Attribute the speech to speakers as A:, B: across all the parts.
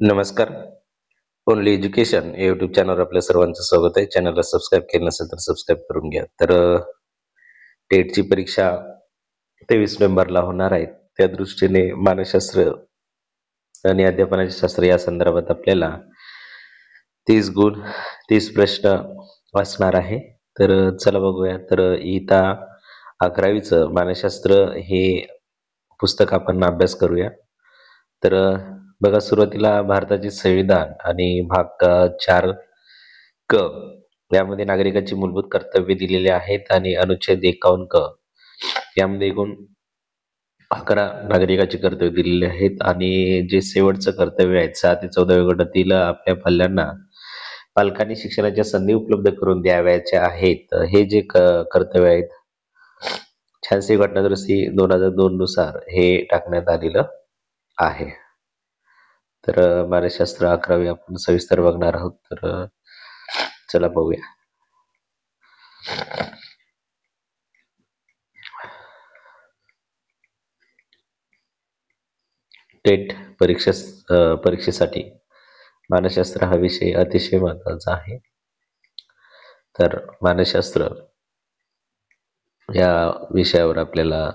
A: नमस्कार. Only education या YouTube चॅनलवर आपल्या सर्वांचं स्वागत आहे. चॅनलला सबस्क्राईब केलं नसेल तर सबस्क्राईब करून घ्या. टेटची परीक्षा 23 नोव्हेंबरला होणार आहे. त्या दृष्टीने मानसशास्त्र आणि अध्यापनाचे शास्त्र या संदर्भात आपल्याला 30 गुण 30 प्रश्न वाचणार आहे. चला बघूया. इयत्ता 11वीचं मानसशास्त्र हे पुस्तक आपण अभ्यास करूया. तर बघा, सुरुवातीला भारताचे संविधान आणि भाग 4 क यामध्ये नागरिकाची मूलभूत कर्तव्ये दिलेली आहेत आणि अनुच्छेद 51 क यामध्ये एकूण 11 नागरिकाची कर्तव्य दिलेली आहेत आणि जे शेवटचं कर्तव्य आहे 6 ते 14 गटातील आपल्या पाल्यांना पालकांनी शिक्षणाच्या संधी उपलब्ध करून द्यावयाच्या आहेत. हे जे कर्तव्य आहेत 86 घटना दुरुस्ती 2002 नुसार हे टाकण्यात आलेलं आहे. मानसशास्त्र 11वी आपण सविस्तर बघणार आहोत. चला बघूया. टेट परीक्षेसाठी मानसशास्त्र हा विषय अतिशय महत्वाचा आहे. तर मानसशास्त्र या विषयावर आपल्याला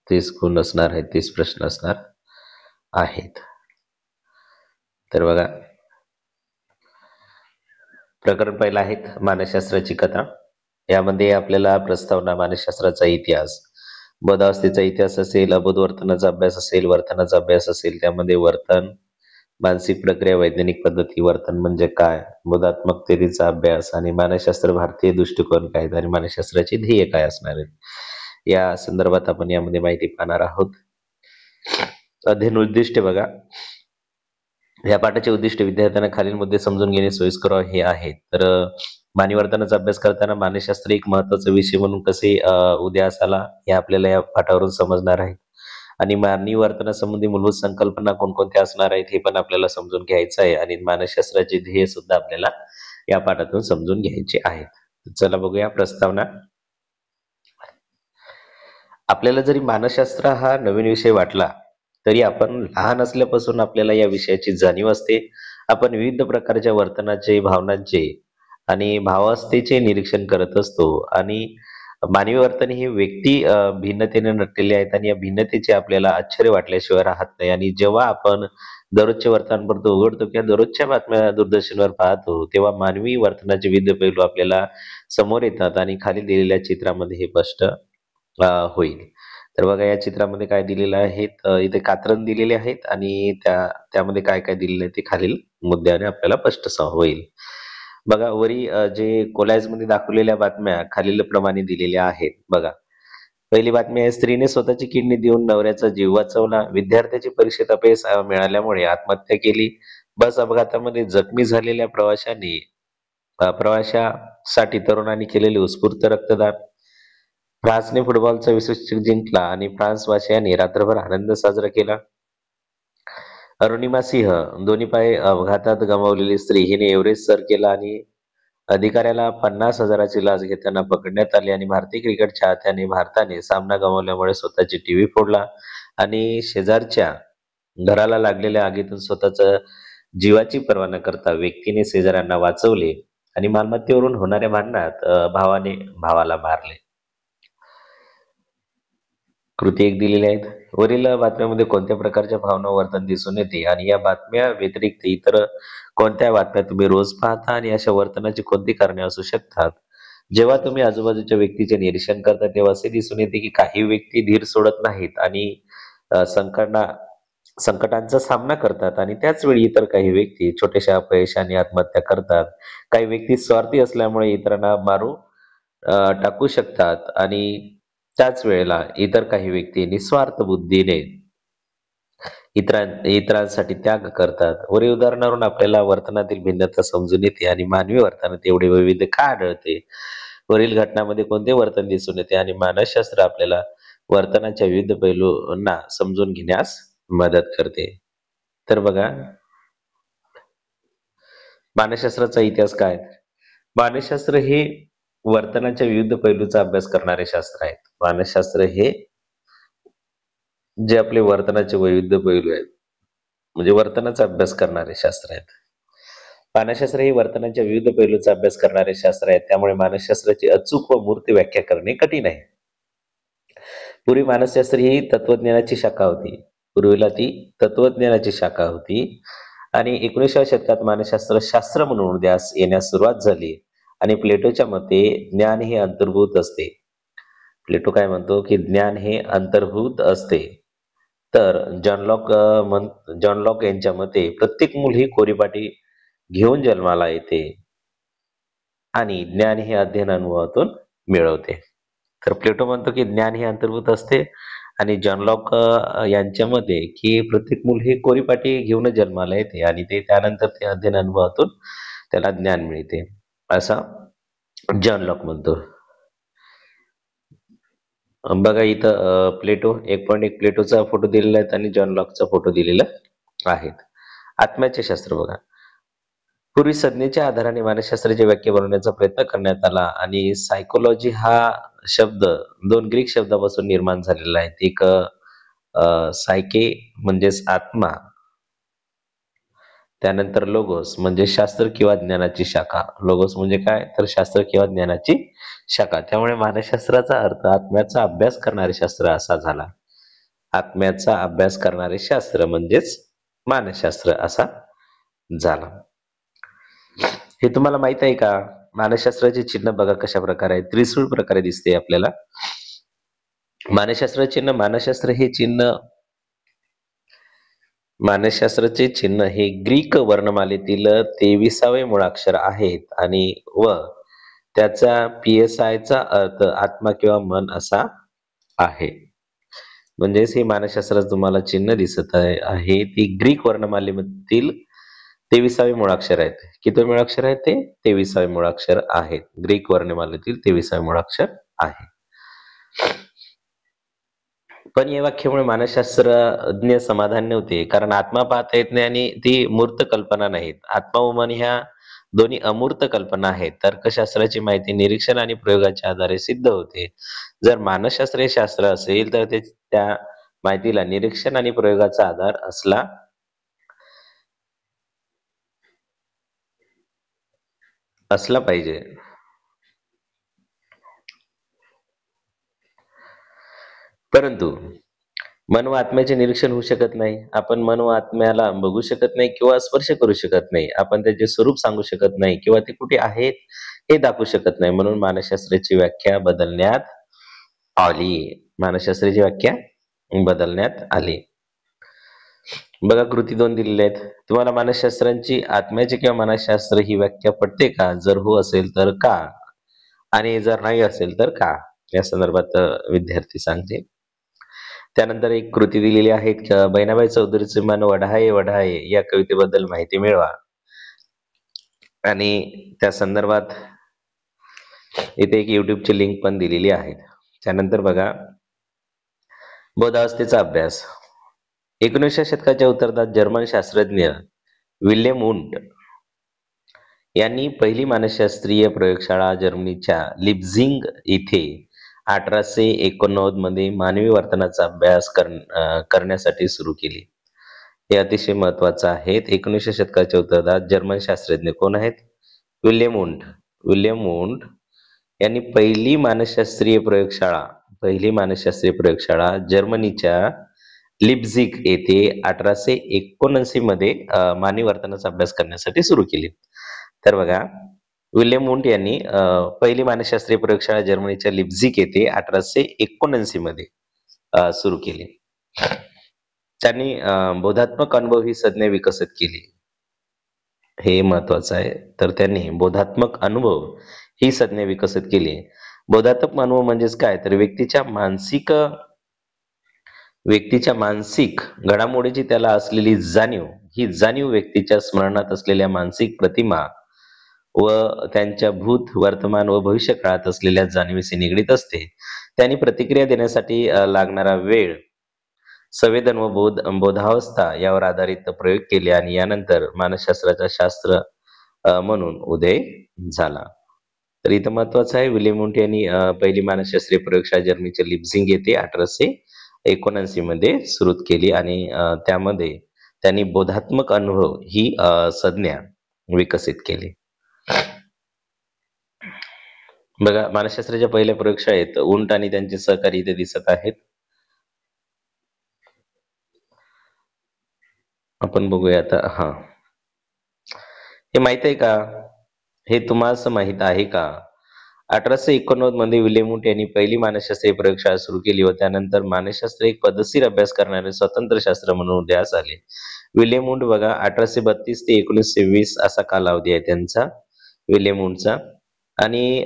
A: 30 गुण असणार आहेत, 30 प्रश्न असणार आहेत. तर बघा, प्रकरण पहिलं आहे मानसशास्त्राची कथा. यामध्ये आपल्याला प्रस्तावना, मानसशास्त्राचा इतिहास, बोधावस्थेचा इतिहास असेल, अबोध वर्तनाचा अभ्यास असेल, वर्तनाचा अभ्यास असेल, त्यामध्ये वर्तन, मानसिक प्रक्रिया, वैज्ञानिक पद्धती, वर्तन म्हणजे काय, बोधात्मकतेचा अभ्यास आणि मानसशास्त्र भारतीय दृष्टिकोन काय आणि मानसशास्त्राची ध्येय काय असणार आहेत, या संदर्भात आपण यामध्ये माहिती पाहणार आहोत. अध्ययन उद्दिष्ट बघा, या पाठाचे उद्दिष्ट विद्यार्थ्यांना खालील मुद्दे समजून घेणे सोयीस्कर हे आहे. मानवी वर्तनाचा अभ्यास करताना मानसशास्त्र एक महत्वाचा विषय म्हणून कसे उदयास आला हे आपल्याला या पाठावरून समजणार आहे. आणि मानवी वर्तनासंबंधी मूलभूत संकल्पना कोणकोणत्या असणार आहेत हे पण आपल्याला समजून घ्यायचं आहे आणि मानसशास्त्राचे ध्येय सुद्धा आपल्याला या पाठातून समजून घ्यायचे आहेत. चला बघूया प्रस्तावना. आपल्याला जरी मानसशास्त्र हा नवीन विषय वाटला तरी आपण लहान असल्यापासून आपल्याला या विषयाची जाणीव असते. आपण विविध प्रकारच्या वर्तनाचे, भावनांचे आणि भावावस्थेचे निरीक्षण करत असतो आणि मानवी वर्तन हे व्यक्ती भिन्नतेने नटलेले आहेत आणि या भिन्नतेचे आपल्याला आश्चर्य वाटल्याशिवाय राहत नाही. आणि जेव्हा आपण दररोजचे वर्तमानपत्र उघडतो किंवा दररोजच्या बातम्या दूरदर्शनवर पाहतो तेव्हा मानवी वर्तनाचे विविध पैलू आपल्याला समोर येतात आणि खाली दिलेल्या चित्रामध्ये हे स्पष्ट होईल. तर बघा, या चित्रामध्ये काय दिलेलं आहे, इथे कात्रण दिलेले आहेत आणि त्यामध्ये काय काय दिलेलं आहे ते खालील मुद्द्याने आपल्याला स्पष्ट होईल. बघा, वरी जे कोलॅज मध्ये दाखवलेल्या बातम्या खालील प्रमाणे दिलेल्या आहेत. बघा, पहिली बातमी आहे, स्त्रीने स्वतःची किडनी देऊन नवऱ्याचा जीव वाचवला. विद्यार्थ्याची परीक्षेत अपयश मिळाल्यामुळे आत्महत्या केली. बस अपघातामध्ये जखमी झालेल्या प्रवाशासाठी तरुणांनी केलेले उत्स्फूर्त रक्तदान. फ्रान्सने फुटबॉलचा विश्वचषक जिंकला आणि फ्रान्सवासियांनी रात्रभर आनंद साजरा केला. अरुणिमा सिंह, दोन्ही पाय अपघातात गमावलेली स्त्री, हिने एव्हरेस्ट सर केला आणि अधिकाऱ्याला 50,000ची लाच घेताना पकडण्यात आले. आणि भारतीय क्रिकेट चाहत्याने भारताने सामना गमावल्यामुळे स्वतःची टीव्ही फोडला आणि शेजारच्या घराला लागलेल्या आगीतून स्वतःच्या जीवाची पर्वा न करता व्यक्तीने शेजाऱ्यांना वाचवले आणि मालमत्तेवरून होणाऱ्या भांडणात भावाने भावाला मारले. कृती एक दिलेली आहेत. वरील बातम्यामध्ये कोणत्या प्रकारच्या भावना वर्तन दिसून येते आणि या बातम्या व्यतिरिक्त इतर कोणत्या बातम्या तुम्ही रोज पाहता आणि अशा वर्तनाची कोणती कारणे असू शकतात. जेव्हा तुम्ही आजूबाजूच्या व्यक्तीचे निरीक्षण करता तेव्हा असे दिसून येते की काही व्यक्ती धीर सोडत नाहीत आणि संकटांचा सामना करतात आणि त्याच वेळी इतर काही व्यक्ती छोट्याशा अपयशाने आत्महत्या करतात. काही व्यक्ती स्वार्थी असल्यामुळे इतरांना मारून टाकू शकतात आणि त्याच वेळेला इतर काही व्यक्ती निस्वार्थ बुद्धीने इतरांसाठी त्याग करतात. वरील उदाहरणावरून आपल्याला वर्तनातील भिन्नता समजून येते आणि मानवी वर्तनात एवढे वैविध्य का आढळते. वरील घटनामध्ये कोणते वर्तन दिसून येते आणि मानसशास्त्र आपल्याला वर्तनाच्या विविध पैलूंना समजून घेण्यास मदत करते. तर बघा, मानसशास्त्राचा इतिहास काय. मानसशास्त्र हे वर्तनाच्या विविध पैलूचा अभ्यास करणारे शास्त्र आहेत. मानसशास्त्र हे जे आपले वर्तनाचे वैविध्य पैलू आहेत म्हणजे वर्तनाचा अभ्यास करणारे शास्त्र आहेत. मानसशास्त्र हे वर्तनाच्या विविध पैलूचा अभ्यास करणारे शास्त्र आहे. त्यामुळे मानसशास्त्राची अचूक व मूर्त व्याख्या करणे कठीण आहे. पूर्वी मानसशास्त्र ही तत्वज्ञानाची शाखा होती. पूर्वीला ती तत्वज्ञानाची शाखा होती आणि 19व्या शतकात मानसशास्त्र शास्त्र म्हणून उदयास येण्यास सुरुवात झाली आणि प्लेटोच्या मते ज्ञान हे अंतर्भूत असते. प्लेटो काय म्हणतो की ज्ञान हे अंतर्भूत असते. तर जॉन लॉक यांच्या मते प्रत्येक मूल ही कोरीपाटी घेऊन जन्माला येते आणि ज्ञान हे अध्ययन अनुभवातून मिळवते. तर प्लेटो म्हणतो की ज्ञान हे अंतर्भूत असते आणि जॉन लॉक यांच्या मते की प्रत्येक मूल हे कोरीपाटी घेऊनच जन्माला येते आणि ते त्यानंतर ते अध्ययन अनुभवातून त्याला ज्ञान मिळते असा जॉन लॉक म्हणतो. बघा इथं प्लेटो 1.1 प्लेटोचा फोटो दिलेला आहे आणि जॉन लॉकचा फोटो दिलेला आहे. आत्म्याचे शास्त्र बघा. पूर्वी संज्ञेच्या आधाराने मानसशास्त्राची व्याख्या बनवण्याचा प्रयत्न करण्यात आला आणि सायकोलॉजी हा शब्द 2 ग्रीक शब्दापासून निर्माण झालेला आहे. एक सायके म्हणजेच आत्मा, त्यानंतर लोगोस म्हणजे शास्त्र किंवा ज्ञानाची शाखा. लोगोस म्हणजे काय तर शास्त्र किंवा ज्ञानाची शाखा. त्यामुळे मानसशास्त्राचा अर्थ आत्म्याचा अभ्यास करणारे शास्त्र असा झाला. आत्म्याचा अभ्यास करणारे शास्त्र म्हणजेच मानसशास्त्र असा झाला. हे तुम्हाला माहित आहे का? मानसशास्त्राचे चिन्ह बघा कशा प्रकारे आहे. त्रिशूळ प्रकारे दिसते आपल्याला. मानसशास्त्राचे चिन्ह हे ग्रीक वर्णमालेतील 23वे मुळाक्षर आहेत आणि व त्याचा PSIचा अर्थ आत्मा किंवा मन असा आहे. म्हणजेच हे मानसशास्त्रात तुम्हाला चिन्ह दिसत आहे ती ग्रीक वर्णमालेमधील 23वे मुळाक्षर आहेत. किती मुळाक्षर आहेत ते? 23वे मुळाक्षर आहेत. ग्रीक वर्णमालेतील 23वे मुळाक्षर आहे. पण या वाक्यामुळे मानसशास्त्रज्ञ समाधान नव्हते, कारण आत्मा पाहता येत नाही आणि ती मूर्त कल्पना नाहीत. आत्मा व मन ह्या दोन्ही अमूर्त कल्पना आहेत. तर्कशास्त्राची माहिती निरीक्षण आणि प्रयोगाच्या आधारे सिद्ध होते. जर मानसशास्त्र हे शास्त्र असेल तर त्या माहितीला निरीक्षण आणि प्रयोगाचा आधार असला पाहिजे. परंतु मन व आत्म्याचे निरीक्षण होऊ शकत नाही. आपण मन व आत्म्याला बघू शकत नाही किंवा स्पर्श करू शकत नाही. आपण त्याचे स्वरूप सांगू शकत नाही किंवा ते कुठे आहेत हे दाखवू शकत नाही. म्हणून मानसशास्त्राची व्याख्या बदलण्यात आली. बघा कृती 2 दिलेल्या आहेत. तुम्हाला मानसशास्त्रांची आत्म्याची किंवा मानसशास्त्र ही व्याख्या पटते का? जर हो असेल तर का? आणि जर नाही असेल तर का? या संदर्भात विद्यार्थी सांगते. त्यानंतर एक कृती दिलेली आहे. बहिणाबाई चौधरीचे मन वढाये वढाये या कवितेबद्दल माहिती मिळवा. आणि त्या संदर्भात इथे एक युट्यूबची लिंक पण दिलेली आहे. त्यानंतर बघा बोधावस्थेचा अभ्यास. 19व्या शतकाच्या उत्तरार्धात जर्मन शास्त्रज्ञ विल्यम वुंट यांनी पहिली मानसशास्त्रीय प्रयोगशाळा जर्मनीच्या लिप्झिग इथे 1889 मध्ये मानवी वर्तनाचा अभ्यास करण्यासाठी सुरू केली. हे अतिशय महत्वाचं आहे. 19व्या शतकाच्या उत्तरार्धात जर्मन शास्त्रज्ञ कोण आहेत? विल्यम वुंट यांनी पहिली मानसशास्त्रीय प्रयोगशाळा जर्मनीच्या लिप्झिग येथे 1879 मध्ये मानवी वर्तनाचा अभ्यास करण्यासाठी सुरू केली. तर बघा विल्यम वुंट यांनी पहिली मानसशास्त्रीय प्रयोगशाळा जर्मनीच्या लिप्झिग येथे 1879 मध्ये सुरू केली. त्यांनी बोधात्मक अनुभव ही संज्ञा विकसित केली. हे महत्वाचं आहे. तर त्यांनी बोधात्मक अनुभव ही संज्ञा विकसित केली. बोधात्मक अनुभव म्हणजेच काय तर व्यक्तीच्या मानसिक घडामोडीची त्याला असलेली जाणीव, ही जाणीव व्यक्तीच्या स्मरणात असलेल्या मानसिक प्रतिमा व त्यांच्या भूत, वर्तमान व भविष्य काळात असलेल्या जाणीवीशी निगडीत असते. त्यांनी प्रतिक्रिया देण्यासाठी लागणारा वेळ, संवेदन व बोधावस्था यावर आधारित प्रयोग केले आणि यानंतर मानसशास्त्राचा शास्त्र म्हणून उदय झाला. तर इथं महत्वाचं आहे विल्यम वुंट यांनी पहिली मानसशास्त्रीय प्रयोगशाळा जर्मनीच्या लिप्झिग येथे 1879 मध्ये सुरू केली आणि त्यामध्ये त्यांनी बोधात्मक अनुभव ही संज्ञा विकसित केली. बघा, मानसशास्त्राच्या पहिल्या प्रयोगशाळेत उंट आणि त्यांचे सहकारी इथे दिसत आहेत. आपण बघूया आता. हा, हे माहित आहे का? हे तुम्हाला माहित आहे का? 1889 मध्ये विल्यम वुंट यांनी पहिली मानसशास्त्रीय प्रयोगशाळा सुरू केली व त्यानंतर मानसशास्त्र एक पद्धतशीर अभ्यास करणारे स्वतंत्र शास्त्र म्हणून उदयास आले. विल्यम वुंट बघा, 1832 ते 1920 असा कालावधी आहे त्यांचा, विल्यम वुंटचा. आणि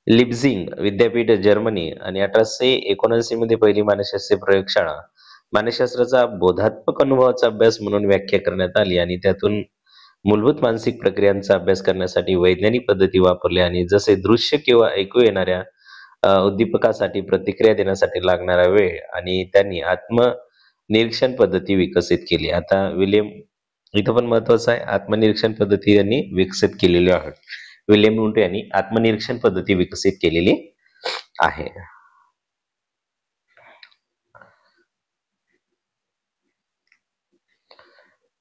A: लिप्झिग विद्यापीठ जर्मनी आणि 1879 मध्ये पहिली मानसशास्त्रीय प्रयोगशाळा मानसशास्त्राचा बोधात्मक अनुभवाचा अभ्यास म्हणून व्याख्या करण्यात आली आणि त्यातून मूलभूत मानसिक प्रक्रियांचा अभ्यास करण्यासाठी वैज्ञानिक पद्धती वापरल्या आणि जसे दृश्य किंवा ऐकू येणाऱ्या उद्दीपकासाठी प्रतिक्रिया देण्यासाठी लागणारा वेळ आणि त्यांनी आत्मनिरीक्षण पद्धती विकसित केली. आता विल्यम, इथं पण महत्वाचं आहे, आत्मनिरीक्षण पद्धती त्यांनी विकसित केलेली आहे. विल्यम वुंट यांनी आत्मनिरीक्षण पद्धती विकसित केलेली आहे.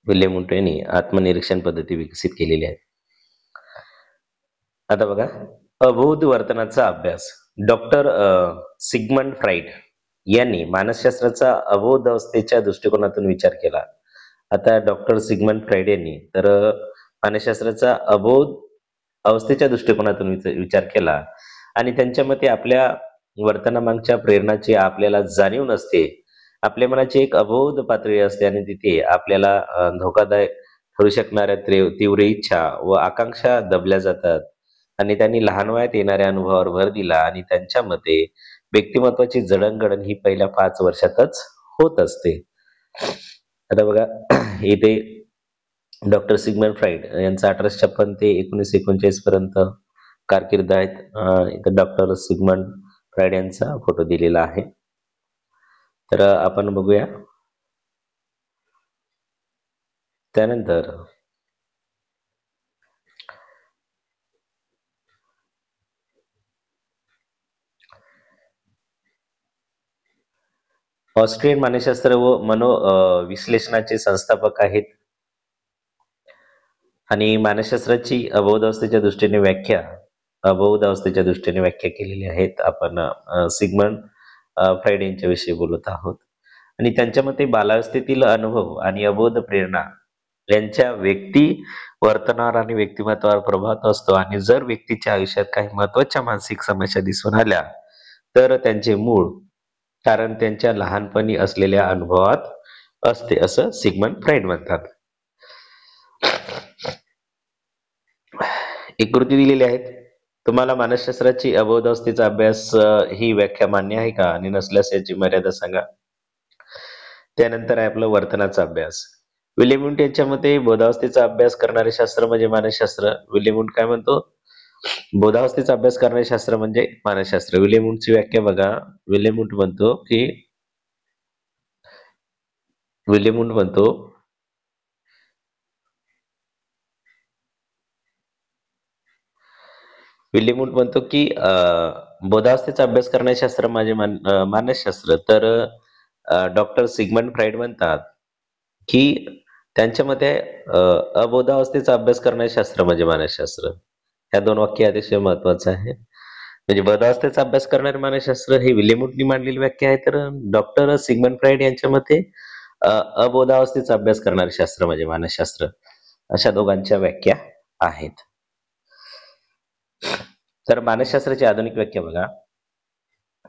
A: विल्यम वुंट यांनी आत्मनिरीक्षण पद्धती विकसित केलेली आहे. आता बघा, अबोध वर्तनाचा अभ्यास. डॉक्टर सिगमंड फ्राईड यांनी मानसशास्त्राचा अबोध अवस्थेच्या दृष्टिकोनातून विचार केला. आता डॉक्टर सिगमंड फ्राईड यांनी तर मानसशास्त्राचा अबोध अवस्थेच्या दृष्टिकोनातून विचार केला आणि त्यांच्या मते आपल्या वर्तनामागच्या प्रेरणाची आपल्याला जाणीव नसते. आपल्या मनाची एक अबोध पातळी असते आणि तिथे आपल्याला धोकादायक ठरू शकणाऱ्या तीव्र इच्छा व आकांक्षा दबल्या जातात. आणि त्यांनी लहान वयात येणाऱ्या अनुभवावर भर दिला आणि त्यांच्या मते व्यक्तिमत्वाची जडणघडण ही पहिल्या 5 वर्षातच होत असते. आता बघा, इथे डॉक्टर सिगमंड फ्राईड यांचा 1856 ते 1939 पर्यंत कारकीर्द आहेत. इथं डॉक्टर सिगमंड फ्राईड यांचा फोटो दिलेला आहे. तर आपण बघूया. त्यानंतर ऑस्ट्रियन मानसशास्त्र व विश्लेषणाचे संस्थापक आहेत आणि मानसशास्त्राची अबोध अवस्थेच्या दृष्टीने व्याख्या केलेली आहेत. आपण सिगमंड फ्राईड यांच्याविषयी बोलत आहोत. आणि त्यांच्या मते बालावस्थेतील अनुभव आणि अबोध प्रेरणा यांच्या व्यक्ती वर्तनावर आणि व्यक्तिमत्वावर प्रभाव असतो आणि जर व्यक्तीच्या आयुष्यात काही महत्वाच्या मानसिक समस्या दिसून आल्या तर त्यांचे मूळ कारण त्यांच्या लहानपणी असलेल्या अनुभवात असते, असं सिगमंड फ्राईड म्हणतात. एक कृती दिलेली आहेत. तुम्हाला मानसशास्त्राची अबोध अवस्थेचा अभ्यास ही व्याख्या मान्य आहे का आणि नसल्यास याची मर्यादा सांगा. त्यानंतर आहे आपलं वर्तनाचा अभ्यास. विल्यम वुंट यांच्या मते बोधावस्थेचा अभ्यास करणारे शास्त्र म्हणजे मानसशास्त्र. विल्यम वुंट काय म्हणतो? बोधावस्थेचा अभ्यास करणारे शास्त्र म्हणजे मानसशास्त्र. विल्यम वुंटची व्याख्या बघा. विल्यम वुंट म्हणतो की बोधावस्थेचा अभ्यास करणारे शास्त्र म्हणजे मानसशास्त्र. तर डॉक्टर सिगमंड फ्राईड म्हणतात की त्यांच्या मते अबोधावस्थेचा अभ्यास करणारे शास्त्र म्हणजे मानसशास्त्र. ह्या 2 वाक्य अतिशय महत्वाचं आहे. म्हणजे बोधावस्थेचा अभ्यास करणारे मानसशास्त्र ही विल्यम वुंटनी मांडलेली व्याख्या आहे, तर डॉक्टर सिगमंड फ्राईड यांच्या मते अबोधावस्थेचा अभ्यास करणारे शास्त्र म्हणजे मानसशास्त्र. अशा दोघांच्या व्याख्या आहेत. तर मानसशास्त्राची आधुनिक व्याख्या बघा.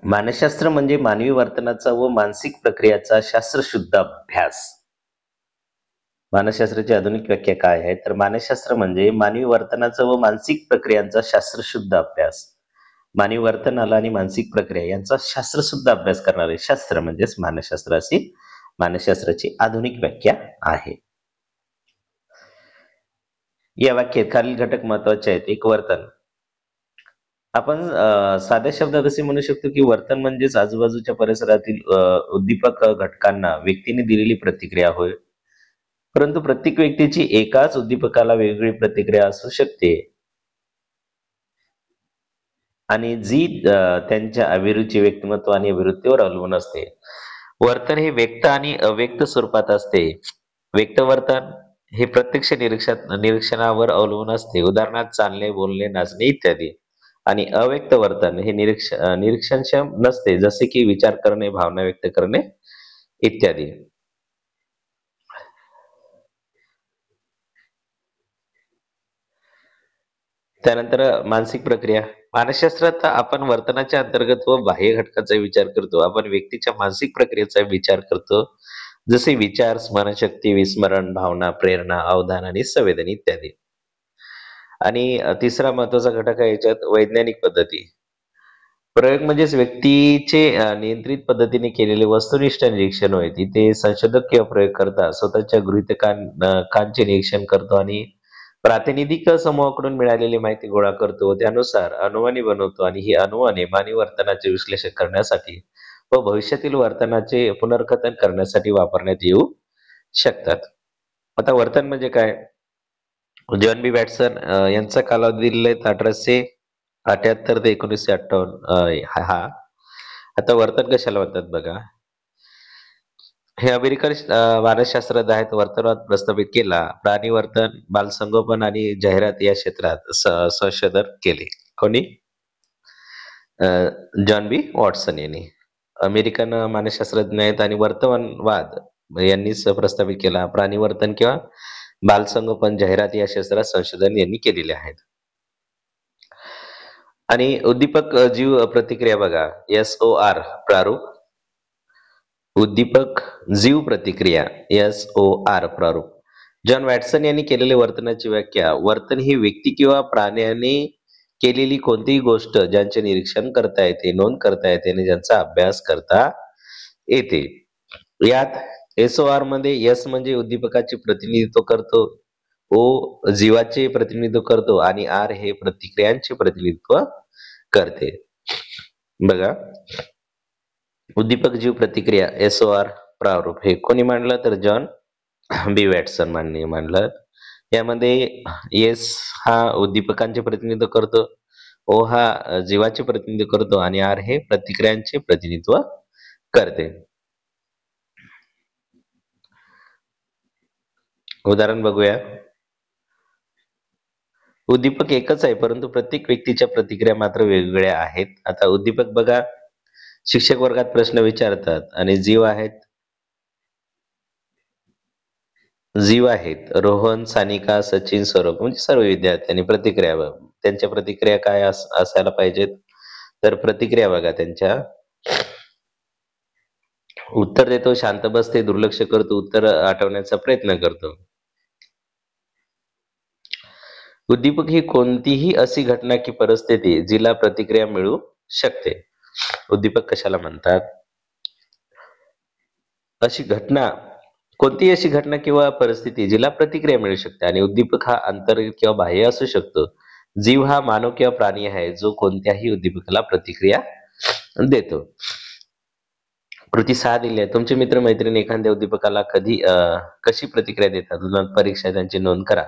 A: मानसशास्त्र म्हणजे मानवी वर्तनाचा व मानसिक प्रक्रियाचा शास्त्रशुद्ध अभ्यास. मानसशास्त्राची आधुनिक व्याख्या काय आहे? तर मानसशास्त्र म्हणजे मानवी वर्तनाचा व मानसिक प्रक्रियांचा शास्त्रशुद्ध अभ्यास. मानवी वर्तनाला आणि मानसिक प्रक्रिया यांचा शास्त्रशुद्ध अभ्यास करणारे शास्त्र म्हणजेच मानसशास्त्र, अशी मानसशास्त्राची आधुनिक व्याख्या आहे. या व्याख्येत खालील घटक महत्वाचे आहेत. एक, वर्तन. आपण साध्या शब्दात असे म्हणू शकतो की वर्तन म्हणजेच आजूबाजूच्या परिसरातील उद्दीपक घटकांना व्यक्तीने दिलेली प्रतिक्रिया होय. परंतु प्रत्येक व्यक्तीची एकाच उद्दीपकाला वेगवेगळी प्रतिक्रिया असू शकते आणि जी त्यांच्या अभिरुची, व्यक्तिमत्व आणि अभिवृत्तीवर अवलंबून असते. वर्तन हे व्यक्त आणि अव्यक्त स्वरूपात असते. व्यक्तवर्तन हे प्रत्यक्ष निरीक्षणावर अवलंबून असते. उदाहरणार्थ चालणे, बोलणे, नाचणे इत्यादी. आणि अव्यक्त वर्तन हे निरीक्षणक्षम नसते, जसे की विचार करणे, भावना व्यक्त करणे इत्यादी. त्यानंतर मानसिक प्रक्रिया. मानसशास्त्रात आपण वर्तनाच्या अंतर्गत व बाह्य घटकांचा विचार करतो. आपण व्यक्तीच्या मानसिक प्रक्रियेचा विचार करतो. जसे विचार, स्मरणशक्ती, विस्मरण, भावना, प्रेरणा, अवधान आणि संवेदन इत्यादी. आणि तिसरा महत्वाचा घटक आहे याच्यात वैज्ञानिक पद्धती. प्रयोग म्हणजेच व्यक्तीचे नियंत्रित पद्धतीने केलेले वस्तुनिष्ठ निरीक्षण होय. तिथे संशोधक किंवा प्रयोगकर्ता स्वतःच्या गृहीतकांचे निरीक्षण करतो आणि प्रातिनिधिक समूहाकडून मिळालेली माहिती गोळा करतो. त्यानुसार अनुमाने बनवतो आणि ही अनुमाने मानवी वर्तनाचे विश्लेषण करण्यासाठी व भविष्यातील वर्तनाचे पुनर्कथन करण्यासाठी वापरण्यात येऊ शकतात. आता वर्तन म्हणजे काय? जॉन बी वॅटसन यांचा कालावधी दिलेला आहे 1878 ते 1958. हा आता वर्तन कशाला म्हणतात बघा. हे अमेरिकन मानसशास्त्रज्ञ आहेत. वर्तनवाद प्रस्थापित केला. प्राणी वर्तन, बालसंगोपन आणि जाहिरात या क्षेत्रात संशोधन केले. कोणी? जॉन बी वॉटसन यांनी. अमेरिकन मानसशास्त्रज्ञ आहेत आणि वर्तनवाद यांनीच प्रस्थापित केला. प्राणी वर्तन किंवा बालसंगोपन, जाहिरात या क्षेत्रात संशोधन यांनी केलेले आहेत. आणि उद्दीपक जीव प्रतिक्रिया बघा. SOR प्रारूप. उद्दीपक जीव प्रतिक्रिया SOR प्रारूप. जॉन वॅटसन यांनी केलेले वर्तनाची व्याख्या. वर्तन ही व्यक्ती किंवा प्राण्याने केलेली कोणतीही गोष्ट ज्यांचे निरीक्षण करता येते, नोंद करता येते आणि ज्यांचा अभ्यास करता येते. यात SOR मध्ये S म्हणजे उद्दीपकाचे प्रतिनिधित्व करतो, O जीवाचे प्रतिनिधित्व करतो आणि R हे प्रतिक्रियांचे प्रतिनिधित्व करते. बघा, उद्दीपक जीव प्रतिक्रिया SOR प्रारूप हे कोणी मांडलं? तर जॉन बी वॅटसन मांडलं. यामध्ये S हा उद्दीपकांचे प्रतिनिधित्व करतो, O हा जीवाचे प्रतिनिधित्व करतो आणि R हे प्रतिक्रियांचे प्रतिनिधित्व करते. उदाहरण बघूया. उद्दीपक एकच आहे, परंतु प्रत्येक व्यक्तीच्या प्रतिक्रिया मात्र वेगवेगळ्या आहेत. आता उद्दीपक बघा, शिक्षक वर्गात प्रश्न विचारतात आणि जीव आहेत रोहन, सानिका, सचिन, सौरभ म्हणजे सर्व विद्यार्थी. आणि प्रतिक्रिया त्यांच्या प्रतिक्रिया काय असायला पाहिजेत? तर प्रतिक्रिया बघा त्यांच्या, उत्तर देतो, शांत बसते, दुर्लक्ष करतो, उत्तर आठवण्याचा प्रयत्न करतो. उद्दीपक ही कोणतीही अशी घटना की परिस्थिती जिला प्रतिक्रिया मिळू शकते. उद्दीपक कशाला म्हणतात? अशी घटना, कोणतीही अशी घटना किंवा परिस्थिती जिला प्रतिक्रिया मिळू शकते. आणि उद्दीपक हा अंतर्गत किंवा बाह्य असू शकतो. जीव हा मानव किंवा प्राणी आहे जो कोणत्याही उद्दीपकाला प्रतिक्रिया देतो. कृती 6 दिली आहे. तुमचे मित्र मैत्रिणी एखाद्या उद्दीपकाला कशी प्रतिक्रिया देतात? परीक्षा त्यांची नोंद करा.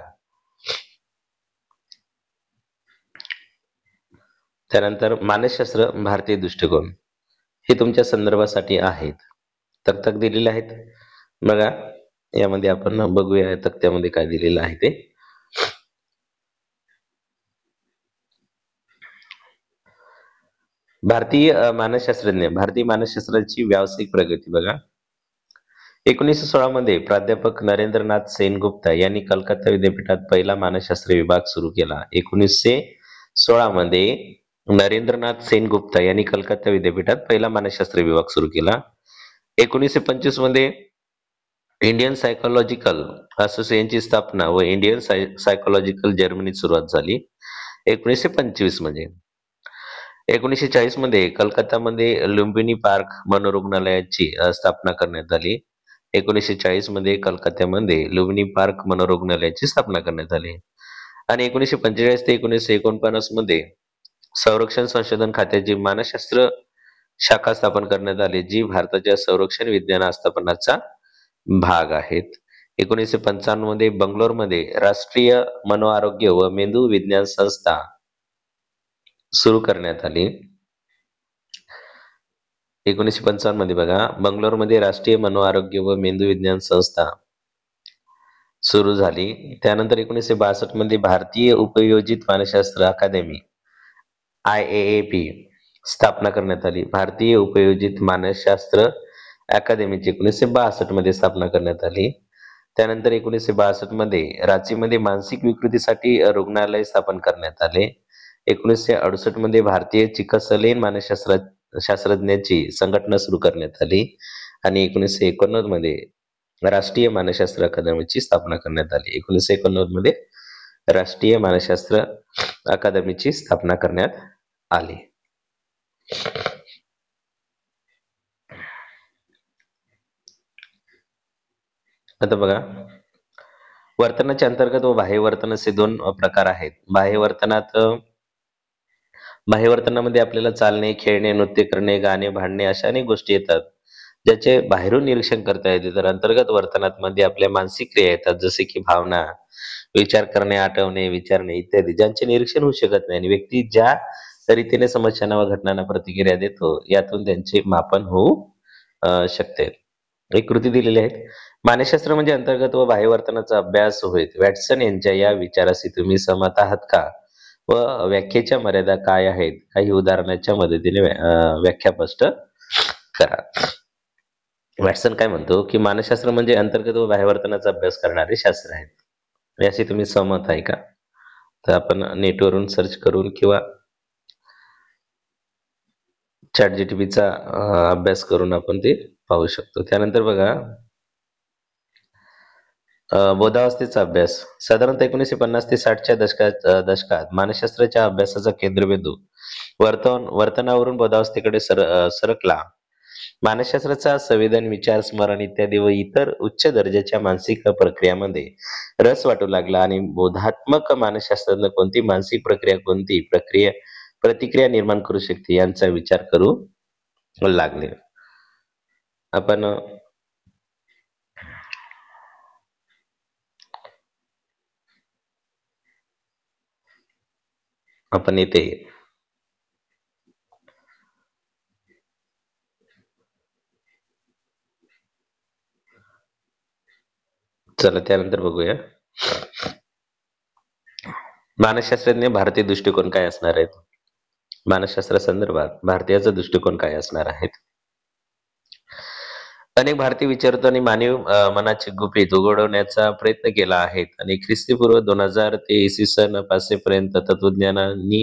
A: त्यानंतर मानसशास्त्र भारतीय दृष्टिकोन हे तुमच्या संदर्भासाठी आहेत. तक्ता दिलेले आहेत बघा. यामध्ये आपण बघूया तक्त्यामध्ये काय दिलेलं आहे ते. भारतीय मानसशास्त्राची व्यावसायिक प्रगती बघा. 1916 मध्ये प्राध्यापक नरेंद्रनाथ सेनगुप्ता यांनी कलकत्ता विद्यापीठात पहिला मानसशास्त्र विभाग सुरू केला. 1916 मध्ये नरेंद्रनाथ सेनगुप्ता यांनी कलकत्ता विद्यापीठात पहिला मानसशास्त्र विभाग सुरू केला. 1925 मध्ये इंडियन सायकोलॉजिकल असोसिएशनची स्थापना व इंडियन सायकोलॉजिकल जर्मनीत सुरुवात झाली 1925 मध्ये. 1940 मध्ये कलकत्तामध्ये लुंबिनी पार्क मनोरुग्णालयाची स्थापना करण्यात आली. 1940 मध्ये कलकत्त्यामध्ये लुंबिनी पार्क मनोरुग्णालयाची स्थापना करण्यात आली. आणि 1945 ते 1949 मध्ये संरक्षण संशोधन खात्याची मानसशास्त्र शाखा स्थापन करण्यात आली, जी भारताच्या संरक्षण विज्ञान आस्थापनाचा भाग आहेत. 1955 मध्ये बंगलोरमध्ये राष्ट्रीय मनोआरोग्य व मेंदू विज्ञान संस्था सुरू करण्यात आली. 1955 मध्ये बघा, बंगलोरमध्ये राष्ट्रीय मनोआरोग्य व मेंदू विज्ञान संस्था सुरू झाली. त्यानंतर 1962 मध्ये भारतीय उपयोजित मानसशास्त्र अकादमी IAAP स्थापना करण्यात आली. भारतीय उपयोजित मानसशास्त्र अकादमीची 1962 मध्ये स्थापना करण्यात आली. त्यानंतर 1962 मध्ये रांचीमध्ये मानसिक विकृतीसाठी रुग्णालय स्थापन करण्यात आले. 1968 मध्ये भारतीय चिकित्सकीय शास्त्रज्ञांची संघटना सुरू करण्यात आली आणि 1989 मध्ये राष्ट्रीय मानसशास्त्र अकादमीची स्थापना करण्यात आली. 1989 मध्ये राष्ट्रीय मानसशास्त्र अकादमीची स्थापना करण्यात आली. आता बघा, वर्तनाच्या अंतर्गत व बाह्य वर्तन असे दोन प्रकार आहेत. बाह्यवर्तनामध्ये आपल्याला चालणे, खेळणे, नृत्य करणे, गाणे, भांडणे अशा अनेक गोष्टी येतात, ज्याचे बाहेरून निरीक्षण करता येते. तर अंतर्गत वर्तनात मध्ये आपल्या मानसिक क्रिया येतात, जसे की भावना, विचार करणे, आठवणे, विचारणे इत्यादी, ज्यांचे निरीक्षण होऊ शकत नाही आणि व्यक्ती ज्या रीतीने समस्यांना व घटनांना प्रतिक्रिया देतो, यातून त्यांचे मापन होऊ शकते. एक कृती दिलेली आहे. मानसशास्त्र म्हणजे अंतर्गत व बाह्य वर्तनाचा अभ्यास होय. वॅटसन यांच्या या विचाराशी तुम्ही सहमत आहात का? व व्याख्येच्या मर्यादा काय आहेत? काही उदाहरणाच्या मदतीने व्याख्या स्पष्ट करा. वॅटसन काय म्हणतो की मानसशास्त्र म्हणजे अंतर्गत व बाह्य वर्तनाचा अभ्यास करणारे शास्त्र आहे. याशी तुम्ही सहमत आहे का? तर आपण नेटवरून सर्च करून किंवा चॅट जीटीपीचा अभ्यास करून आपण ते पाहू शकतो. त्यानंतर बघा, बोधावस्थेचा अभ्यास. साधारणतः 1950 ते 60च्या दशकात मानसशास्त्राच्या अभ्यासाचा केंद्रबिंदू वर्तनावरून बोधावस्थेकडे सरकला. मानसशास्त्राचा संवेदन, विचार, स्मरण इत्यादी व इतर उच्च दर्जाच्या मानसिक प्रक्रियामध्ये रस वाटू लागला आणि बोधात्मक मानसशास्त्रानं कोणती मानसिक प्रक्रिया कोणती प्रतिक्रिया निर्माण करू शकते यांचा विचार करू लागले. आपण इथे चला त्यानंतर बघूया, मानसशास्त्रज्ञ भारतीय दृष्टिकोन काय असणार आहेत. मानसशास्त्रा संदर्भात भारतीयाचा दृष्टिकोन काय असणार आहेत. अनेक भारतीय विचारवंतांनी मानवी मनाचे गुपित उघडवण्याचा प्रयत्न केला आहे आणि ख्रिस्तीपूर्व 2000 ते इसवी सन 500 पर्यंत तत्वज्ञानांनी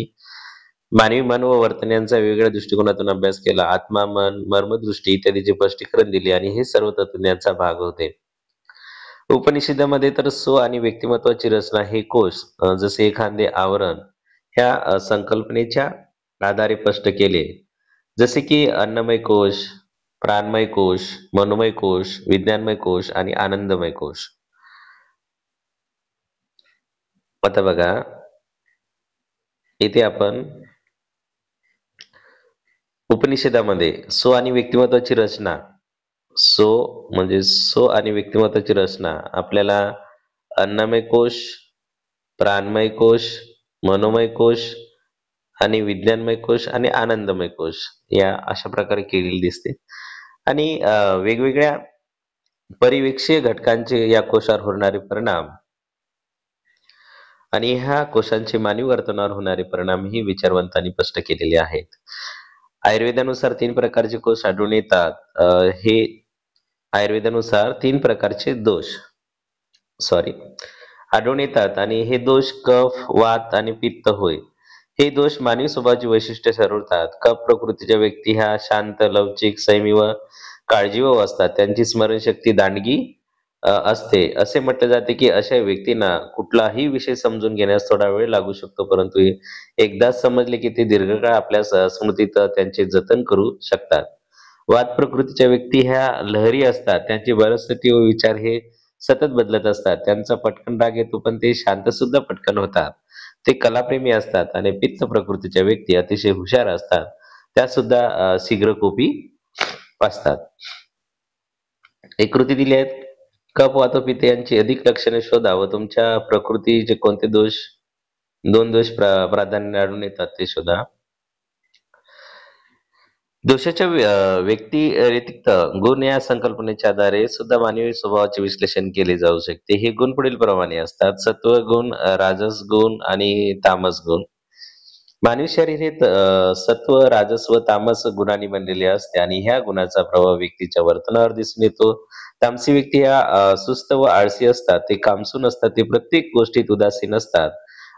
A: मानवी मन व वर्तन यांचा वेगवेगळ्या दृष्टिकोनातून अभ्यास केला. आत्मा, मन, मर्मदृष्टी इत्यादीचे स्पष्टीकरण दिले आणि हे सर्व तत्वज्ञानाचा भाग होते. उपनिषदामध्ये तर सो आणि व्यक्तिमत्वाची रचना हे कोश जसे एखादे आवरण ह्या संकल्पनेच्या आधारे स्पष्ट केले, जसे की अन्नमय कोश, प्राणमय कोश, मनोमय कोश, विज्ञानमय कोश आणि आनंदमय कोश. आता बघा, इथे आपण उपनिषदामध्ये सो आणि व्यक्तिमत्वाची रचना, सो आणि व्यक्तिमत्वाची रचना आपल्याला अन्नमय कोश, प्राणमय कोश, मनोमय कोश आणि विज्ञानमय कोश आणि आनंदमय कोश या अशा प्रकारे केलेली दिसते. आणि वेगवेगळ्या परिवेक्षीय घटकांचे या कोशावर होणारे परिणाम आणि ह्या कोशांचे मानवी वर्तनावर होणारे परिणाम ही विचारवंतांनी स्पष्ट केलेले आहेत. आयुर्वेदानुसार 3 प्रकारचे कोश आढळून येतात. हे आयुर्वेदानुसार 3 प्रकारचे दोष आढळून येतात आणि हे दोष कफ, वात आणि पित्त होय. हे दोष मानवी स्वभावाची वैशिष्ट्ये ठरवतात. कफ प्रकृतीच्या व्यक्ती ह्या शांत, लवचिक, संयमी व काळजीवाहू असतात. त्यांची स्मरणशक्ती दांडगी असते. असे म्हटले जाते की अशा व्यक्तींना कुठलाही विषय समजून घेण्यास थोडा वेळ लागू शकतो, परंतु एकदा समजले की ते दीर्घकाळ आपल्या स्मृतीत त्यांचे जतन करू शकतात. वात प्रकृतीच्या व्यक्ती ह्या लहरी असतात. त्यांची मनस्थिती व विचार हे सतत बदलत असतात. त्यांचा पटकन राग येतो, पण ते शांत सुद्धा पटकन होतात. ते कलाप्रेमी असतात. आणि पित्त प्रकृतीच्या व्यक्ती अतिशय हुशार असतात. त्या सुद्धा शीघ्रकोपी असतात. एक कृती दिली आहेत. कफ, वात व पित्त यांची अधिक लक्षणे शोधा व तुमच्या प्रकृतीचे कोणते दोन दोष प्राधान्याने आढळून येतात ते शोधा. दोषाच्या व्यक्ती व्यतिरिक्त गुण या संकल्पनेच्या आधारे सुद्धा मानवी स्वभावाचे विश्लेषण केले जाऊ शकते. हे गुण पुढील प्रमाणे असतात: सत्व गुण, राजस गुण आणि तामस गुण. मानवी शरीर हे सत्व, राजस व तामस गुणांनी बनलेले असते आणि ह्या गुणाचा प्रभाव व्यक्तीच्या वर्तनावर दिसून येतो. तामसी व्यक्ती ह्या सुस्त व आळशी असतात. ते कामसू असतात. ते प्रत्येक गोष्टीत उदासीन असतात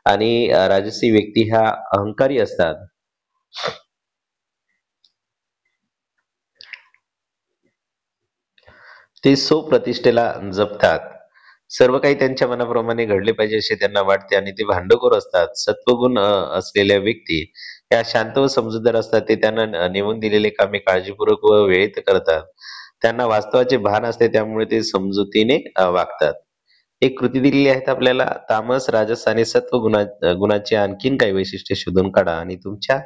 A: आणि राजसी व्यक्ती ह्या अहंकारी असतात. ते स्वप्रतिष्ठेला जपतात. सर्व काही त्यांच्या मनाप्रमाणे घडले पाहिजे असे त्यांना वाटते आणि ते भांडखोर असतात. सत्वगुण असलेल्या व्यक्ती या शांत व समजूतदार असतात. ते त्यांना नेमून दिलेले कामे काळजीपूर्वक व वेळेत करतात. त्यांना वास्तवाचे भान असते, त्यामुळे ते समजुतीने वागतात. एक कृती दिलेली आहेत आपल्याला. तामस, राजस आणि सत्व गुणाची आणखीन काही वैशिष्ट्ये शोधून काढा आणि तुमच्या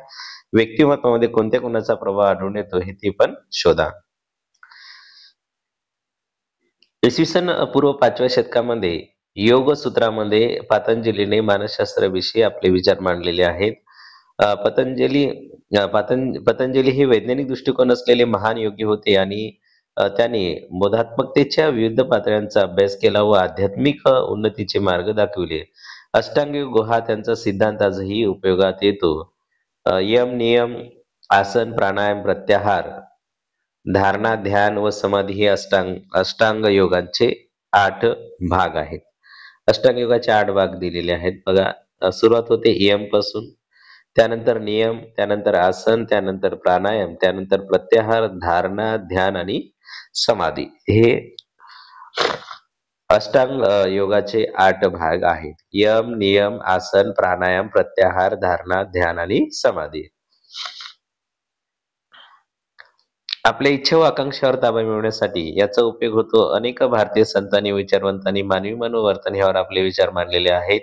A: व्यक्तिमत्वामध्ये कोणत्या गुणाचा प्रभाव आढळून येतो हे ते पण शोधा. इसवी सन पूर्व 5व्या शतकामध्ये योग सूत्रामध्ये पतंजलीने मानसशास्त्राविषयी आपले विचार मांडलेले आहेत. पतंजली हे वैज्ञानिक दृष्टिकोन असलेले महान योगी होते आणि त्याने बोधात्मकतेच्या विविध पातळ्यांचा अभ्यास केला व आध्यात्मिक उन्नतीचे मार्ग दाखविले. अष्टांग योग हा त्यांचा सिद्धांत आजही उपयोगात येतो. यम, नियम, आसन, प्राणायाम, प्रत्याहार, धारणा, ध्यान व समाधी हे अष्टांग योगाचे 8 भाग आहेत. अष्टांग योगाचे 8 भाग दिलेले आहेत बघा. सुरुवात होते यम पासून, त्यानंतर नियम, त्यानंतर आसन, त्यानंतर प्राणायाम, त्यानंतर प्रत्याहार, धारणा, ध्यान आणि समाधी हे अष्टांग योगाचे 8 भाग आहेत. यम, नियम, आसन, प्राणायाम, प्रत्याहार, धारणा, ध्यान आणि समाधी. आपल्या इच्छा व आकांक्षावर ताबा मिळवण्यासाठी याचा उपयोग होतो. अनेक भारतीय संतांनी, विचारवंतांनी मानवी मनोवर्तन यावर आपले विचार मांडलेले आहेत.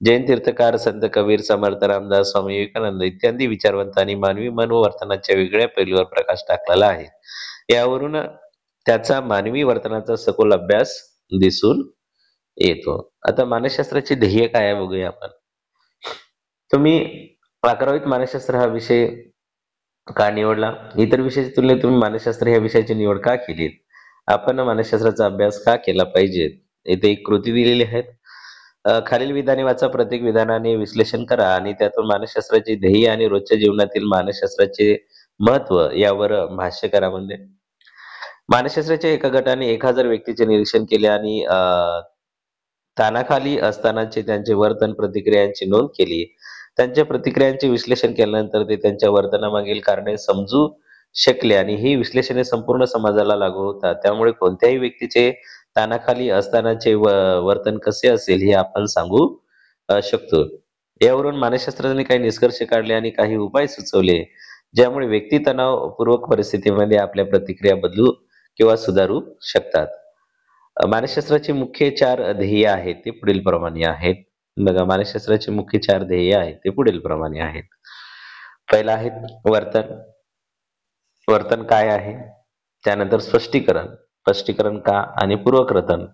A: जैन तीर्थकार, संत कबीर, समर्थ रामदास, स्वामी विवेकानंद इत्यादी विचारवंतांनी मानवी मनोवर्तनाच्या वेगळ्या पैलूवर प्रकाश टाकलेला आहे. यावरून त्याचा मानवी वर्तनाचा सखोल अभ्यास दिसून येतो. आता मानसशास्त्राचे ध्येय काय आहे बघूया आपण. तुम्ही 11वीत मानसशास्त्र हा विषय का निवडला? इतर विषयाच्या तुलनेत तुम्ही मानसशास्त्र या विषयाची निवड का केली? आपण मानसशास्त्राचा अभ्यास का केला पाहिजे? इथे एक कृती दिलेली आहे. खालील विधाने वाचा. प्रत्येक विधानाने विश्लेषण करा आणि त्यातून मानसशास्त्राचे ध्येय आणि रोजच्या जीवनातील मानसशास्त्राचे महत्व यावर भाष्य करा. म्हणजे मानसशास्त्राच्या एका गटाने 1000 व्यक्तीचे निरीक्षण केले आणि तानाखाली असतानाचे त्यांचे वर्तन, प्रतिक्रियांची नोंद केली. त्यांच्या प्रतिक्रियांचे विश्लेषण केल्यानंतर ते त्यांच्या वर्तनामागील कारणे समजू शकले आणि ही विश्लेषणे संपूर्ण समाजाला लागू होतात. त्यामुळे कोणत्याही व्यक्तीचे तानाखाली असतानाचे वर्तन कसे असेल हे आपण सांगू शकतो. यावरून मानसशास्त्राने काही निष्कर्ष काढले आणि काही उपाय सुचवले, ज्यामुळे व्यक्ती तणावपूर्वक परिस्थितीमध्ये आपल्या प्रतिक्रिया बदलू किंवा सुधारू शकतात. मानसशास्त्राचे मुख्य 4 ध्येय आहेत ते पुढील प्रमाणे आहेत. बघा, मानसशास्त्राचे मुख्य 4 ध्येय आहेत ते पुढील प्रमाणे आहेत. पहिला आहे वर्तन. वर्तन काय आहे? त्यानंतर स्पष्टीकरण. स्पष्टीकरण का? आणि पूर्वकथन.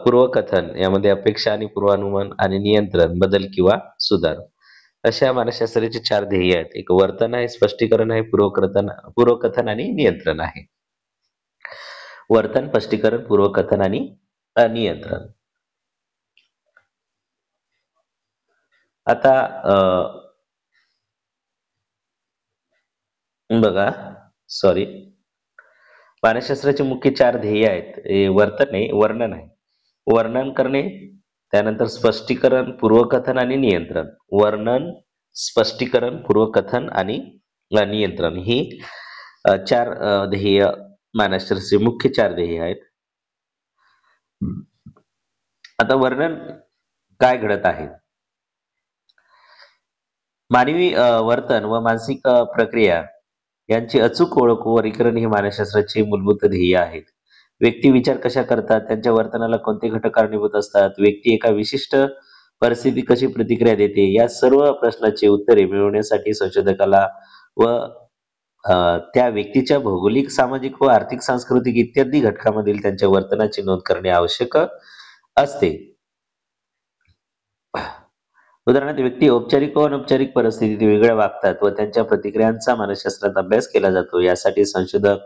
A: पूर्वकथन यामध्ये अपेक्षा आणि पूर्वानुमान आणि नियंत्रण, बदल किंवा सुधार अशा मानसशास्त्राचे 4 ध्येय आहेत. एक वर्तन आहे, स्पष्टीकरण आहे, पूर्वकथन आणि नियंत्रण आहे. वर्तन, स्पष्टीकरण, पूर्वकथन आणि नियंत्रण. आता बघा, सॉरी, मानसशास्त्राचे मुख्य 4 ध्येय आहेत. हे वर्तन आहे, वर्णन आहे. वर्णन करणे, त्यानंतर स्पष्टीकरण, पूर्वकथन आणि नियंत्रण. वर्णन, स्पष्टीकरण, पूर्वकथन आणि नियंत्रण ही 4 ध्येय मानसशास्त्राचे मुख्य 4 ध्येय आहेत. आता वर्णन काय घडत आहे? मानवी वर्तन व मानसिक प्रक्रिया यांची अचूक ओळख व वर्गीकरण हे मानसशास्त्राचे मूलभूत ध्येय आहेत. व्यक्ती विचार कशा करतात, त्यांच्या वर्तनाला कोणते घटक कारणीभूत असतात, व्यक्ती एका विशिष्ट परिस्थितीत कशी प्रतिक्रिया देते, या सर्व प्रश्नाची उत्तरे मिळवण्यासाठी संशोधकाला व त्या व्यक्तीच्या भौगोलिक, सामाजिक व आर्थिक, सांस्कृतिक इत्यादी घटकांमधील त्यांच्या वर्तनाची नोंद करणे आवश्यक असते. उदाहरणार्थ व्यक्ती औपचारिक व अनौपचारिक परिस्थितीत वेगळ्या वागतात व त्यांच्या प्रतिक्रियांचा मानसशास्त्रात अभ्यास केला जातो. यासाठी संशोधक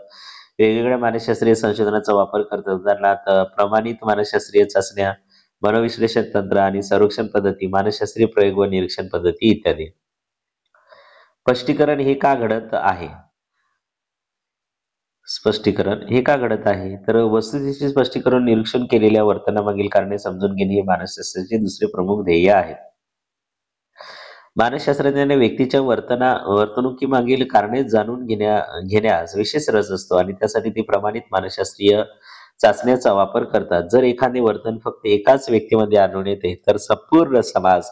A: वेगवेगळ्या मानसशास्त्रीय संशोधनाचा वापर करतात. उदाहरणार्थ प्रमाणित मानसशास्त्रीय चाचण्या, मनोविश्लेषण तंत्र आणि संरक्षण पद्धती, मानसशास्त्रीय प्रयोग व निरीक्षण पद्धती इत्यादी. स्पष्टीकरण हे का घडत आहे? स्पष्टीकरण हे का घडत आहे? तर वस्तुस्थितीचे स्पष्टीकरण निरीक्षण केलेल्या वर्तनामागील कारणे समजून घेणे हे मानसशास्त्राचे दुसरे प्रमुख ध्येय आहे. मानसशास्त्रज्ञाने व्यक्तीच्या वर्तणुकीमागील कारणे जाणून घेण्यास विशेष रस असतो आणि त्यासाठी ती प्रमाणित मानसशास्त्रीय चाचण्याचा वापर करतात. जर एखादे वर्तन फक्त एकाच व्यक्तीमध्ये आढळून येते, तर संपूर्ण समाज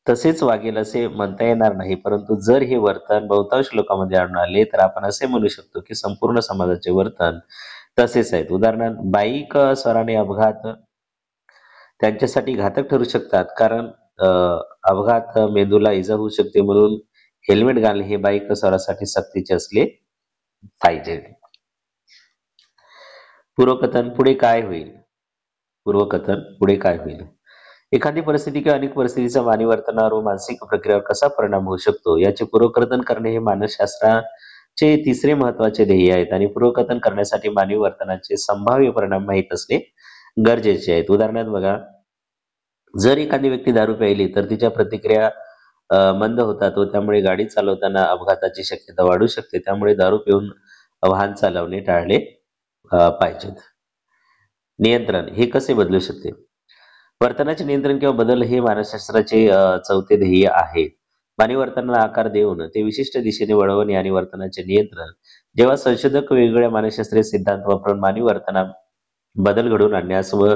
A: तसेच वागेल असे म्हणता येणार नाही. परंतु जर हे वर्तन बहुतांश लोकांमध्ये आढळून आले, तर आपण असे म्हणू शकतो की संपूर्ण समाजाचे वर्तन तसेच आहेत. उदाहरणार्थ बाईक स्वराने अपघात त्यांच्यासाठी घातक ठरू शकतात, कारण अपघात मेंदूला इजा होऊ शकते, म्हणून हेल्मेट घालणे हे बाईक स्वारासाठी सक्तीचे असले पाहिजे. पूर्वकथन पुढे काय होईल? पूर्वकथन पुढे काय होईल? एखादी परिस्थिती किंवा अनेक परिस्थितीचा मानवी वर्तनावर व मानसिक प्रक्रियेवर कसा परिणाम होऊ शकतो याचे पूर्वकथन करणे हे मानसशास्त्राचे तिसरे महत्वाचे ध्येय आहेत आणि पूर्वकथन करण्यासाठी मानवी वर्तनाचे संभाव्य परिणाम माहीत असणे गरजेचे आहेत. उदाहरणार्थ बघा, जर एखादी व्यक्ती दारू प्यायली तर तिच्या प्रतिक्रिया मंद होतात व त्यामुळे गाडी चालवताना अपघाताची शक्यता वाढू शकते. त्यामुळे दारू पिऊन वाहन चालवणे टाळले पाहिजेत. नियंत्रण हे कसे बदलू शकते? वर्तनाचे नियंत्रण किंवा बदल हे मानसशास्त्राचे चौथे ध्येय आहे. मानवी वर्तनाला आकार देऊन ते विशिष्ट दिशेने वळवणे आणि वर्तनाचे नियंत्रण. जेव्हा संशोधक वेगवेगळ्या मानसशास्त्रीय सिद्धांत वापरून मानवी वर्तनात बदल घडवून आणण्यास व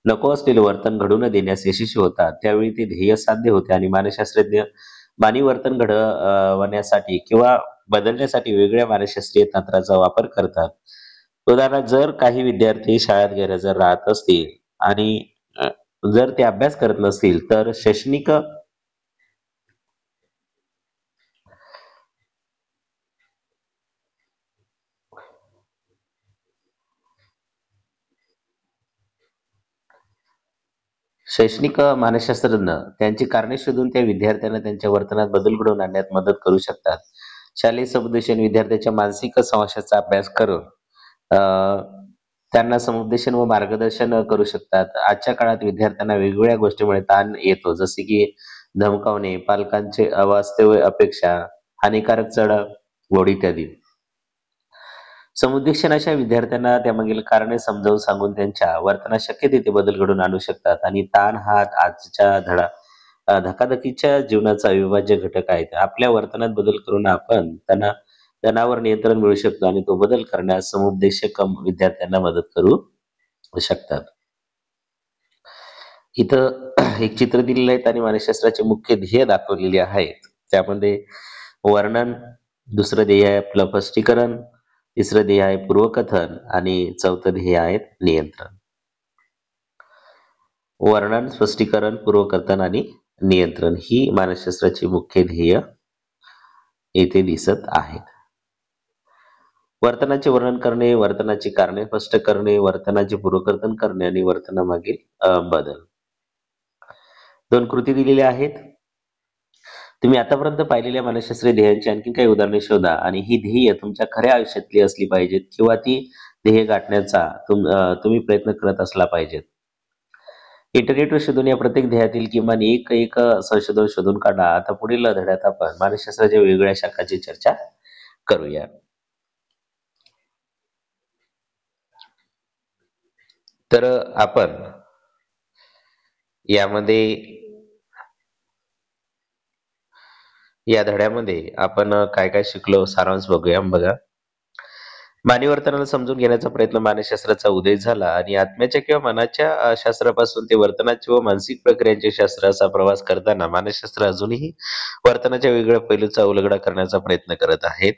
A: नको असलेले वर्तन घडवून देण्यास यशस्वी होतात, त्यावेळी ते ध्येय साध्य होते आणि मानसशास्त्रज्ञ मानवी वर्तन घडवण्यासाठी किंवा बदलण्यासाठी वेगवेगळ्या मानसशास्त्रीय तंत्राचा वापर करतात. उदाहरणार्थ जर काही विद्यार्थी शाळेत गैरहजर राहत असतील आणि अ, जर ते अभ्यास करत नसतील, तर शैक्षणिक मानसशास्त्रज्ञ त्यांची कारणे शोधून त्या विद्यार्थ्यांना त्यांच्या वर्तनात बदल घडवून आणण्यात मदत करू शकतात. शालेय समुपदेशन विद्यार्थ्याच्या मानसिक समस्याचा अभ्यास करून अ, त्यांना समुपदेशन व मार्गदर्शन करू शकतात. आजच्या काळात विद्यार्थ्यांना वेगवेगळ्या गोष्टीमुळे ताण येतो, जसे की धमकावणे, पालकांचे अवास्तव अपेक्षा, हानिकारक चढ इत्यादी. समुपदेशन अशा विद्यार्थ्यांना त्यामागील कारणे समजावून सांगून त्यांच्या वर्तनात शक्य तिथे बदल घडवून आणू शकतात आणि ताण हा आजच्या धकाधकीच्या जीवनाचा अविभाज्य घटक आहे. आपल्या वर्तनात बदल करून आपण तणावर नियंत्रण मिळवू शकतो आणि तो बदल करण्यास समुपदेशक विद्यार्थ्यांना मदत करू शकतात. इथं एक चित्र दिलेलं आहे आणि मानसशास्त्राचे मुख्य ध्येय दाखवलेले आहेत. त्यामध्ये वर्णन, दुसरं ध्येय आहे आपलं स्पष्टीकरण, तिसरं ध्येय आहे पूर्वकथन आणि चौथं ध्येय आहे नियंत्रण. वर्णन, स्पष्टीकरण, पूर्वकथन आणि नियंत्रण ही मानसशास्त्राची मुख्य ध्येय येथे दिसत आहेत. वर्तनाचे वर्णन करणे, वर्तनाची कारणे स्पष्ट करणे, वर्तनाचे पूर्वकथन करणे आणि वर्तनामागील बदल. 2 कृती दिलेल्या आहेत. तुम्ही आतापर्यंत पाहिलेल्या मानसशास्त्रीय ध्येयांची आणखी काही उदाहरणे शोधा आणि ही ध्येय तुमच्या खऱ्या आयुष्यातली असली पाहिजेत किंवा ती ध्येय गाठण्याचा तुम्ही प्रयत्न करत असला पाहिजेत. इंटरनेटवर शोधून या प्रत्येक ध्येयातील किमान एक संशोधन शोधून काढा. आता पुढील धड्यात आपण मानसशास्त्राच्या वेगवेगळ्या शाखांची चर्चा करूया. तर आपण यामध्ये या धड्यामध्ये आपण काय काय शिकलो सारांश बघूया. बघा, मानवी वर्तनाला समजून घेण्याचा प्रयत्न मानसशास्त्राचा उदय झाला आणि आत्म्याच्या किंवा मनाच्या शास्त्रापासून ते वर्तनाचे व मानसिक प्रक्रियांच्या शास्त्राचा प्रवास करताना मानसशास्त्र अजूनही वर्तनाच्या वेगवेगळ्या पैलूचा उलगडा करण्याचा प्रयत्न करत आहेत.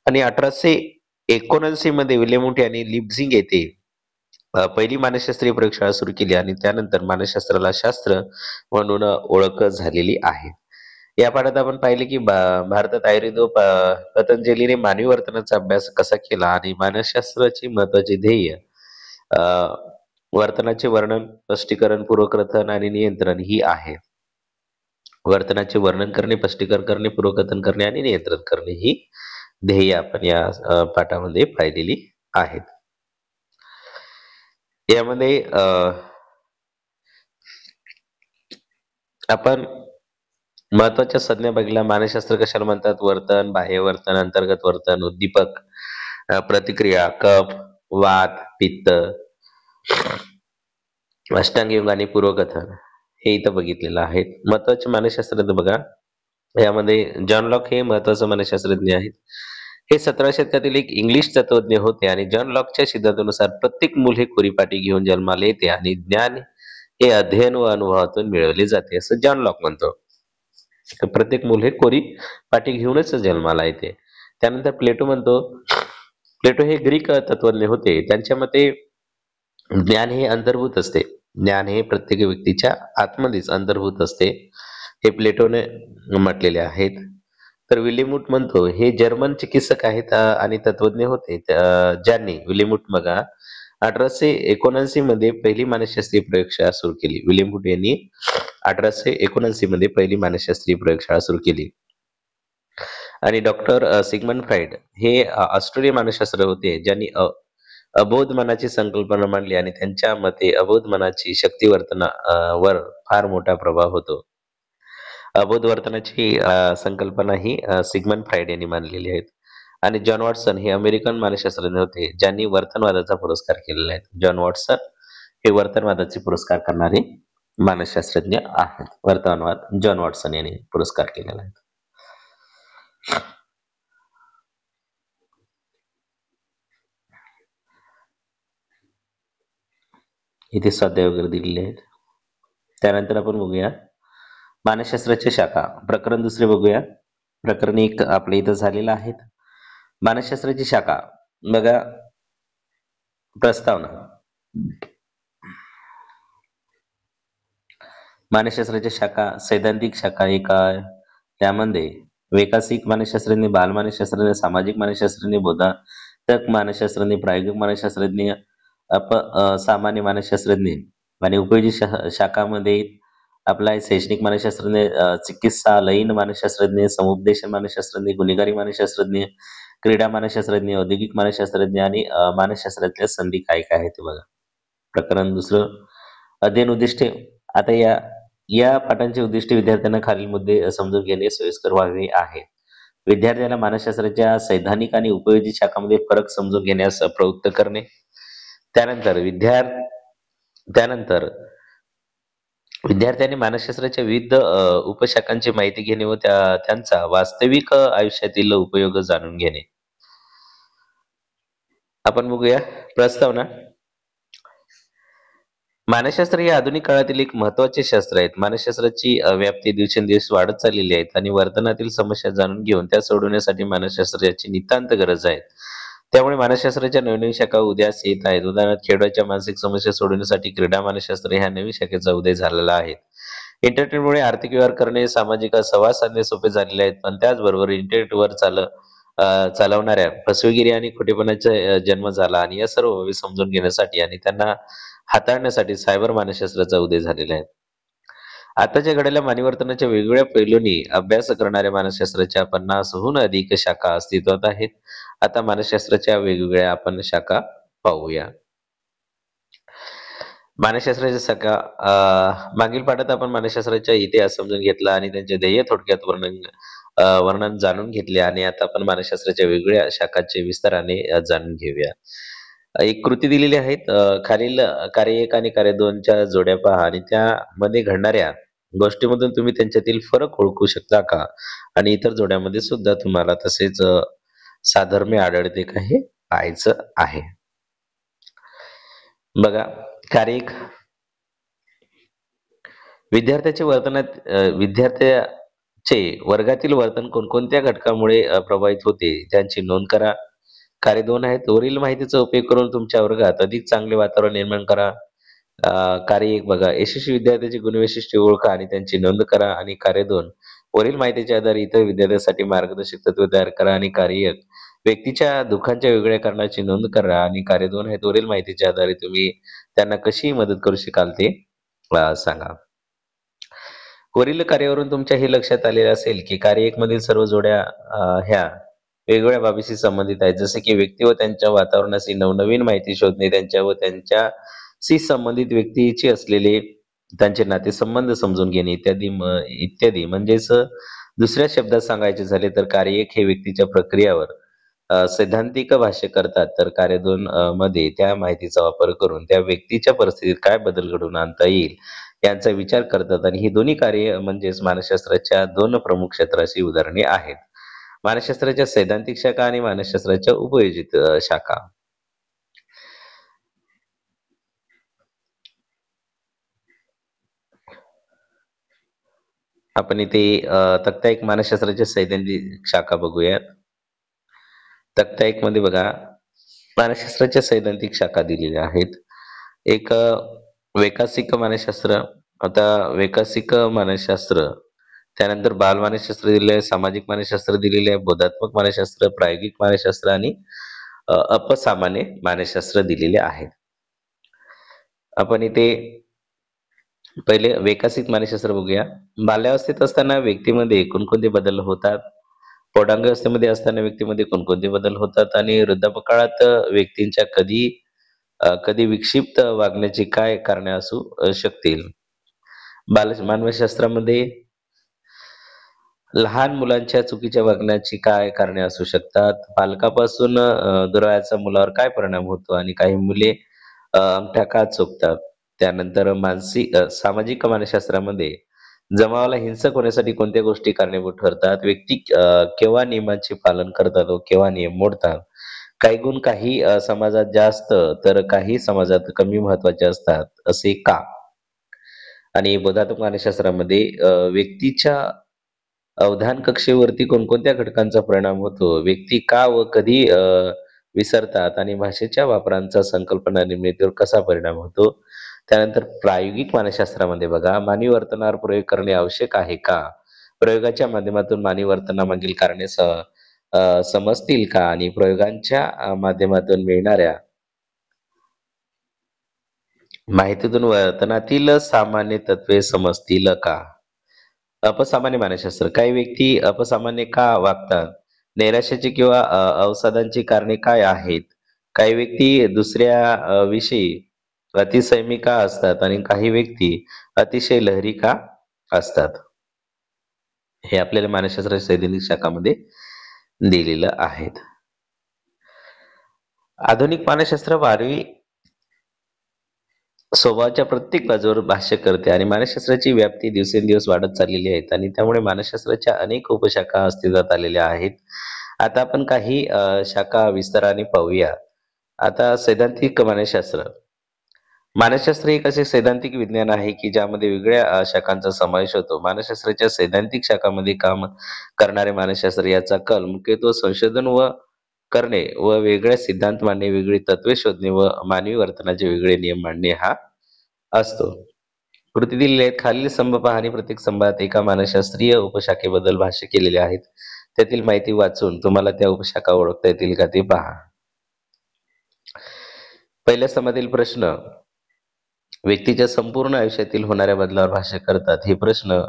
A: आणि 1879 मध्ये विल्यम आणि लिप्झिग येथे पहिली मानसशास्त्रीय प्रयोगशाळा सुरू केली आणि त्यानंतर मानसशास्त्राला शास्त्र म्हणून ओळख झालेली आहे. या पाठात आपण पाहिले की भारतात आयुर्वेद व पतंजलीने मानवी वर्तनाचा अभ्यास कसा केला आणि मानसशास्त्राची महत्वाची ध्येय अ, वर्तनाचे वर्णन, स्पष्टीकरण, पूर्वकथन आणि नियंत्रण ही आहे. वर्तनाचे वर्णन करणे, स्पष्टीकरण करणे, पूर्वकथन करणे आणि नियंत्रण करणे ही ध्येय आपण या पाठामध्ये पाहिलेली आहेत. यामध्ये आपण महत्वाच्या संज्ञा बघितल्या. मानसशास्त्र कशाला म्हणतात? वर्तन, बाह्य वर्तन, अंतर्गत वर्तन, उद्दीपक, प्रतिक्रिया, कफ, वात, पित्त, अष्टांगयोग आणि पूर्वकथन हे इथं बघितलेलं आहे. महत्वाचे मानसशास्त्रज्ञ बघा, यामध्ये जॉन लॉक हे महत्वाचे मानसशास्त्रज्ञ आहेत. हे 17व्या शतकातील एक इंग्लिश तत्वज्ञ होते आणि जॉन लॉकच्या सिद्धांतानुसार प्रत्येक मूल हे खोरीपाठी घेऊन जन्माला येते आणि ज्ञान हे अध्ययन व अनुभवातून मिळवले जाते असं जॉन लॉक म्हणतो. तर प्रत्येक मूल हे कोरी पाठी घेऊनच जन्माला येते. त्यानंतर प्लेटो म्हणतो, प्लेटो हे ग्रीक तत्वज्ञ होते. त्यांच्या मते ज्ञान हे अंतर्भूत असते. ज्ञान हे प्रत्येक व्यक्तीच्या आतमध्येच अंतर्भूत असते. हे प्लेटोने म्हटलेले आहेत. तर विलियमूट म्हणतो, हे जर्मन चिकित्सक आहेत आणि तत्वज्ञ होते. ज्यांनी विलियमूट बघा 1879 मध्ये पहिली मानसशास्त्रीय प्रयोगशाळा सुरू केली. विलियमूट यांनी 1879 मध्ये पहिली मानसशास्त्रीय प्रयोगशाळा सुरू केली. आणि डॉक्टर सिगमंड फ्राइड हे ऑस्ट्रेलियन मानसशास्त्र होते, ज्यांनी अबोध मनाची संकल्पना मांडली आणि त्यांच्या मते अबोध मनाची शक्ती वर फार मोठा प्रभाव होतो. अबोध वर्तनाची संकल्पना ही सिगमंड फ्राइड यांनी मांडलेली आहेत. आणि जॉन वॉटसन हे अमेरिकन मानसशास्त्रज्ञ होते, ज्यांनी वर्तनवादाचा पुरस्कार केलेला आहे. जॉन वॉटसन हे वर्तनवादाचे पुरस्कार करणारे मानसशास्त्रज्ञ आहेत. वर्तनवाद जॉन वॉटसन यांनी पुरस्कार केलेला आहे. इथे स्वाध्याय वगैरे दिलेले आहेत. त्यानंतर आपण बघूया मानसशास्त्राच्या शाखा. प्रकरण दुसरे बघूया. प्रकरण 1 आपल्या इथं झालेलं आहे. मानसशास्त्राची शाखा बघा, प्रस्तावना. मानसशास्त्राच्या शाखा, सैद्धांतिक शाखा एक आहे. त्यामध्ये वैकासिक मानसशास्त्रज्ञ, बाल मानसशास्त्रज्ञ, सामाजिक मानसशास्त्रज्ञ, बोधात्मक मानसशास्त्रज्ञ, प्रायोगिक मानसशास्त्रज्ञ, सामान्य मानसशास्त्रज्ञ आणि उपयोगी शाखामध्ये आपला आहे शैक्षणिक मानसशास्त्रज्ञ, चिकित्सालयीन मानसशास्त्रज्ञ, समुपदेशन मानसशास्त्रज्ञ, गुन्हेगारी मानसशास्त्रज्ञ, क्रीडा मानसशास्त्रज्ञ, औद्योगिक मानसशास्त्रज्ञ आणि मानसशास्त्रातल्या संधी काय काय आहेत बघा. प्रकरण दुसरं, अध्ययन उद्दिष्टे. आता या पाठांचे उद्दिष्ट विद्यार्थ्यांना खालील मुद्दे समजून घेणे सोयीस्कर व्हावे आहे. विद्यार्थ्यांना मानसशास्त्राच्या सैद्धांतिक आणि उपयोगी शाखांमध्ये फरक समजून घेण्यास प्रवृत्त करणे. त्यानंतर विद्यार्थ्यांनी मानसशास्त्राच्या विविध उपशाखांची माहिती घेणे व त्यांचा वास्तविक आयुष्यातील उपयोग जाणून घेणे. आपण बघूया प्रस्तावना. मानसशास्त्र हे आधुनिक काळातील एक महत्वाचे शास्त्र आहेत. मानसशास्त्राची व्याप्ती दिवसेंदिवस वाढत चाललेली आहे आणि वर्तनातील समस्या जाणून घेऊन त्या सोडवण्यासाठी मानसशास्त्राची नितांत गरज आहे. त्यामुळे मानसशास्त्राच्या नवीन शाखा उदयास येत आहेत. उदाहरणार्थ, खेळाच्या मानसिक समस्या सोडवण्यासाठी क्रीडा मानसशास्त्र ह्या नवीन शाखेचा उदय झालेला आहे. इंटरनेटमुळे आर्थिक व्यवहार करणे, सामाजिक संवाद साधणे सोपे झालेले आहेत, पण त्याचबरोबर इंटरनेटवर चालवणाऱ्या फसवेगिरी आणि खोटेपणाचा जन्म झाला आणि या सर्व बाबी समजून घेण्यासाठी आणि त्यांना हाताळण्यासाठी सायबर मानसशास्त्राचा उदय झालेला आहे. आताच्या घडीला मानवी वेगवेगळ्या पैलूंनी अभ्यास करणाऱ्या मानसशास्त्राच्या 50हून अधिक शाखा अस्तित्वात आहेत. आता मानसशास्त्राच्या वेगवेगळ्या आपण शाखा पाहूया. मानसशास्त्राच्या शाखा, मागील पाठात आपण मानसशास्त्राच्या इतिहास समजून घेतला आणि त्यांचे ध्येय थोडक्यात वर्णन जाणून घेतले आणि आता आपण मानसशास्त्राच्या वेगवेगळ्या शाखांचे विस्ताराने जाणून घेऊया. एक कृती दिलेली आहेत. खालील कार्य 1 आणि कार्य 2च्या जोड्या पहा आणि त्यामध्ये घडणाऱ्या गोष्टीमधून तुम्ही त्यांच्यातील फरक ओळखू शकता का? आणि इतर जोड्यामध्ये सुद्धा तुम्हाला तसेच साधर्म्य आढळते का हे पाहायचं आहे. बघा, कार्य 1. विद्यार्थ्याचे वर्गातील वर्तन कोणकोणत्या घटकामुळे प्रभावित होते त्यांची नोंद करा. कार्य 2 आहेत. वरील माहितीचा उपयोग करून तुमच्या वर्गात अधिक चांगले वातावरण निर्माण करा. कार्य 1 बघा, यशस्वी विद्यार्थ्याची गुणवैशिष्ट्ये ओळखा आणि त्यांची नोंद करा. आणि कार्य 2, वरील माहितीच्या आधारे इतर विद्यार्थ्यांसाठी मार्गदर्शक तत्त्वे तयार करा. आणि कार्य 1, व्यक्तीच्या दुःखांच्या वेगळ्या कारणाची नोंद करा. आणि कार्य 2 आहेत. वरील माहितीच्या आधारे तुम्ही त्यांना कशी मदत करू शकाल ते सांगा. वरील कार्यावरून तुमच्या हे लक्षात आलेलं असेल, की कार्य 1 मधील सर्व जोड्या ह्या वेगवेगळ्या बाबीशी संबंधित आहेत. जसे की व्यक्ती व त्यांच्या वातावरणाशी नवनवीन माहिती शोधणे, त्यांच्या व त्यांच्याशी संबंधित व्यक्तीची असलेले त्यांचे नातेसंबंध समजून घेणे इत्यादी. म्हणजेच दुसऱ्या शब्दात सांगायचे झाले तर कार्य 1 हे व्यक्तीच्या प्रक्रियावर सैद्धांतिक भाष्य करतात, तर कार्य 2 मध्ये त्या माहितीचा वापर करून त्या व्यक्तीच्या परिस्थितीत काय बदल घडवून आणता येईल यांचा विचार करतात आणि ही दोन्ही कार्य म्हणजेच मानसशास्त्राच्या 2 प्रमुख क्षेत्राची उदाहरणे आहेत. मानसशास्त्राच्या सैद्धांतिक शाखा आणि मानसशास्त्राच्या उपयोजित शाखा. आपण इथे तक्ता 1 मानसशास्त्राच्या सैद्धांतिक शाखा बघूयात. तक्ता 1 मध्ये बघा, मानसशास्त्राच्या सैद्धांतिक शाखा दिलेल्या आहेत. एक वैकासिक मानसशास्त्र. आता वैकासिक मानसशास्त्र, त्यानंतर बालमानसशास्त्र दिलेलं आहे, सामाजिक मानसशास्त्र दिलेले आहे, बोधात्मक मानसशास्त्र, प्रायोगिक मानसशास्त्र आणि अपसामान्य मानसशास्त्र दिलेले आहेत. आपण इथे पहिले वैकासिक मानसशास्त्र बघूया. बाल्यावस्थेत असताना व्यक्तीमध्ये कोणकोणते बदल होतात? प्रौढांगावस्थेमध्ये असताना व्यक्तीमध्ये कोणकोणते बदल होतात? आणि वृद्धापकाळात व्यक्तींच्या कधी विक्षिप्त वागण्याची काय कारणे असू शकतील? मानसशास्त्रामध्ये लहान मुलांच्या चुकीच्या वागण्याची काय कारणे असू शकतात? पालकापासून दुरावयाचा मुलावर काय परिणाम होतो आणि काही मुले अंगठा का चुकतात? त्यानंतर सामाजिक मानसशास्त्रामध्ये जमावाला हिंसक होण्यासाठी कोणत्या गोष्टी कारणीभूत ठरतात? व्यक्ती केव्हा नियमांचे पालन करतात व केव्हा नियम मोडतात? काही गुण काही समाजात जास्त तर काही समाजात कमी महत्त्वाचे असतात, असे का? आणि बोधात्मक मानसशास्त्रामध्ये व्यक्तीच्या अवधान कक्षेवरती कोणकोणत्या घटकांचा परिणाम होतो? व्यक्ती का व कधी विसरतात आणि भाषेच्या वापरांचा संकल्पना निर्मितीवर कसा परिणाम होतो? त्यानंतर प्रायोगिक मानसशास्त्रामध्ये बघा, मानवी वर्तनावर प्रयोग करणे आवश्यक आहे का? प्रयोगाच्या माध्यमातून मानवी वर्तनामागील कारणे समजतील का? आणि प्रयोगांच्या माध्यमातून मिळणाऱ्या माहितीतून वर्तनातील सामान्य तत्वे समजतील का? अपसामान्य मानसशास्त्र. काही व्यक्ती अपसामान्य का वागतात? नैराश्याची किंवा अवसादांची कारणे काय आहेत? काही व्यक्ती दुसऱ्या विषयी अतिसंयमी का असतात? आणि काही व्यक्ती अतिशय लहरी का असतात? हे आपल्याला मानसशास्त्राच्या सैद्धांतिक शाखामध्ये दिलेलं आहेत. आधुनिक मानसशास्त्र मानवी स्वभावाच्या प्रत्येक बाजूवर भाष्य करते आणि मानसशास्त्राची व्याप्ती दिवसेंदिवस वाढत चाललेली आहे आणि त्यामुळे मानसशास्त्राच्या अनेक उपशाखा अस्तित्वात आलेल्या आहेत. आता आपण काही शाखा विस्ताराने पाहूया. आता सैद्धांतिक मानसशास्त्र. मानसशास्त्र एक असे सैद्धांतिक विज्ञान आहे की ज्यामध्ये वेगळ्या शाखांचा समावेश होतो. मानसशास्त्राच्या सैद्धांतिक शाखामध्ये काम करणारे मानसशास्त्र याचा कल मुख्यत्वे संशोधन करणे व वेगळ्या सिद्धांत मांडणे, वेगळी तत्वे शोधणे व मानवी वर्तनाचे वेगळे नियम मांडणे हा असतो. कृती दिलेले आहेत. खालील स्तंभ पहा आणि प्रत्येक स्तंभात एका मानसशास्त्रीय उपशाखेबद्दल भाष्य केलेले आहेत. त्यातील माहिती वाचून तुम्हाला त्या उपशाखा ओळखता येतील का ते पहा. पहिल्या स्तंभातील प्रश्न व्यक्तीच्या संपूर्ण आयुष्यातील होणाऱ्या बदलावर भाष्य करतात. हे प्रश्न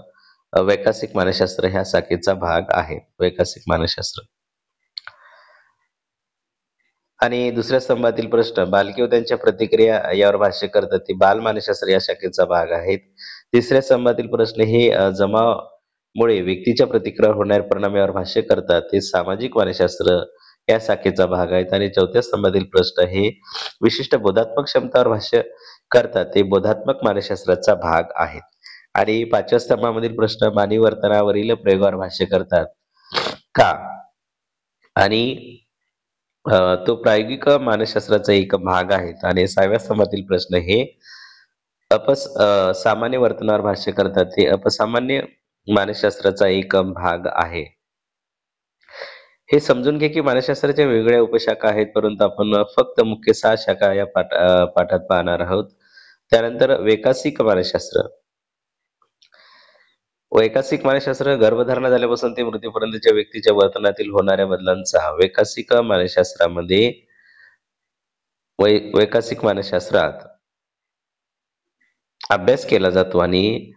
A: वैकासिक मानसशास्त्र ह्या शाखेचा भाग आहे. वैकासिक मानसशास्त्र. आणि दुसऱ्या स्तंभातील प्रश्न बालके व त्यांच्या प्रतिक्रिया यावर भाष्य करतात. ते बाल मानसशास्त्र या शाखेचा भाग आहेत. तिसऱ्या स्तंभातील प्रश्न हे जमावामुळे व्यक्तीच्या प्रतिक्रिया होणाऱ्या परिणाम यावर भाष्य करतात. ते सामाजिक मानसशास्त्र या शाखेचा भाग आहेत. आणि चौथ्या स्तंभातील प्रश्न हे विशिष्ट बोधात्मक क्षमतावर भाष्य करतात. ते बोधात्मक मानसशास्त्राचा भाग आहेत. आणि पाचव्या स्तंभामधील प्रश्न मानवी वर्तनावरील प्रयोगावर भाष्य करतात का? आणि तो प्रायोगिक मानसशास्त्राचा एक भाग आहेत. आणि सहाव्या स्तंभातील प्रश्न हे सामान्य वर्तनावर भाष्य करतात. ते अपसामान्य मानसशास्त्राचा एक भाग आहे. हे समजून घे की मानसशास्त्राच्या वेगवेगळ्या उपशाखा आहेत, परंतु आपण फक्त मुख्य 6 शाखा या पाठात पाहणार आहोत. त्यानंतर वैकासिक मानसशास्त्र. वैकासिक मानसशास्त्र गर्भधारणा झाल्यापासून ते मृत्यूपर्यंतच्या व्यक्तीच्या वर्तनातील होणाऱ्या बदलांचा वैकासिक मानसशास्त्रामध्ये वैकासिक मानसशास्त्रात अभ्यास केला जातो. आणि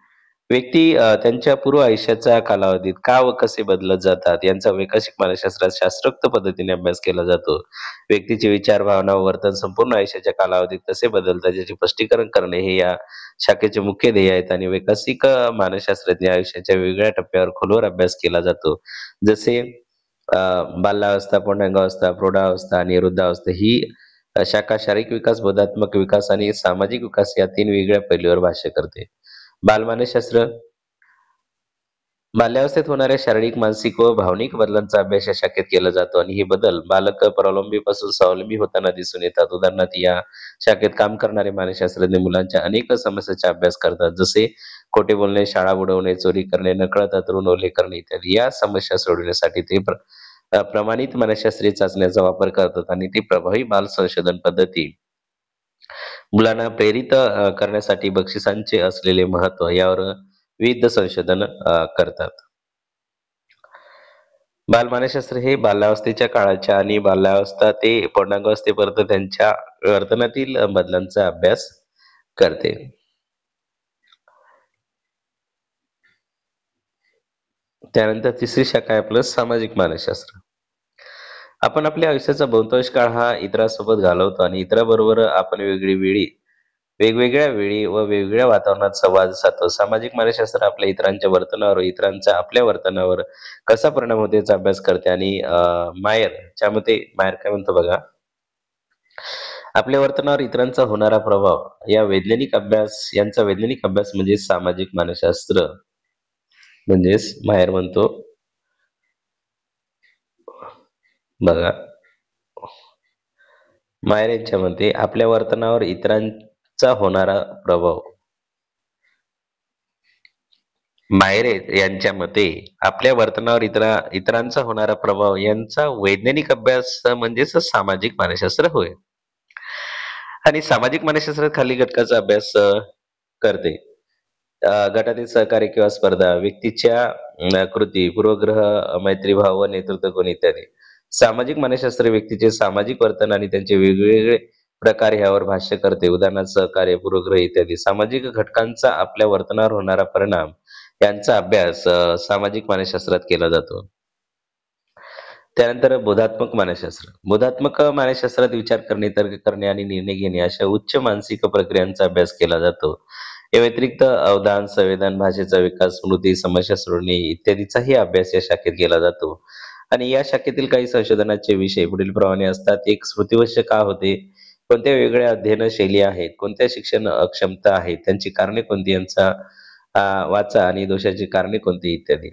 A: व्यक्ती त्यांच्या पूर्व आयुष्याच्या कालावधीत का व कसे बदलत जातात यांचा वैकसिक मानसशास्त्रात शास्त्रोक्त पद्धतीने अभ्यास केला जातो. व्यक्तीचे विचार, भावना व वर्तन संपूर्ण आयुष्याच्या कालावधीत कसे बदलतात याचे स्पष्टीकरण करणे हे या शाखेचे मुख्य ध्येय आहेत आणि वैकसिक मानसशास्त्रज्ञ आयुष्याच्या वेगवेगळ्या टप्प्यावर खोलवर अभ्यास केला जातो. जसे अ, बाल्यावस्था, पौगंडावस्था, प्रौढावस्था आणि वृद्धावस्था ही शाखा शारीरिक विकास, बोधात्मक विकास आणि सामाजिक विकास या 3 वेगळ्या पैलूवर भाष्य करते. बालमानसशास्त्र बाल्यावस्थेत होणाऱ्या शारीरिक, मानसिक व भावनिक बदलांचा अभ्यास या शाखेत केला जातो आणि हे बदल बालक परावलंबीपासून स्वावलंबी होताना दिसून येतात. उदाहरणार्थ या शाखेत काम करणारे मानसशास्त्रज्ञ मुलांच्या अनेक समस्यांचा अभ्यास करतात. जसे खोटे बोलणे, शाळा बुडवणे, चोरी करणे, नकळत अंथरूण ओले करणे इत्यादी. या समस्या सोडवण्यासाठी ते प्रमाणित मानसशास्त्रीय चाचण्यांचा वापर करतात आणि ती प्रभावी बाल संशोधन पद्धती मुलांना प्रेरित करण्यासाठी बक्षिसांचे असलेले महत्त्व यावर विविध संशोधन करतात. बालमानसशास्त्र हे बाल्यावस्थेच्या काळाच्या आणि बाल्यावस्था ते पौगंडावस्थेपर्यंत त्यांच्या वर्तनातील बदलांचा अभ्यास करते. त्यानंतर तिसरी शाखा आहे आपलं सामाजिक मानसशास्त्र. आपण आपल्या आयुष्याचा बहुतांश काळ हा इतरांसोबत घालवतो आणि इतरांबरोबर आपण वेगवेगळ्या वेळी व वेगवेगळ्या वातावरणात संवाद साधतो. सामाजिक मानसशास्त्र आपल्या इतरांच्या वर्तनावर व इतरांचा आपल्या वर्तनावर कसा परिणाम होतो याचा अभ्यास करते आणि मायर काय म्हणतो बघा, आपल्या वर्तनावर इतरांचा होणारा प्रभाव यांचा वैज्ञानिक अभ्यास म्हणजे सामाजिक मानसशास्त्र. म्हणजेच मायर म्हणतो बघा, मायर यांच्या मते आपल्या वर्तनावर इतरांचा होणारा प्रभाव मायरे यांच्या मते आपल्या वर्तनावर इतरांचा होणारा प्रभाव यांचा वैज्ञानिक अभ्यास म्हणजेच सामाजिक मानसशास्त्र होय. आणि सामाजिक मानसशास्त्रात खाली घटकाचा अभ्यास करते. गटातील सहकार्य किंवा स्पर्धा, व्यक्तीच्या कृती, पूर्वग्रह, मैत्रीभाव व नेतृत्व गुण इत्यादी. सामाजिक मानसशास्त्र व्यक्तीचे सामाजिक वर्तन आणि त्यांचे वेगवेगळे प्रकार यावर भाष्य करते. उदाहरणार्थ सहकार्य, पूर्वग्रह इत्यादी. सामाजिक घटकांचा आपल्या वर्तनावर होणारा परिणाम यांचा अभ्यास सामाजिक मानसशास्त्रात केला जातो. त्यानंतर बोधात्मक मानसशास्त्र. बोधात्मक मानसशास्त्रात विचार करणे, तर्क करणे आणि निर्णय घेणे अशा उच्च मानसिक प्रक्रियांचा अभ्यास केला जातो. या व्यतिरिक्त अवधान, संवेदन, भाषेचा विकास, स्मृती, समस्या सोडवणे इत्यादीचाही अभ्यास या शाखेत केला जातो. आणि या शाखेतील काही संशोधनाचे विषय पुढीलप्रमाणे असतात. एक, स्मृतिवश का होते? कोणत्या वेगळ्या अध्ययन शैली आहेत? कोणत्या शिक्षण अक्षमता आहेत? त्यांची कारणे कोणती? यांचा वाचा आणि दोषाची कारणे कोणती? इत्यादी.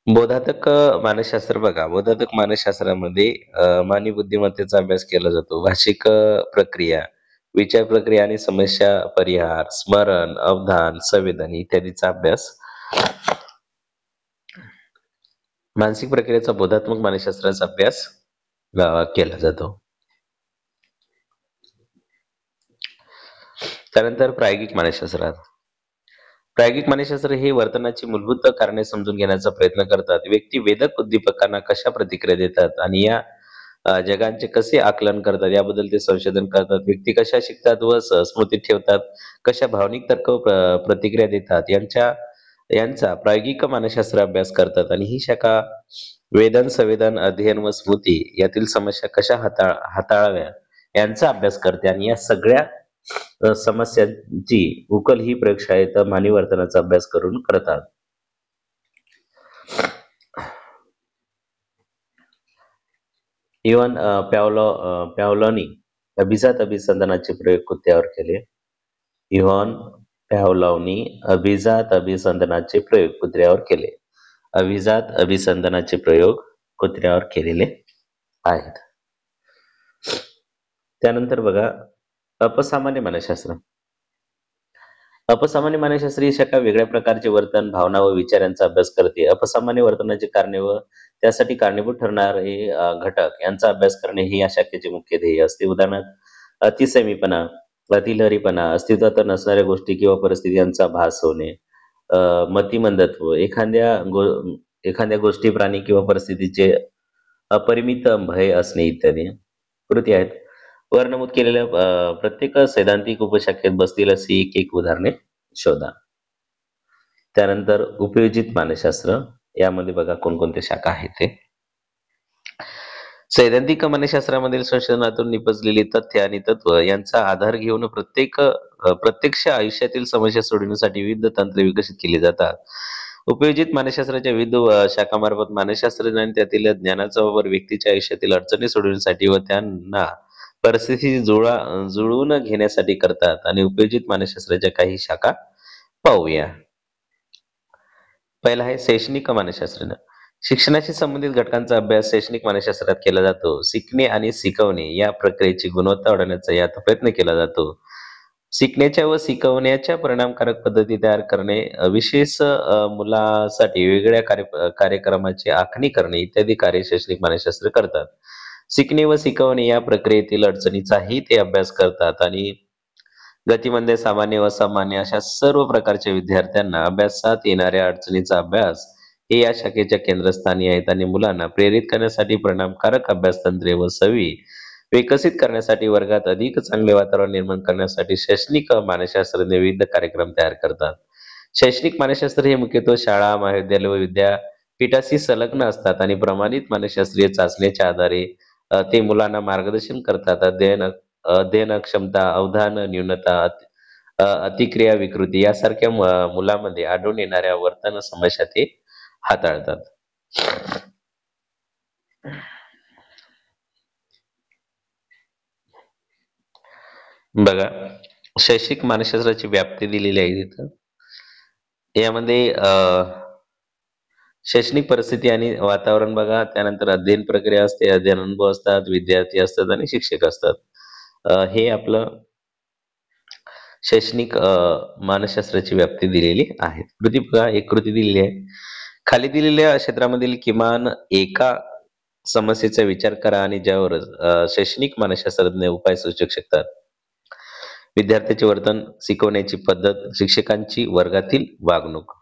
A: बोधात्मक मानसशास्त्र बघा, बोधात्मक मानसशास्त्रामध्ये मानवी बुद्धिमत्तेचा अभ्यास केला जातो. भाषिक प्रक्रिया, विचार प्रक्रिया आणि समस्या परिहार, स्मरण, अवधान, संवेदन इत्यादीचा अभ्यास मानसिक प्रक्रियेचा बोधात्मक मानसशास्त्राचा अभ्यास केला जातो. त्यानंतर प्रायोगिक मानसशास्त्रात प्रायोगिक मानसशास्त्र हे वर्तनाची मूलभूत कारणे समजून घेण्याचा प्रयत्न करतात. व्यक्ती वेदक उद्दीपकांना कशा प्रतिक्रिया देतात आणि या जगांचे कसे आकलन करतात याबद्दल ते संशोधन करतात. व्यक्ती कशा शिकतात व स्मृतीत ठेवतात, कशा भावनिक तर्क व प्रतिक्रिया देतात यांचा प्रायोगिक मानसशास्त्र अभ्यास करतात आणि ही शाखा वेदन, संवेदन, अध्ययन व स्मृती यातील समस्या कशा हाताळाव्या यांचा अभ्यास करते आणि या सगळ्या समस्यांची उकल ही प्रयोगशाळेत मानवी वर्तनाचा अभ्यास करून करतात. इव्हन पॅव्लोनी अभिजात अभिसंधानाचे प्रयोग कुत्र्यावर केले. इव्हॉन पॅव्लोवनी अभिजात अभिसंधानाचे प्रयोग कुत्र्यावर केले. अभिजात अभिसंधानाचे प्रयोग कुत्र्यावर केलेले आहेत. त्यानंतर बघा, अपसामान्य मानसशास्त्र. अपसामान्य मानसशास्त्र ही शाखा वेगळ्या प्रकारचे वर्तन, भावना व विचार यांचा अभ्यास करते. अपसामान्य वर्तनाची कारणे व त्यासाठी कारणीभूत ठरणारे घटक यांचा अभ्यास करणे हे या शाखेचे मुख्य ध्येय असते. उदाहरणार्थ अतिसंयमीपणा, अतिलहरीपणा, अस्तित्वात नसणाऱ्या गोष्टी किंवा परिस्थिती यांचा भास होणे, मतिमंदत्व, एखाद्या गोष्टी, प्राणी किंवा परिस्थितीचे अपरिमित भय असणे इत्यादी. कृती आहेत. वर नमूद केलेल्या प्रत्येक सैद्धांतिक उपशाखेत बसतील अशी एक उदाहरणे शोधा. त्यानंतर उपयोजित मानसशास्त्र, यामध्ये बघा कोणकोणत्या शाखा आहेत ते. सैद्धांतिक मानसशास्त्रामधील संशोधनातून निपजलेली तथ्य आणि तत्व यांचा आधार घेऊन प्रत्यक्ष आयुष्यातील समस्या सोडवण्यासाठी विविध तंत्रे विकसित केली जातात. उपयोजित मानसशास्त्राच्या विविध शाखांमार्फत मानसशास्त्रज्ञांनी त्यातील ज्ञानाचा वापर व्यक्तीच्या आयुष्यातील अडचणी सोडवण्यासाठी व त्यांना परिस्थिती जुळवून घेण्यासाठी करतात. आणि उपयोजित मानसशास्त्राच्या काही शाखा पाहूया. पहिला आहे शैक्षणिक मानसशास्त्र. शिक्षणाशी संबंधित घटकांचा अभ्यास शैक्षणिक मानसशास्त्रात केला जातो. शिकणे आणि शिकवणे या प्रक्रियेची गुणवत्ता वाढवण्याचा यात प्रयत्न केला जातो. शिकण्याच्या व शिकवण्याच्या परिणामकारक पद्धती तयार करणे, विशेष मुलासाठी वेगवेगळ्या कार्यक्रमाची आखणी करणे इत्यादी कार्य शैक्षणिक मानसशास्त्र करतात. शिकणे व शिकवणे या प्रक्रियेतील अडचणीचाही ते अभ्यास करतात आणि गतिमंद, सामान्य व असामान्य अशा सर्व प्रकारच्या विद्यार्थ्यांना अभ्यासात येणाऱ्या अडचणीचा अभ्यास हे या शाखेच्या केंद्रस्थानी आहेत. आणि मुलांना प्रेरित करण्यासाठी परिणामकारक अभ्यासतंत्रे व सवयी विकसित करण्यासाठी वर्गात अधिक चांगले वातावरण निर्माण करण्यासाठी शैक्षणिक मानसशास्त्रज्ञ विविध कार्यक्रम तयार करतात. शैक्षणिक मानसशास्त्र हे मुख्यतः शाळा, महाविद्यालय व विद्यापीठाशी संलग्न असतात आणि प्रमाणित मानसशास्त्रीय चाचण्यांच्या आधारे ते मुलांना मार्गदर्शन करतात. अध्ययन क्षमता, अवधान न्यूनता, अतिक्रिया विकृती यासारख्या मुलांमध्ये आढळून येणाऱ्या वर्तन समस्या ते हाताळतात. बघा, शैक्षणिक मानसशास्त्राची व्याप्ती दिलेली आहे तिथं. यामध्ये शैक्षणिक परिस्थिती आणि वातावरण बघा, त्यानंतर अध्ययन प्रक्रिया असते, अध्ययन अनुभव असतात, विद्यार्थी असतात आणि शिक्षक असतात. हे आपलं शैक्षणिक मानसशास्त्राची व्याप्ती दिलेली आहे. कृती बघा, एक कृती दिलेली आहे. खाली दिलेल्या क्षेत्रामधील किमान एका समस्येचा विचार करा आणि ज्यावर शैक्षणिक मानसशास्त्रज्ञ उपाय सुचवू शकतात. विद्यार्थ्याचे वर्तन, शिकवण्याची पद्धत, शिक्षकांची वर्गातील वागणूक.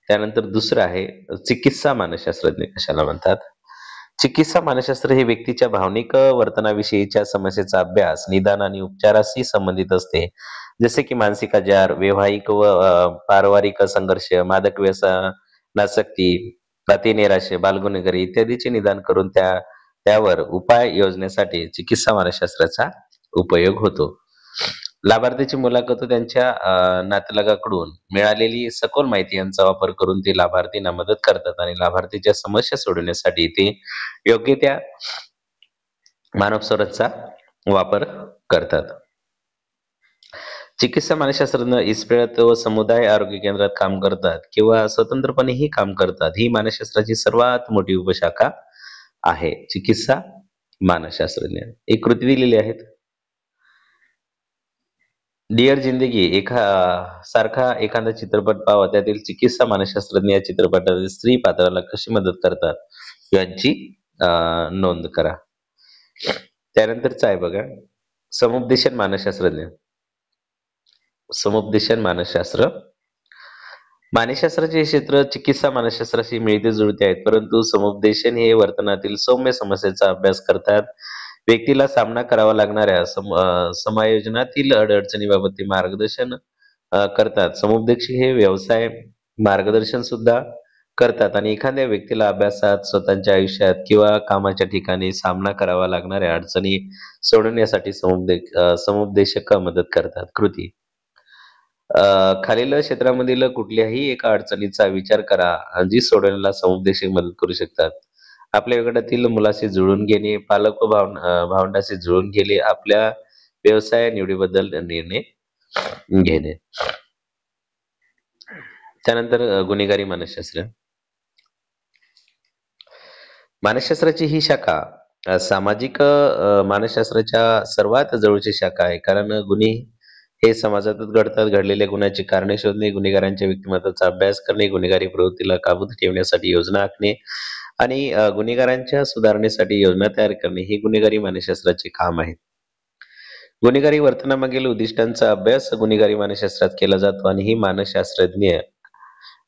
A: त्यानंतर दुसरं आहे चिकित्सा मानसशास्त्रज्ञ कशाला म्हणतात. चिकित्सा मानसशास्त्र हे व्यक्तीच्या भावनिक वर्तनाविषयीच्या समस्येचा अभ्यास, निदान आणि उपचाराशी संबंधित असते. जसे की मानसिक आजार, वैवाहिक व पारिवारिक संघर्ष, मादक व्यसनासक्ती, अतिनैराश्य, बालगुन्हेगारी इत्यादीचे निदान करून त्यावर उपाय योजण्यासाठी चिकित्सा मानसशास्त्राचा उपयोग होतो. लाभार्थीची मुलाखत व त्यांच्या नातलगाकडून मिळालेली सखोल माहिती यांचा वापर करून ते लाभार्थींना मदत करतात आणि लाभार्थीच्या समस्या सोडवण्यासाठी ते योग्य त्या मानव स्रोतांचा वापर करतात. चिकित्सा मानसशास्त्रज्ञ इस्पितळ व समुदाय आरोग्य केंद्रात काम करतात किंवा स्वतंत्रपणेही काम करतात. ही मानसशास्त्राची सर्वात मोठी उपशाखा आहे. चिकित्सा मानसशास्त्रज्ञ. एक कृती दिलेली आहेत. डिअर जिंदगी सारखा एखादा चित्रपट पाहावा. त्यातील चिकित्सा मानसशास्त्रज्ञ या चित्रपटातील स्त्री पात्राला कशी मदत करतात याची नोंद करा. त्यानंतरच आहे बघा, समुपदेशन मानसशास्त्रज्ञ. समुपदेशन मानसशास्त्र. मानसशास्त्राचे क्षेत्र चिकित्सा मानसशास्त्राशी मिळते जुळते आहेत, परंतु समुपदेशन हे वर्तनातील सौम्य समस्येचा अभ्यास करतात. व्यक्तीला सामना करावा लागणाऱ्या समायोजनातील अडचणीबाबत ते मार्गदर्शन करतात. समुपदेशक हे व्यवसाय मार्गदर्शन सुद्धा करतात आणि एखाद्या व्यक्तीला अभ्यासात, स्वतःच्या आयुष्यात किंवा कामाच्या ठिकाणी सामना करावा लागणाऱ्या अडचणी सोडवण्यासाठी समुपदेशक मदत करतात. कृती. खालील क्षेत्रामधील कुठल्याही एका अडचणीचा विचार करा जी सोडवण्याला समुपदेशक मदत करू शकतात. आपल्या गटातील मुलाशी जुळून घेणे, पालक व भावंडाशी जुळून घेणे, आपल्या व्यवसाय निवडीबद्दल निर्णय घेणे. त्यानंतर गुन्हेगारी मानसशास्त्र. मानसशास्त्राची ही शाखा सामाजिक मानसशास्त्राच्या सर्वात जवळची शाखा आहे, कारण गुन्हे हे समाजातच घडतात. घडलेल्या गुन्ह्याची कारणे शोधणे, गुन्हेगारांच्या व्यक्तिमत्वाचा अभ्यास करणे, गुन्हेगारी प्रवृत्तीला काबूत ठेवण्यासाठी योजना आखणे आणि गुन्हेगारांच्या सुधारणेसाठी योजना तयार करणे हे गुन्हेगारी मानसशास्त्राचे काम आहे. गुन्हेगारी वर्तनामागील उद्दिष्टांचा अभ्यास गुन्हेगारी मानसशास्त्रात केला जातो आणि ही मानसशास्त्रज्ञ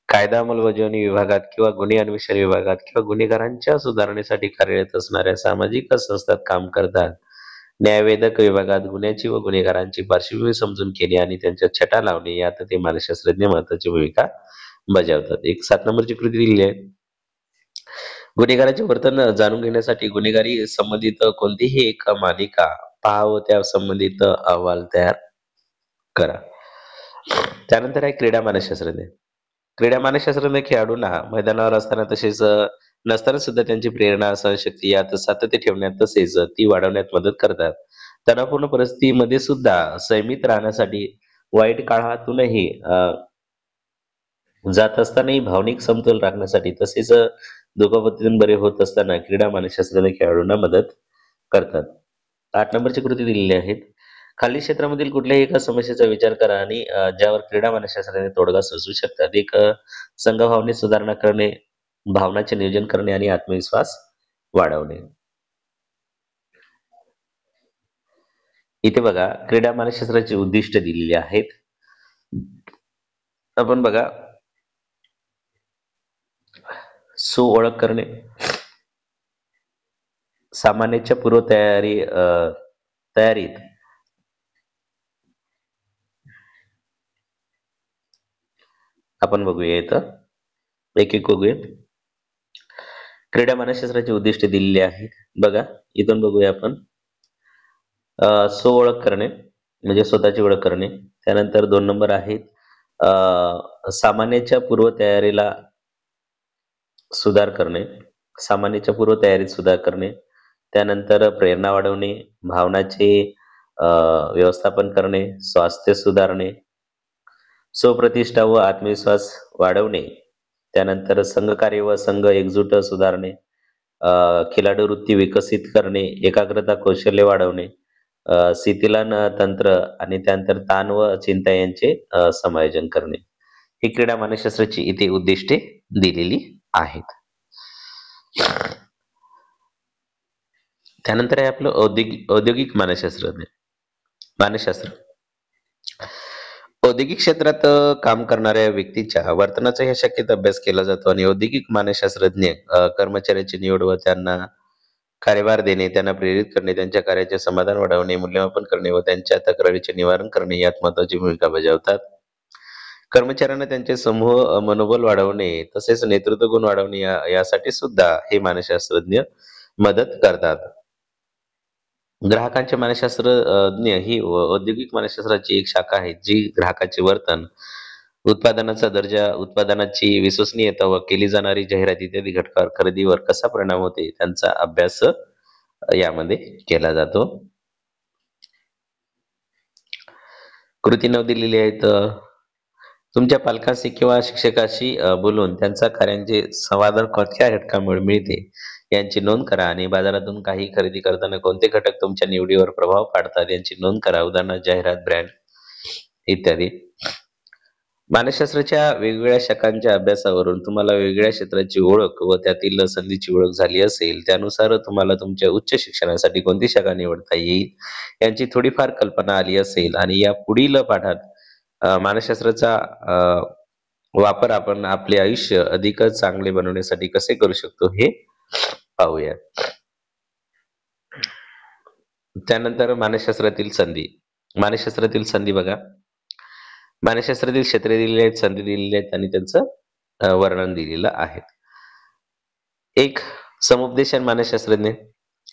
A: कायदा अंमलबजावणी विभागात किंवा गुन्हे अन्वेषण विभागात किंवा गुन्हेगारांच्या सुधारणेसाठी कार्यरत असणाऱ्या सामाजिक संस्थात काम करतात. न्यायवेदक विभागात गुन्ह्याची व गुन्हेगारांची पार्श्वभूमी समजून घेणे आणि त्यांच्या छटा लावणे यात ते मानसशास्त्रज्ञ महत्वाची भूमिका बजावतात. एक 7 नंबरची कृती दिलेली आहे. गुन्हेगाराचे वर्तन जाणून घेण्यासाठी गुन्हेगारी संबंधित कोणतीही एक मालिका पहा व त्या संबंधित अहवाल तयार करा. त्यानंतर आहे क्रीडा मानसशास्त्रज्ञ. क्रीडा मानसशास्त्रज्ञ खेळाडूंना मैदानावर असताना तसेच नसताना सुद्धा त्यांची प्रेरणा, सहनशक्ती यात सातत्य ठेवण्यात तसेच ती वाढवण्यात मदत करतात. तणावपूर्ण परिस्थितीमध्ये सुद्धा संयमित राहण्यासाठी वाईट काळातूनही जात असतानाही भावनिक समतोल राखण्यासाठी तसेच दुखापतीतून बरे होत असताना क्रीडा मानसशास्त्रज्ञ खेळाडूंना मदत करतात. 8 नंबरची कृती दिलेली आहेत. खालील क्षेत्रामधील कुठल्याही एका समस्येचा विचार करा आणि ज्यावर क्रीडा मानसशास्त्राने तोडगा सुचवू शकतात. एक संघभावनेत सुधारणा करणे, भावनाचे नियोजन करणे आणि आत्मविश्वास वाढवणे. इथे बघा क्रीडा मानसशास्त्राची उद्दिष्ट दिलेली आहेत. आपण बघा ओळख करणे, सामान्याच्या तयारीत आपण बघूया इथं एक एक बघूया. क्रीडा मानसशास्त्राची उद्दिष्ट दिलेली आहेत. बघा इथून बघूया आपण. ओळख करणे म्हणजे स्वतःची ओळख करणे. त्यानंतर 2 नंबर आहेत सामान्याच्या पूर्वतयारीला सुधार करणे, सामान्याच्या पूर्वतयारीत सुधार करणे. त्यानंतर प्रेरणा वाढवणे, भावनाचे व्यवस्थापन करणे, स्वास्थ्य सुधारणे, स्वप्रतिष्ठा व आत्मविश्वास वाढवणे. त्यानंतर संघकार्य व संघ एकजूट सुधारणे, खिलाडू वृत्ती विकसित करणे, एकाग्रता कौशल्य वाढवणे, शिथिलन तंत्र आणि त्यानंतर ताण व चिंता यांचे समायोजन करणे. ही क्रीडा मानसशास्त्राची इथे उद्दिष्टे दिलेली आहेत. त्यानंतर आहे आपलं औद्योगिक मानसशास्त्र. औद्योगिक क्षेत्रात काम करणाऱ्या व्यक्तीच्या वर्तनाचा ह्या शाखेत अभ्यास केला जातो आणि औद्योगिक मानसशास्त्रज्ञ कर्मचाऱ्यांची निवड व त्यांना कार्यभार देणे, त्यांना प्रेरित करणे, त्यांच्या कार्याचे समाधान वाढवणे, मूल्यमापन करणे व त्यांच्या तक्रारीचे निवारण करणे यात महत्वाची भूमिका बजावतात. कर्मचाऱ्यांना त्यांचे समूह मनोबल वाढवणे तसेच नेतृत्व गुण वाढवणे यासाठी सुद्धा हे मानसशास्त्रज्ञ मदत करतात. ग्राहकांचे मानसशास्त्रज्ञ ही औद्योगिक मानसशास्त्राची एक शाखा आहे जी ग्राहकाचे वर्तन, उत्पादनाचा दर्जा, उत्पादनाची विश्वसनीयता व केली जाणारी जाहिरात इत्यादी घटकावर खरेदीवर कसा परिणाम होते त्यांचा अभ्यास यामध्ये केला जातो. कृती 9 दिलेली आहेत. तुमच्या पालकांशी किंवा शिक्षकाशी बोलून त्यांचा कार्यांचे समाधान कोणत्या घटकामुळे मिळते यांची नोंद करा आणि बाजारातून काही खरेदी करताना कोणते घटक तुमच्या निवडीवर प्रभाव पाडतात यांची नोंद करा. उदाहरणार्थ जाहिरात, ब्रँड इत्यादी. मानसशास्त्राच्या वेगवेगळ्या शाखांच्या अभ्यासावरून तुम्हाला वेगवेगळ्या क्षेत्राची ओळख व त्यातील संधीची ओळख झाली असेल, त्यानुसार तुम्हाला तुमच्या उच्च शिक्षणासाठी कोणती शाखा निवडता येईल यांची थोडीफार कल्पना आली असेल आणि या पुढील पाठात मानसशास्त्राचा वापर आपण आपले आयुष्य अधिक चांगले बनवण्यासाठी कसे करू शकतो हे पाहूया. त्यानंतर मानसशास्त्रातील संधी बघा. मानसशास्त्रातील क्षेत्रे दिलेली आहेत, संधी दिलेली आहेत आणि त्यांचं वर्णन दिलेलं आहे. एक समुपदेशन मानसशास्त्रज्ञ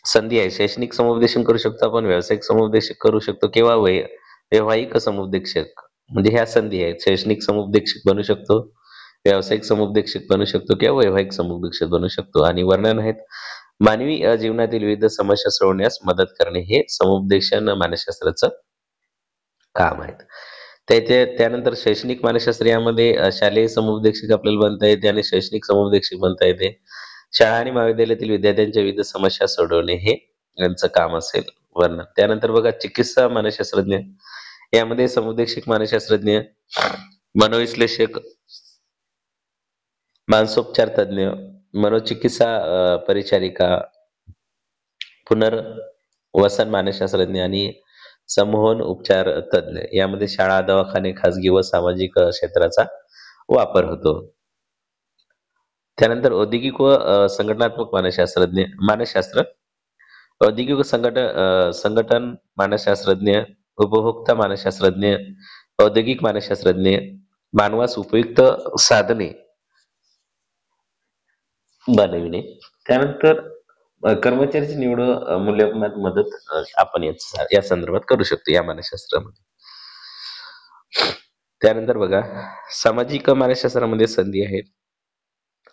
A: संधी आहे. शैक्षणिक समुपदेशन करू शकतो आपण, व्यावसायिक समुपदेशक करू शकतो किंवा वैवाहिक समुपदेशक म्हणजे ह्या संधी आहेत. शैक्षणिक समुपदेशक बनू शकतो, व्यावसायिक समुपदेशक बनू शकतो किंवा वैवाहिक समुपदेशक बनू शकतो. आणि वर्णन आहेत मानवी जीवनातील विविध समस्या सोडवण्यास मदत करणे हे समुपदेशन मानसशास्त्राचं काम आहे. त्यानंतर शैक्षणिक मानसशास्त्र यामध्ये शालेय समुपदेशक आपल्याला बनता येते आणि शैक्षणिक समुपदेशक बनता येते. शाळा आणि महाविद्यालयातील विद्यार्थ्यांच्या विविध समस्या सोडवणे हे यांचं काम असेल वर्णन. त्यानंतर बघा चिकित्सा मानसशास्त्रज्ञ यामध्ये समुपदेशक मानसशास्त्रज्ञ, मनोविश्लेषक, मानसोपचार तज्ञ, मनोचिकित्सा परिचारिका, पुनर्वसन मानसशास्त्रज्ञ आणि संमोहन उपचार तज्ञ यामध्ये शाळा, दवाखाने, खाजगी व सामाजिक क्षेत्राचा वापर होतो. त्यानंतर औद्योगिक व संघटनात्मक मानसशास्त्र औद्योगिक संघटन मानसशास्त्रज्ञ, उपभोक्ता मानसशास्त्रज्ञ, औद्योगिक मानसशास्त्रज्ञ, मानवास उपयुक्त साधने बनविणे. त्यानंतर कर्मचाऱ्याची निवड मूल्यमापनात मदत आपण या संदर्भात करू शकतो या मानसशास्त्रामध्ये. त्यानंतर बघा, सामाजिक मानसशास्त्रामध्ये संधी आहेत.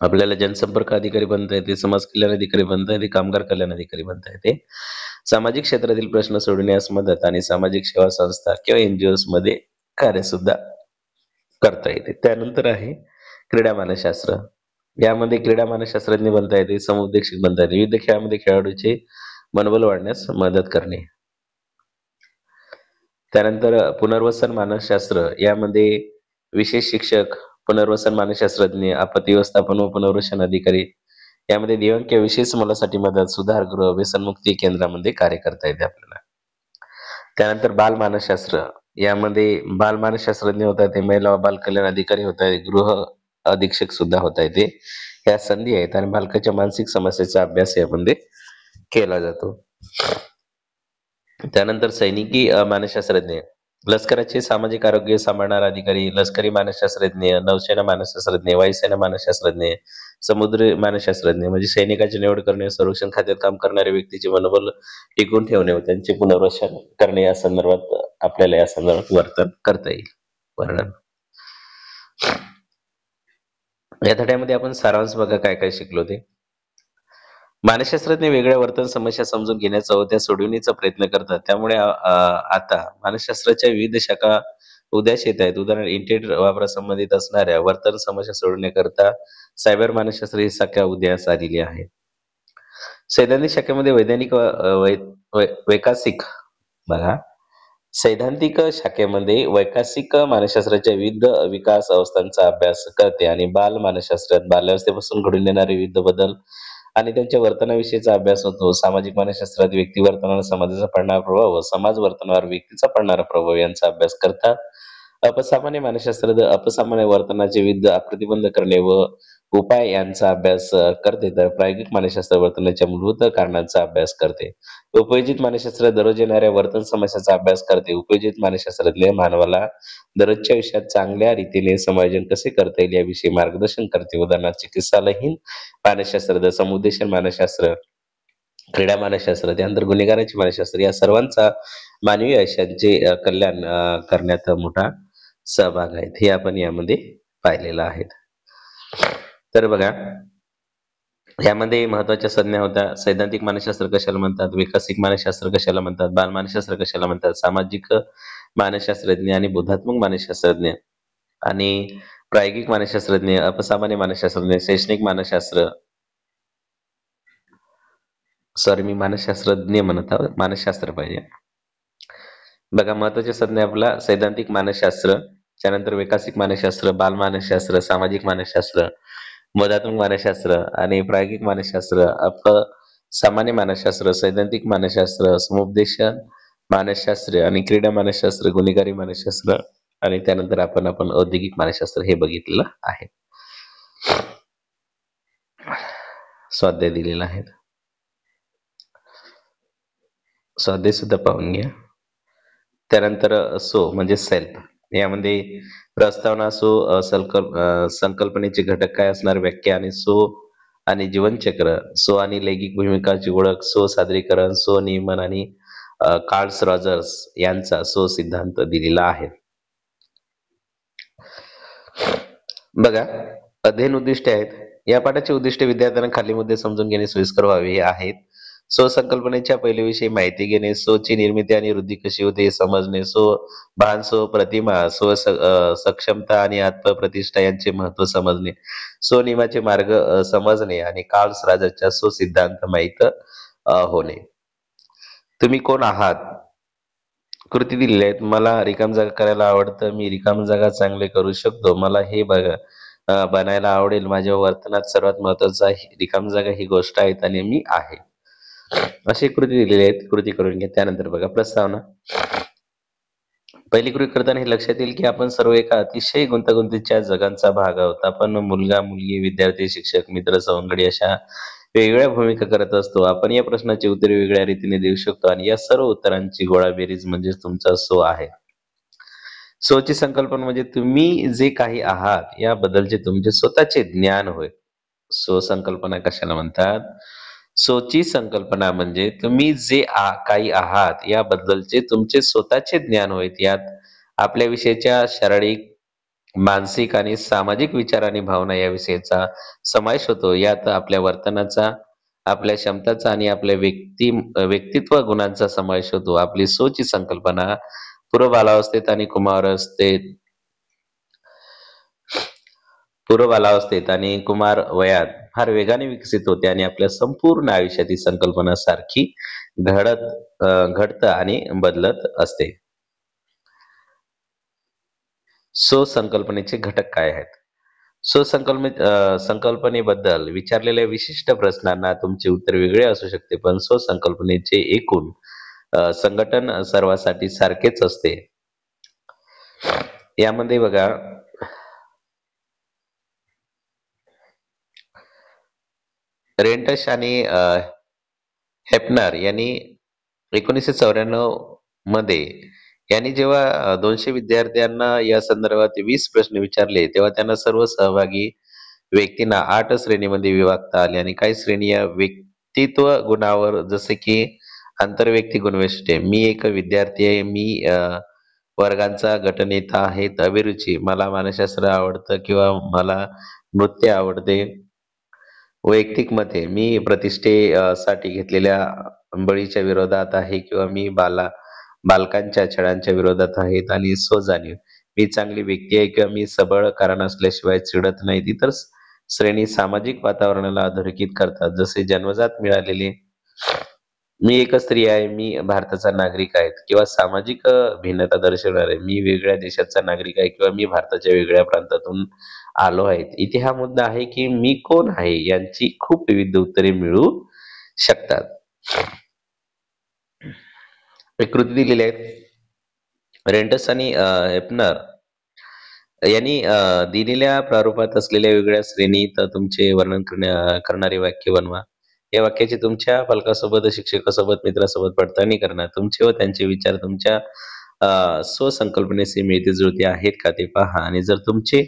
A: आपल्याला जनसंपर्क अधिकारी बनता येते, समाज कल्याण अधिकारी बनता येते, कामगार कल्याण अधिकारी बनता येते. सामाजिक क्षेत्रातील प्रश्न सोडवण्यास मदत आणि सामाजिक सेवा संस्था किंवा एनजीओ मध्ये कार्य सुद्धा करता येते. त्यानंतर आहे क्रीडा मानसशास्त्र. यामध्ये क्रीडा मानसशास्त्रज्ञ बनता येते, समुपदेशक बनता येते. विविध खेळामध्ये खेळाडूचे मनोबल वाढण्यास मदत करणे. त्यानंतर पुनर्वसन मानसशास्त्र यामध्ये विशेष शिक्षक, पुनर्वसन मानसशास्त्रज्ञ, आपत्ती व्यवस्थापन व पुनर्वसन अधिकारी यामध्ये दिव्यांग किंवा विशेष मुलासाठी मदत, सुधारगृह, व्यसनमुक्ती केंद्रामध्ये कार्य करता येते आपल्याला. त्यानंतर बाल मानसशास्त्र यामध्ये बाल मानसशास्त्रज्ञ होता येते, महिला व बाल कल्याण अधिकारी होता येते, गृह अधीक्षक सुद्धा होता येते. या संधी आहेत आणि बालकाच्या मानसिक समस्येचा अभ्यास यामध्ये केला जातो. त्यानंतर सैनिकी मानसशास्त्रज्ञ, लष्कराचे सामाजिक आरोग्य सांभाळणारा अधिकारी, लष्करी मानसशास्त्रज्ञ, नौसेना मानसशास्त्रज्ञ, वायुसेना मानसशास्त्रज्ञ, समुद्री मानसशास्त्रज्ञ म्हणजे सैनिकाची निवड करणे, संरक्षण खात्यात काम करणाऱ्या व्यक्तीचे मनोबल टिकवून ठेवणे व त्यांचे पुनर्वसन करणे या संदर्भात आपल्याला या संदर्भात वर्तन करता येईल. वर्णन या धड्यामध्ये आपण सारांश बघा काय काय शिकलो ते. मानसशास्त्रज्ञ वेगळ्या वर्तन समस्या समजून घेण्याचा व त्या सोडवण्याचा प्रयत्न करतात. त्यामुळे आता मानसशास्त्राच्या विविध शाखा उदयास येत आहेत. उदाहरण इंटरनेट वापरासंबंधित असणाऱ्या वर्तन समस्या सोडवण्याकरता सायबर मानसशास्त्र ही शाखा उदयास आलेली आहे. सैद्धांतिक शाखेमध्ये वैज्ञानिक वैकासिक बघा, सैद्धांतिक शाखेमध्ये वैकासिक मानसशास्त्राच्या विविध विकास अवस्थांचा अभ्यास करते आणि बाल मानसशास्त्रात बाल्यावस्थेपासून घडून येणारे विविध बदल आणि त्यांच्या वर्तनाविषयीचा अभ्यास होतो. सामाजिक मानसशास्त्रात व्यक्ती वर्तनावर समाजाचा पडणारा प्रभाव व समाज वर्तनावर व्यक्तीचा पडणारा प्रभाव यांचा अभ्यास करतात. अपसामान्य मानसशास्त्रात अपसामान्य वर्तनाचे विविध प्रतिबंध करणे व उपाय यांचा अभ्यास करते, तर प्रायोगिक मानसशास्त्र वर्तनाच्या मूलभूत कारणांचा अभ्यास करते. उपयोजित मानसशास्त्र दररोज येणाऱ्या वर्तन समस्याचा अभ्यास करते. उपयोजित मानसशास्त्रज्ञ मानवाला दररोजच्या आयुष्यात चांगल्या रीतीने समायोजन कसे करता येईल याविषयी मार्गदर्शन करते. उदाहरणार्थ चिकित्सालयीन मानसशास्त्र, समुपदेशन मानसशास्त्र, क्रीडा मानसशास्त्र, त्यानंतर गुन्हेगारांचे मानसशास्त्र या सर्वांचा मानवी आयुष्याचे कल्याण करण्यात मोठा सहभाग आहेत. हे आपण यामध्ये पाहिलेलं आहे. तर बघा, यामध्ये महत्वाच्या संज्ञा होत्या. सैद्धांतिक मानसशास्त्र कशाला म्हणतात, विकसित मानसशास्त्र कशाला म्हणतात, बाल मानसशास्त्र कशाला म्हणतात, सामाजिक मानसशास्त्रज्ञ आणि बोधात्मक मानसशास्त्रज्ञ आणि प्रायोगिक मानसशास्त्रज्ञ, अपसामान्य मानसशास्त्रज्ञ, शैक्षणिक मानसशास्त्र, सॉरी मी मानसशास्त्रज्ञ म्हणत आहोत, मानसशास्त्र पाहिजे. बघा, महत्वाच्या संज्ञा आपला सैद्धांतिक मानसशास्त्र, त्यानंतर वैकासिक मानसशास्त्र, बाल मानसशास्त्र, सामाजिक मानसशास्त्र, बोधात्मक मानसशास्त्र आणि प्रायोगिक मानसशास्त्र, सामान्य मानसशास्त्र, सैद्धांतिक मानसशास्त्र, समुपदेशन मानसशास्त्र आणि क्रीडा मानसशास्त्र, गुन्हेगारी मानसशास्त्र आणि त्यानंतर आपण औद्योगिक मानसशास्त्र हे बघितलेलं आहे. स्वाध्याय दिलेला आहे, स्वाध्याय सुद्धा पाहून घ्या. त्यानंतर सो म्हणजे सेल्फ, यामध्ये प्रस्तावना, सो संकल्पनेचे घटक काय असणार, व्याख्या आणि सो आणि जीवनचक्र, सो आणि लैंगिक भूमिकाची ओळख, सो सादरीकरण, सो नियमन आणि कार्ल्स रॉजर्स यांचा सो सिद्धांत दिलेला आहे. बघा, अध्ययन उद्दिष्टे आहेत. या पाठाचे उद्दिष्टे विद्यार्थ्यांना खाली मुद्दे समजून घेणे सोयीस्कर व्हावे हे आहेत. सो संकल्पनेच्या पहिल्याविषयी माहिती घेणे, सोची निर्मिती आणि वृद्धी कशी होते हे समजणे, सो भान, सो प्रतिमा, सो सक्षमता आणि आत्मप्रतिष्ठा यांचे महत्व समजणे, सो नियमाचे मार्ग समजणे आणि कार्ल्स राजरच्या सो सिद्धांत माहित होणे. तुम्ही कोण आहात, कृती दिलेल्या आहेत. मला रिकाम जागा करायला आवडतं, मी रिकाम जागा चांगले करू शकतो, मला हे बनायला आवडेल, माझ्या वर्तनात सर्वात महत्वाचं आहे रिकाम जागा ही गोष्ट आहेत आणि मी आहे. अशी कृती दिलेली आहेत, कृती करून घ्या. त्यानंतर बघा, प्रस्तावना. पहिली कृती करताना हे लक्षात येईल की आपण सर्व एका अतिशय गुंतागुंतीच्या जगांचा भाग आहोत. आपण मुलगा, मुलगी, विद्यार्थी, शिक्षक, मित्र, सवंगडी अशा वेगवेगळ्या भूमिका करत असतो. आपण या प्रश्नाची उत्तरे वेगळ्या रीतीने देऊ शकतो आणि या सर्व उत्तरांची गोळाबेरीज म्हणजेच तुमचा सो आहे. सोची संकल्पना म्हणजे तुम्ही जे काही आहात याबद्दलचे तुमचे स्वतःचे ज्ञान होय. सो संकल्पना कशाला म्हणतात? सोची संकल्पना म्हणजे तुम्ही जे काही आहात याबद्दलचे तुमचे स्वतःचे ज्ञान होय. यात आपल्याविषयीच्या शारीरिक, मानसिक आणि सामाजिक विचार आणि भावना याविषयीचा समावेश होतो. यात आपल्या वर्तनाचा, आपल्या क्षमताचा आणि आपल्या व्यक्तित्व गुणांचा समावेश होतो. आपली सोच ही संकल्पना पूर्व बालावस्थेत आणि पूर्व बालावस्थेत आणि कुमार वयात फार वेगाने विकसित होते आणि आपल्या संपूर्ण आयुष्यात ही संकल्पना सारखी घडतं आणि बदलत असते. सो संकल्पनेचे घटक काय आहेत? संकल्पनेबद्दल विचारलेल्या विशिष्ट प्रश्नांना तुमचे उत्तर वेगळे असू शकते, पण संकल्पनेचे एकूण संघटन सर्वांसाठी सारखेच असते. यामध्ये बघा, रेंटश आणि हेपनर यांनी 1994 मध्ये यांनी जेव्हा 200 विद्यार्थ्यांना या संदर्भात 20 प्रश्न विचारले, तेव्हा त्यांना सर्व सहभागी व्यक्तींना 8 श्रेणीमध्ये विभागता आले आणि काही श्रेणी या व्यक्तित्व गुणावर, जसे की आंतरव्यक्ती गुणवैशिष्ट्ये. मी एक विद्यार्थी आहे, मी वर्गांचा गटनेता आहे. अभिरुची, मला मानसशास्त्र आवडतं किंवा मला नृत्य आवडते. वैयक्तिक मते, मी साठी घेतलेल्या बळीच्या विरोधात आहे किंवा मी बालकांच्या छळांच्या विरोधात आहेत. आणि स्वजाणीव, मी चांगली व्यक्ती आहे किंवा मी सबळ कारण असल्याशिवाय चिडत नाहीत. इतर श्रेणी सामाजिक वातावरणाला अधोरेखित करतात, जसे जन्मजात मिळालेले, मी एक स्त्री आहे, मी भारताचा नागरिक आहे किंवा सामाजिक भिन्नता दर्शवणारे, मी वेगळ्या देशाचा नागरिक आहे किंवा मी भारताच्या वेगळ्या प्रांतातून आलो आहे. इथे हा मुद्दा आहे की मी कोण आहे यांची खूप विविध उत्तरे मिळू शकतात. एक कृती दिलेली आहेत. रेंटस आणि हेपनर यांनी दिलेल्या प्रारूपात असलेल्या वेगवेगळ्या श्रेणीत तुमचे वर्णन करणारे वाक्य बनवा. या वाक्याची तुमच्या पालकासोबत, शिक्षकासोबत, मित्रासोबत पडताळणी करणं. तुमचे व त्यांचे विचार तुमच्या स्वसंकल्पनेशी मिळते जुळते आहेत का ते पहा, आणि जर तुमचे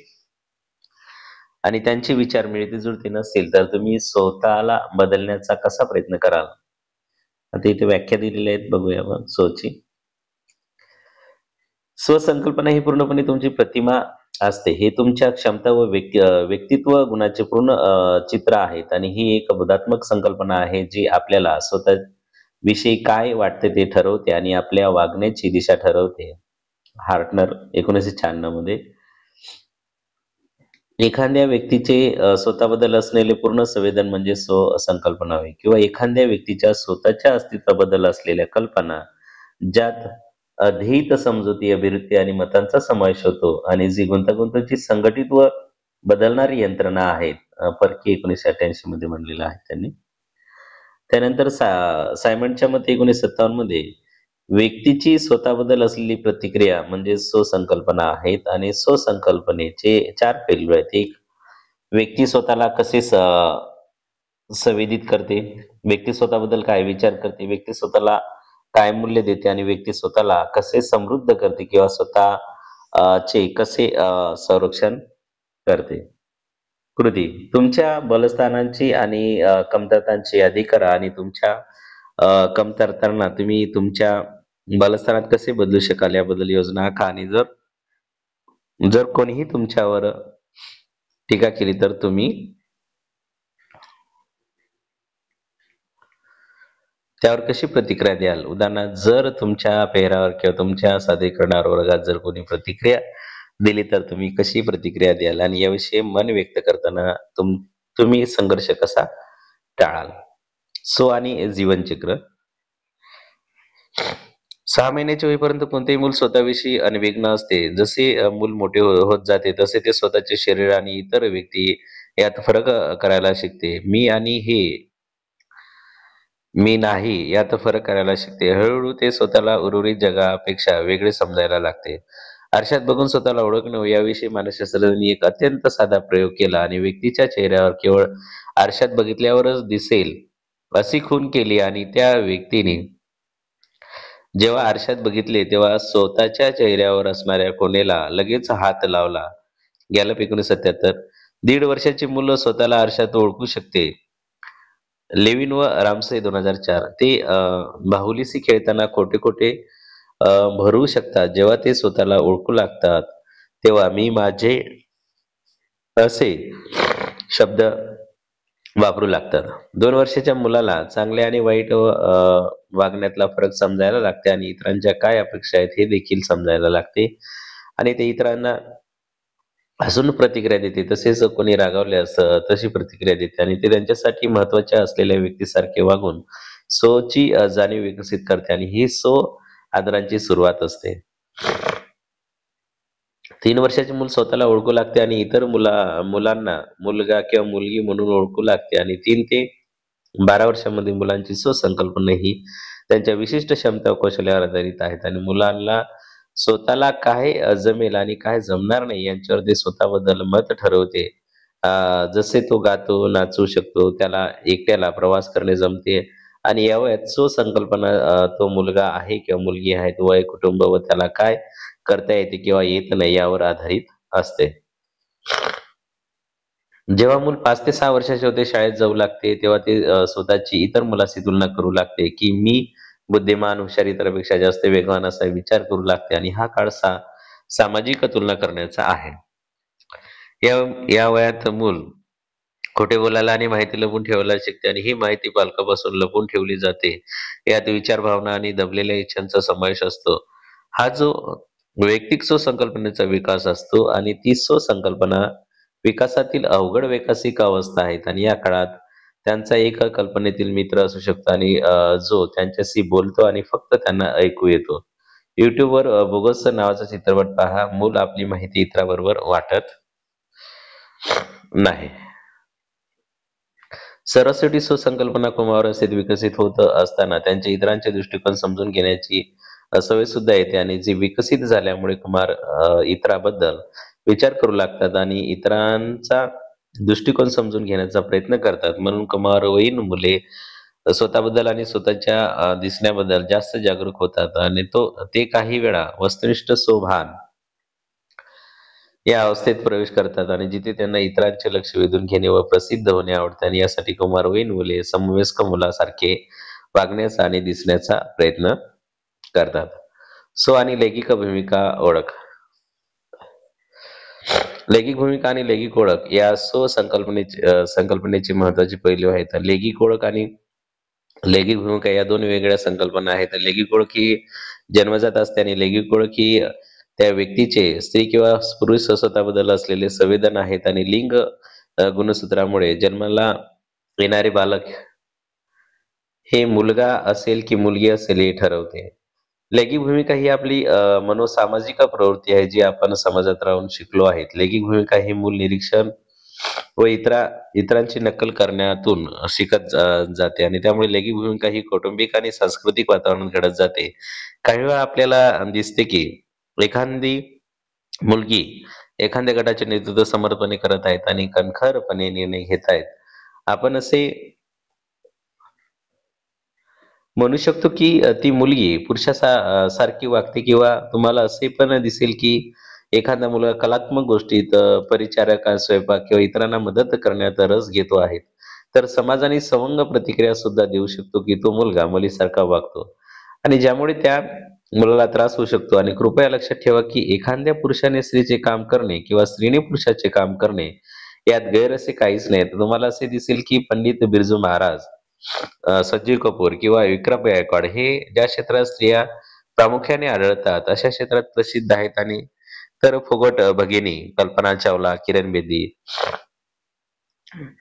A: आणि त्यांचे विचार मिळते जुळते नसतील तर तुम्ही स्वतःला बदलण्याचा कसा प्रयत्न कराल? आता इथे व्याख्या दिलेल्या आहेत, बघूया आपण सोची. स्वसंकल्पना ही पूर्णपणे तुमची प्रतिमा असते. हे तुमच्या क्षमता व व्यक्तित्व गुणाचे पूर्ण चित्र आहेत आणि ही एक बोधात्मक संकल्पना आहे, जी आपल्याला स्वतः विषयी काय वाटते ते ठरवते आणि आपल्या वागण्याची दिशा ठरवते. हार्टनर 1996 मध्ये. एखाद्या व्यक्तीचे स्वतःबद्दल असलेले पूर्ण संवेदन म्हणजे स्वसंकल्पना होय, किंवा एखाद्या व्यक्तीच्या स्वतःच्या अस्तित्वाबद्दल असलेल्या कल्पना, ज्यात अधीत समजुती, अभिवृत्ती आणि मतांचा समावेश होतो आणि जी गुंतागुंतीची संघटित व बदलणारी यंत्रणा आहेत. फर्की 1988 मध्ये म्हणलेलं आहे त्यांनी. त्यानंतर सायमंडच्या मते 1957 मध्ये व्यक्तीची स्वतःबद्दल असलेली प्रतिक्रिया म्हणजे स्वसंकल्पना आहेत आणि स्वसंकल्पनेचे 4 पैलू आहेत. एक, व्यक्ती स्वतःला कसे संवेदित करते, व्यक्ती स्वतःबद्दल काय विचार करते, व्यक्ती स्वतःला काय मूल्य देते आणि व्यक्ती स्वतःला कसे समृद्ध करते किंवा चे कसे संरक्षण करते. कृती, तुमच्या बलस्थानांची आणि कमतरतांची यादी करा आणि तुमच्या कमतरतांना तुम्ही तुमच्या बलस्थानात कसे बदलू शकाल याबद्दल योजना आखा. आणि जर जर कोणीही तुमच्यावर टीका केली तर तुम्ही त्यावर कशी प्रतिक्रिया द्याल? उदाहरणार्थ, जर तुमच्या पेहरावर किंवा तुमच्या सादरीकरणावर वर्गात जर कोणी प्रतिक्रिया दिली तर तुम्ही कशी प्रतिक्रिया द्याल आणि याविषयी मन व्यक्त करताना तुम्ही संघर्ष कसा टाळाल? आणि जीवनचक्र. 6 महिन्याचे होईपर्यंत कोणतेही मूल स्वतःविषयी अनभिज्ञ असते. जसे मूल मोठे होत जाते तसे ते स्वतःचे शरीर आणि इतर व्यक्ती यात फरक करायला शिकते. मी नाही यात फरक करायला शिकते. हळूहळू ते स्वतःला उर्वरित जगापेक्षा वेगळे समजायला लागते. आरशात बघून स्वतःला ओळखणं याविषयी मानसशास्त्रज्ञांनी एक अत्यंत साधा प्रयोग केला आणि व्यक्तीच्या चेहऱ्यावर केवळ आरशात बघितल्यावरच दिसेल अशी खूण केली आणि त्या व्यक्तीने जेव्हा आरशात बघितले तेव्हा स्वतःच्या चेहऱ्यावर असणाऱ्या कोनेला लगेच हात लावला. गॅलप 1977. 1.5 वर्षाची मुलं स्वतःला आरशात ओळखू शकते. लेविन व रामसे 2004. ते बाहुलीशी खेळताना खोटे खोटे भरवू शकतात. जेव्हा ते स्वतःला ओळखू लागतात तेव्हा मी माझे असे शब्द वापरू लागतात. 2 वर्षाच्या मुलाला चांगले आणि वाईट वागण्यातला फरक समजायला लागते आणि इतरांच्या काय अपेक्षा आहेत हे देखील समजायला लागते आणि ते इतरांना हसून प्रतिक्रिया देते. तसेच कोणी रागावल्यास तशी प्रतिक्रिया देते आणि ते त्यांच्यासाठी महत्त्वाच्या असलेल्या व्यक्तीसारखे वागून स्वची जाणीव विकसित करते आणि ही आदरांची सुरुवात असते. 3 वर्षाचे मूल स्वतःला ओळखू लागते आणि इतर मुलांना मुलगा किंवा मुलगी म्हणून ओळखू लागते आणि 3 ते 12 वर्षांमध्ये मुलांची स्वसंकल्पना ही त्यांच्या विशिष्ट क्षमता व कौशल्यावर आधारित आहेत आणि मुलांना स्वतःला काय जमेल आणि काय जमणार नाही यांच्यावर ते स्वतःबद्दल मत ठरवते. जसे तो गातो, नाचू शकतो, त्याला एकट्याला प्रवास करणे जमते आणि या वयात स्वसंकल्पना तो मुलगा आहे किंवा मुलगी आहे, वय, कुटुंब व त्याला काय करता येते किंवा येत नाही यावर आधारित असते. जेव्हा मूल 5 ते 6 वर्षाचे होते, शाळेत जाऊ लागते, तेव्हा ते स्वतःची इतर मुलाशी तुलना करू लागते, की मी बुद्धिमान, हुशार, इतरांपेक्षा जास्त वेगवान असा विचार करू लागते आणि हा काळ सामाजिक तुलना करण्याचा आहे. या या वयात मूल खोटे बोलायला आणि माहिती लपवून ठेवायला शिकते आणि ही माहिती पालकापासून लपवून ठेवली जाते. यात विचार, भावना आणि दबलेल्या इच्छांचा समावेश असतो. हा जो वैयक्तिक स्वसंकल्पनेचा विकास असतो आणि ती स्वसंकल्पना विकासातील अवघड वैकसिक अवस्था आहेत आणि या काळात त्यांचा एक कल्पनेतील मित्र असू शकतो आणि जो त्यांच्याशी बोलतो आणि फक्त त्यांना ऐकू येतो. YouTubeवर बोगस नावाचा चित्रपट पहा. मूल आपली माहिती इतरांबरोबर वाटत नाही. सरस्वती सुसंकल्पना कुमारावस्थेत विकसित होत असताना त्यांचे इतरांचे दृष्टिकोन समजून घेण्याची सवय सुद्धा येते आणि जी विकसित झाल्यामुळे कुमार इतराबद्दल विचार करू लागतात आणि इतरांचा दृष्टिकोन समजून घेण्याचा प्रयत्न करतात. म्हणून कुमारवयीन मुले स्वतःबद्दल आणि स्वतःच्या दिसण्याबद्दल जास्त जागरूक होतात आणि ते काही वेळा वस्तुनिष्ठ स्वभान या अवस्थेत प्रवेश करतात आणि जिथे त्यांना इतरांचे लक्ष वेधून घेणे व प्रसिद्ध होणे आवडते आणि यासाठी कुमारवयीन मुले समवयस्क मुलासारखे वागण्याचा आणि दिसण्याचा प्रयत्न करतात. आणि लैंगिक भूमिका ओळख. लैंगिक भूमिका आणि लैंगिक ओळख या संकल्पनेचे महत्वाचे पैलू आहेत. लैंगिक ओळख आणि लैंगिक भूमिका या दोन वेगळ्या संकल्पना आहेत. लैंगिक ओळख ही जन्मजात असते आणि लैंगिक ओळख ही त्या व्यक्तीचे स्त्री किंवा पुरुष स्वतःबद्दल असलेले संवेदन आहेत आणि लिंग गुणसूत्रामुळे जन्माला येणारे बालक हे मुलगा असेल की मुलगी असेल हे ठरवते. लैंगिक भूमिका ही आपली मनोसामाजिक प्रवृत्ती आहे जी आपण समाजात राहून शिकलो आहेत. लैंगिक भूमिका ही मूल निरीक्षण व इतरांची नक्कल करण्यातून शिकत जाते आणि त्यामुळे लैंगिक भूमिका ही कौटुंबिक आणि सांस्कृतिक वातावरणात घडत जाते. काही वेळा आपल्याला दिसते की एखादी मुलगी एखाद्या गटाचे नेतृत्व समर्थपणे करत आहेत आणि कणखरपणे निर्णय घेत आहेत. आपण असे म्हणू शकतो की ती मुलगी सारखी वागते किंवा तुम्हाला असे पण दिसेल की एखादा मुलगा कलात्मक गोष्टीत परिचारक, स्वयंपाक किंवा इतरांना मदत करण्यात रस घेतो आहे. तर समाजाने सवंग प्रतिक्रिया सुद्धा देऊ शकतो की तो मुलगा मुलीसारखा वागतो आणि ज्यामुळे त्या मुलाला त्रास होऊ शकतो आणि कृपया लक्षात ठेवा की एखाद्या पुरुषाने स्त्रीचे काम करणे किंवा स्त्रीने पुरुषाचे काम करणे यात गैर असे काहीच नाही. तर तुम्हाला असे दिसेल की पंडित बिरजू महाराज, संजीव कपूर किंवा विक्रम गायकवाड हे ज्या क्षेत्रात स्त्रिया प्रामुख्याने आढळतात अशा क्षेत्रात प्रसिद्ध आहेत आणि तर फुगट भगिनी कल्पना चावला, किरण बेदी,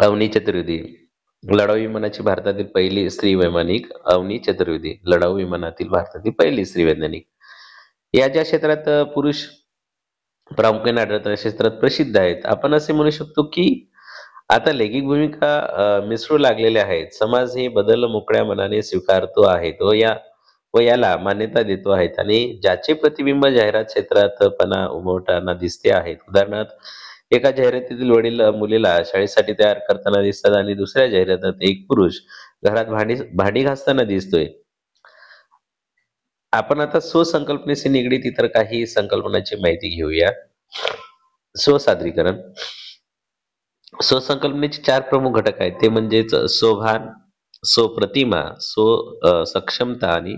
A: अवनी चतुर्वेदी, लढाऊ विमानाची भारतातील पहिली स्त्री वैमानिक अवनी चतुर्वेदी, लढाऊ विमानातील भारतातील पहिली स्त्री वैज्ञानिक, या ज्या क्षेत्रात पुरुष प्रामुख्याने आढळतात अशा क्षेत्रात प्रसिद्ध आहेत. आपण असे म्हणू शकतो की आता लैंगिक भूमिका मिसळू लागलेल्या आहेत. समाज हे बदल मोकळ्या मनाने स्वीकारतो आहे. व याला मान्यता देतो आहेत आणि ज्याचे प्रतिबिंब जाहिरात क्षेत्रातपणा उमटताना दिसते आहेत. उदाहरणार्थ, एका जाहिरातीतील वडील मुलीला शाळेसाठी तयार करताना दिसतात आणि दुसऱ्या जाहिरातीत एक पुरुष घरात भांडी भांडी घासताना दिसतोय. आपण आता स्वसंकल्पनेशी निगडीत इतर काही संकल्पनांची माहिती घेऊया. स्वसादरीकरण. स्वसंकल्पनेचे 4 प्रमुख घटक आहेत. ते म्हणजेच स्वभान, स्वप्रतिमा, सक्षमता आणि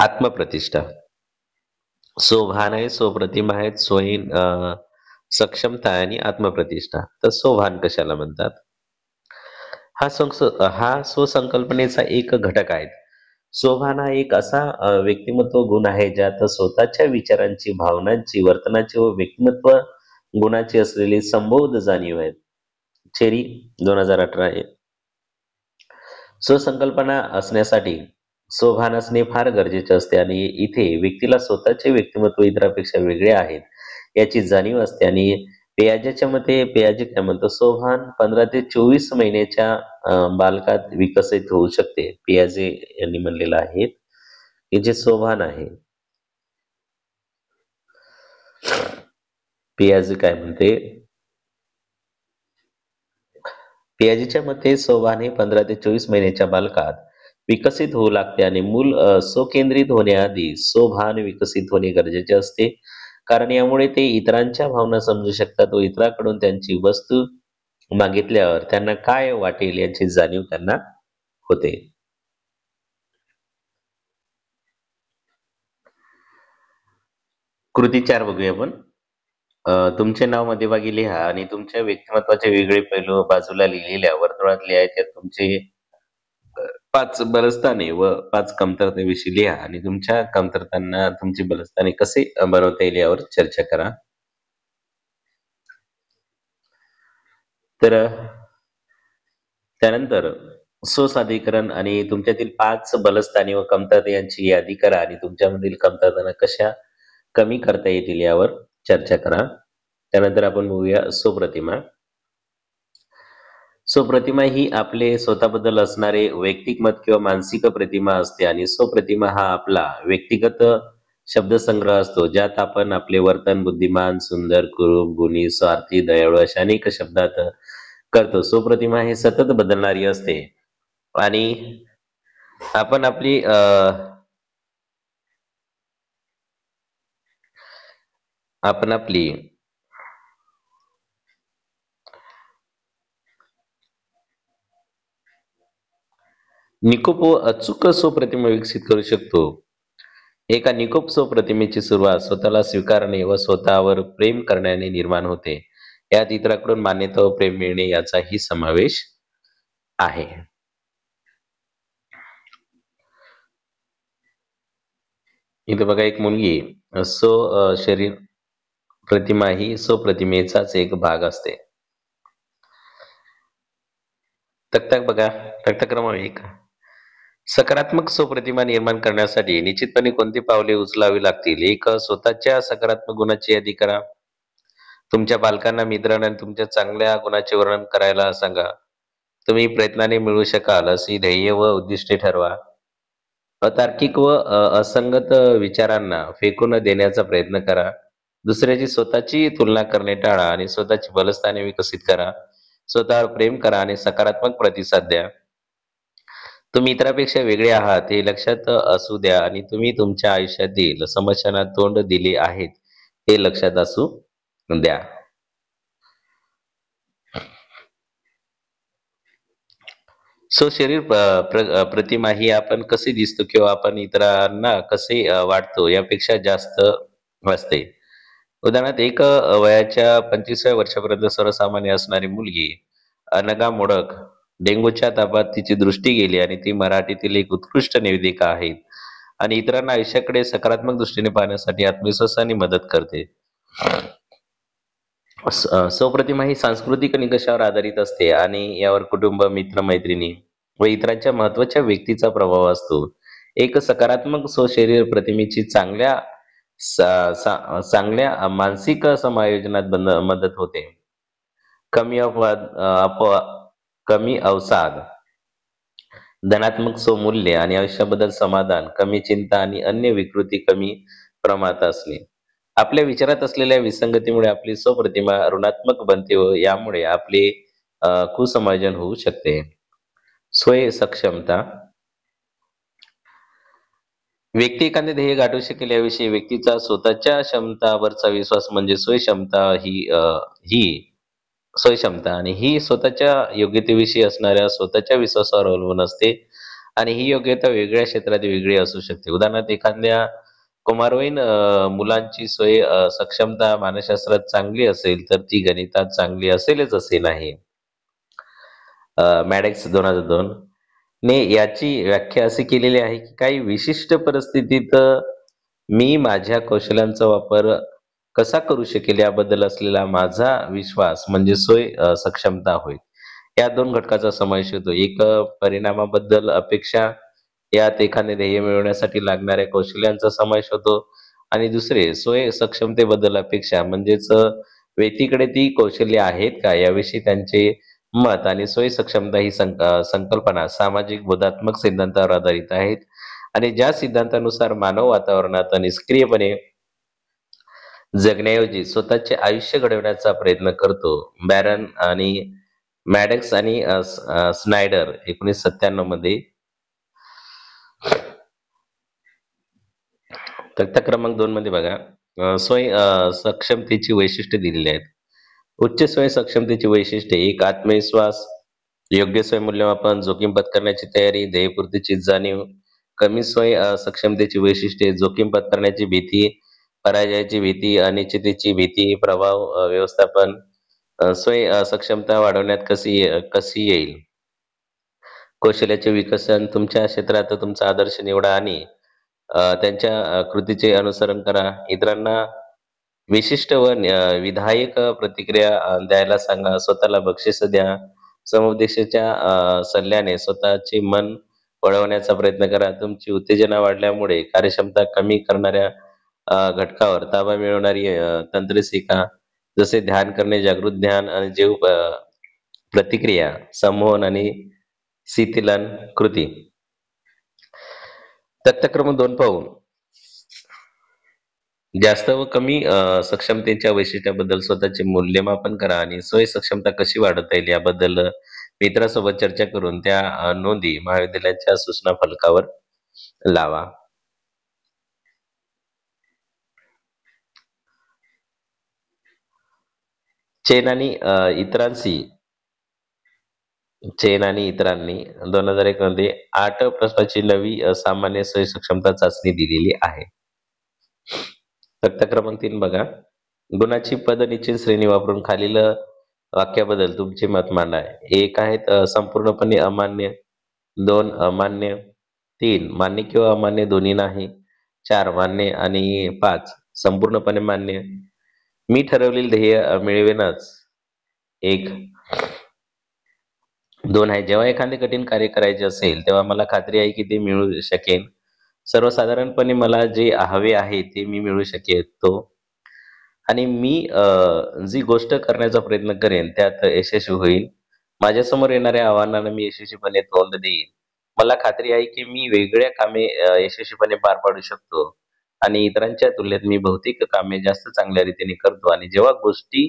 A: आत्मप्रतिष्ठा. स्वभान आहे, स्वप्रतिमा आहेत, सक्षमता आणि आत्मप्रतिष्ठा. तर स्वभान कशाला म्हणतात? हा स्वसंकल्पनेचा एक घटक आहे. स्वभान हा एक असा व्यक्तिमत्व गुण आहे ज्यात स्वतःच्या विचारांची, भावनांची, वर्तनाची व व्यक्तिमत्व गुणाची असलेली संबोध जाणीव आहे. चेरी 2018. स्वसंकल्पना असण्यासाठी स्वभान असणे फार गरजेचे असते आणि इथे व्यक्तीला स्वतःचे व्यक्तिमत्व इतरांपेक्षा वेगळे आहेत याची जाणीव असते. आणि पियाजेच्या मते, पियाजे काय म्हणतो, स्वभान 15 ते 24 महिन्याच्या बालकात विकसित होऊ शकते. पियाजे यांनी म्हणलेलं आहे की जे स्वभान आहे, पियाजे काय म्हणते, पियाजेच्या मते स्वभान हे 15 ते 24 महिन्याच्या बालकात विकसित होऊ लागते आणि मूल स्वकेंद्रित होण्याआधी स्वभान विकसित होणे गरजेचे असते. कारण यामुळे ते इतरांच्या भावना समजू शकतात व इतरांकडून त्यांची वस्तू मागितल्यावर त्यांना काय वाटेल याची जाणीव त्यांना होते. कृती 4 बघूया आपण. तुमचे नाव मध्यभागी लिहा आणि तुमच्या व्यक्तिमत्वाचे वेगळे पैलू बाजूला लिहिलेल्या वर्तुळात लिहायचे. तुमचे 5 बलस्थाने व 5 कमतरतेविषयी लिहा आणि तुमच्या कमतरतांना तुमची बलस्थाने कसे बनवता येईल यावर चर्चा करा. तर त्यानंतर स्वसादरीकरण आणि तुमच्यातील 5 बलस्थाने व कमतरता यांची यादी करा आणि तुमच्यामधील कमतरतांना कशा कमी करता येतील यावर चर्चा करा. त्यानंतर आपण बघूया स्वप्रतिमा. स्वप्रतिमा ही आपले स्वतःबद्दल असणारे वैयक्तिक मत किंवा मानसिक प्रतिमा असते आणि स्वप्रतिमा हा आपला व्यक्तिगत शब्दसंग्रह असतो ज्यात आपण आपले वर्तन बुद्धिमान, सुंदर, कुरूप, गुणी, स्वार्थी, दयाळू अशा अनेक शब्दात करतो. स्वप्रतिमा हे सतत बदलणारी असते आणि आपण आपली आपण आपली निकोप व अचूक स्वप्रतिमा विकसित करू शकतो. एका निकोप स्वप्रतिमेची सुरुवात स्वतःला स्वीकारणे व स्वतःवर प्रेम करण्याने निर्माण होते. यात इतरांकडून मान्यता व प्रेम मिळणे याचाही समावेश आहे. इथे बघा, एक मुलगी शरीर प्रतिमा ही स्वप्रतिमेचाच एक भाग असते. तक्ता बघा, तक्ता क्रमांक 1. सकारात्मक स्वप्रतिमा निर्माण करण्यासाठी निश्चितपणे कोणती पावले उचलावी लागतील? 1. स्वतःच्या सकारात्मक गुणाची यादी करा. तुमच्या पालकांना, मित्रांना तुमच्या चांगल्या गुणाचे वर्णन करायला सांगा. तुम्ही प्रयत्नाने मिळवू शकाल अशी ध्येय व उद्दिष्टे ठरवा. अतार्किक व असंगत विचारांना फेकून देण्याचा प्रयत्न करा. दुसऱ्याची स्वतःची तुलना करणे टाळा आणि स्वतःची बलस्थाने विकसित करा. स्वतःवर प्रेम करा आणि सकारात्मक प्रतिसाद द्या. तुम्ही इतरांपेक्षा वेगळे आहात हे लक्षात असू द्या आणि तुम्ही तुमच्या आयुष्यातील समस्यांना तोंड दिले आहेत हे लक्षात असू द्या. सो शरीर प्रतिमा ही आपण कसे दिसतो किंवा आपण इतरांना कसे वाटतो यापेक्षा जास्त असते. उदाहरणार्थ, एक वयाच्या 25व्या वर्षापर्यंत सर्वसामान्य असणारी मुलगी अनघा मोडक डेंग्यूच्या तापात तिची दृष्टी गेली आणि ती मराठीतील एक उत्कृष्ट निवेदिका आहे आणि इतरांना आयुष्याकडे सकारात्मक दृष्टीने पाहण्यासाठी आत्मविश्वासाने मदत करते. स्वप्रतिमा ही सांस्कृतिक निकषावर आधारित असते आणि यावर कुटुंब, मित्र-मैत्रिणी व इतरांच्या महत्वाच्या व्यक्तीचा प्रभाव असतो. एक सकारात्मक स्वशरीर प्रतिमेची चांगल्या मानसिक समायोजनात मदत होते. कमी अपवाद कमी अवसाद धनात्मक स्वमूल्य आणि आयुष्याबद्दल समाधान, कमी चिंता आणि अन्य विकृती कमी प्रमाणात असणे. आपल्या विचारात असलेल्या विसंगतीमुळे आपली स्वप्रतिमा ऋणात्मक बनते व यामुळे आपले कुसमायोजन होऊ शकते. स्वय सक्षमता व्यक्ती एखादे ध्येय गाठू शकेल याविषयी व्यक्तीचा स्वतःच्या क्षमतावरचा विश्वास म्हणजे स्वयंक्षमता ही स्वयंक्षमता आणि ही स्वतःच्या योग्यतेविषयी असणाऱ्या स्वतःच्या विश्वासावर अवलंबून असते आणि ही योग्यता वेगळ्या क्षेत्रात वेगळी असू शकते. उदाहरणार्थ एखाद्या कुमारवयीन मुलांची सक्षमता मानसशास्त्रात चांगली असेल, तर ती गणितात चांगली असेलच असे नाही. मॅडेक्स 2002 ने याची व्याख्या अशी केलेली आहे, की काही विशिष्ट परिस्थितीत मी माझ्या कौशल्यांचा वापर कसा करू शकेल याबद्दल असलेला माझा विश्वास म्हणजे सक्षमता होय. या 2 घटकाचा समावेश होतो. एक परिणामाबद्दल अपेक्षा यात एखादे ध्येय मिळवण्यासाठी लागणाऱ्या कौशल्यांचा समावेश होतो आणि दुसरे सक्षमतेबद्दल अपेक्षा म्हणजेच व्यक्तीकडे ती कौशल्य आहेत का याविषयी त्यांचे मत आणि सक्षमता ही संकल्पना सामाजिक बोधात्मक सिद्धांतावर आधारित आहेत आणि ज्या सिद्धांतानुसार मानव वातावरणात निष्क्रियपणे जगण्याऐवजी स्वतःचे आयुष्य घडवण्याचा प्रयत्न करतो. बॅरन आणि मॅडक्स आणि स्नायडर 1997 मध्ये तक्ता क्रमांक 2 मध्ये बघा सक्षमतेची वैशिष्ट्ये दिलेली आहेत. उच्च स्वयं सक्षमतेची वैशिष्ट्ये एक आत्मविश्वास, योग्य स्वयंमूल्यमापन, जोखीम पत्करण्याची तयारी, ध्येयपूर्तीची जाणीव. कमी सक्षमतेची वैशिष्ट्ये जोखीम पत्करण्याची भीती, पराजयाची भीती, अनिश्चिततेची भीती, प्रभाव व्यवस्थापन. सक्षमता वाढवण्यात कशी येईल? कौशल्याचे विकसन, तुमच्या क्षेत्रात तुमचा आदर्श निवडा आणि त्यांच्या कृतीचे अनुसरण करा. इतरांना विशिष्ट व विधायक प्रतिक्रिया द्यायला सांगा. स्वतःला बक्षीस द्या. समुपदेशाच्या सल्ल्याने स्वतःचे मन वळवण्याचा प्रयत्न करा. तुमची उत्तेजना वाढल्यामुळे कार्यक्षमता कमी करणाऱ्या घटकावर ताबा मिळवणारी तंत्रे शिका. जसे ध्यान करणे, जागृत ध्यान आणि प्रतिक्रिया, संमोहन आणि शीतलन कृती. तक्ता क्रमांक 2 पाहून जास्त व कमी सक्षमतेच्या वैशिष्ट्याबद्दल स्वतःचे मूल्यमापन करा आणि सक्षमता कशी वाढवता येईल याबद्दल मित्रासोबत चर्चा करून त्या नोंदी महाविद्यालयाच्या सूचना फलकावर लावा. चेन आणि इतरांशी चेन आणि इतरांनी 2001 मध्ये 8 प्रश्नाची नवी सामान्य सक्षमता चाचणी दिलेली आहे. तक्ता क्रमांक 3 बघा. गुणाची पदनिश्चित श्रेणी वापरून खालील वाक्याबद्दल तुमचे मत मांडा. 1 आहेत संपूर्णपणे अमान्य, 2 अमान्य, 3 मान्य किंवा अमान्य दोन्ही नाही, 4 मान्य आणि 5 संपूर्णपणे मान्य. मी ठरवलेले ध्येय मिळवेनच. 1 2 आहे जेव्हा एखादे कठीण कार्य करायचे असेल तेव्हा मला खात्री आहे की ते मिळू शकेन. सर्वसाधारणपणे मला जे हवे आहे ते मी मिळवू शकेतो आणि मी जी गोष्ट करण्याचा प्रयत्न करेन त्यात यशस्वी होईल. माझ्यासमोर येणाऱ्या आव्हानांना मी यशस्वीपणे तोंड देईन. मला खात्री आहे की मी वेगळ्या कामे यशस्वीपणे पार पाडू शकतो आणि इतरांच्या तुलनेत मी बहुतेक कामे जास्त चांगल्या रीतीने करतो आणि जेव्हा गोष्टी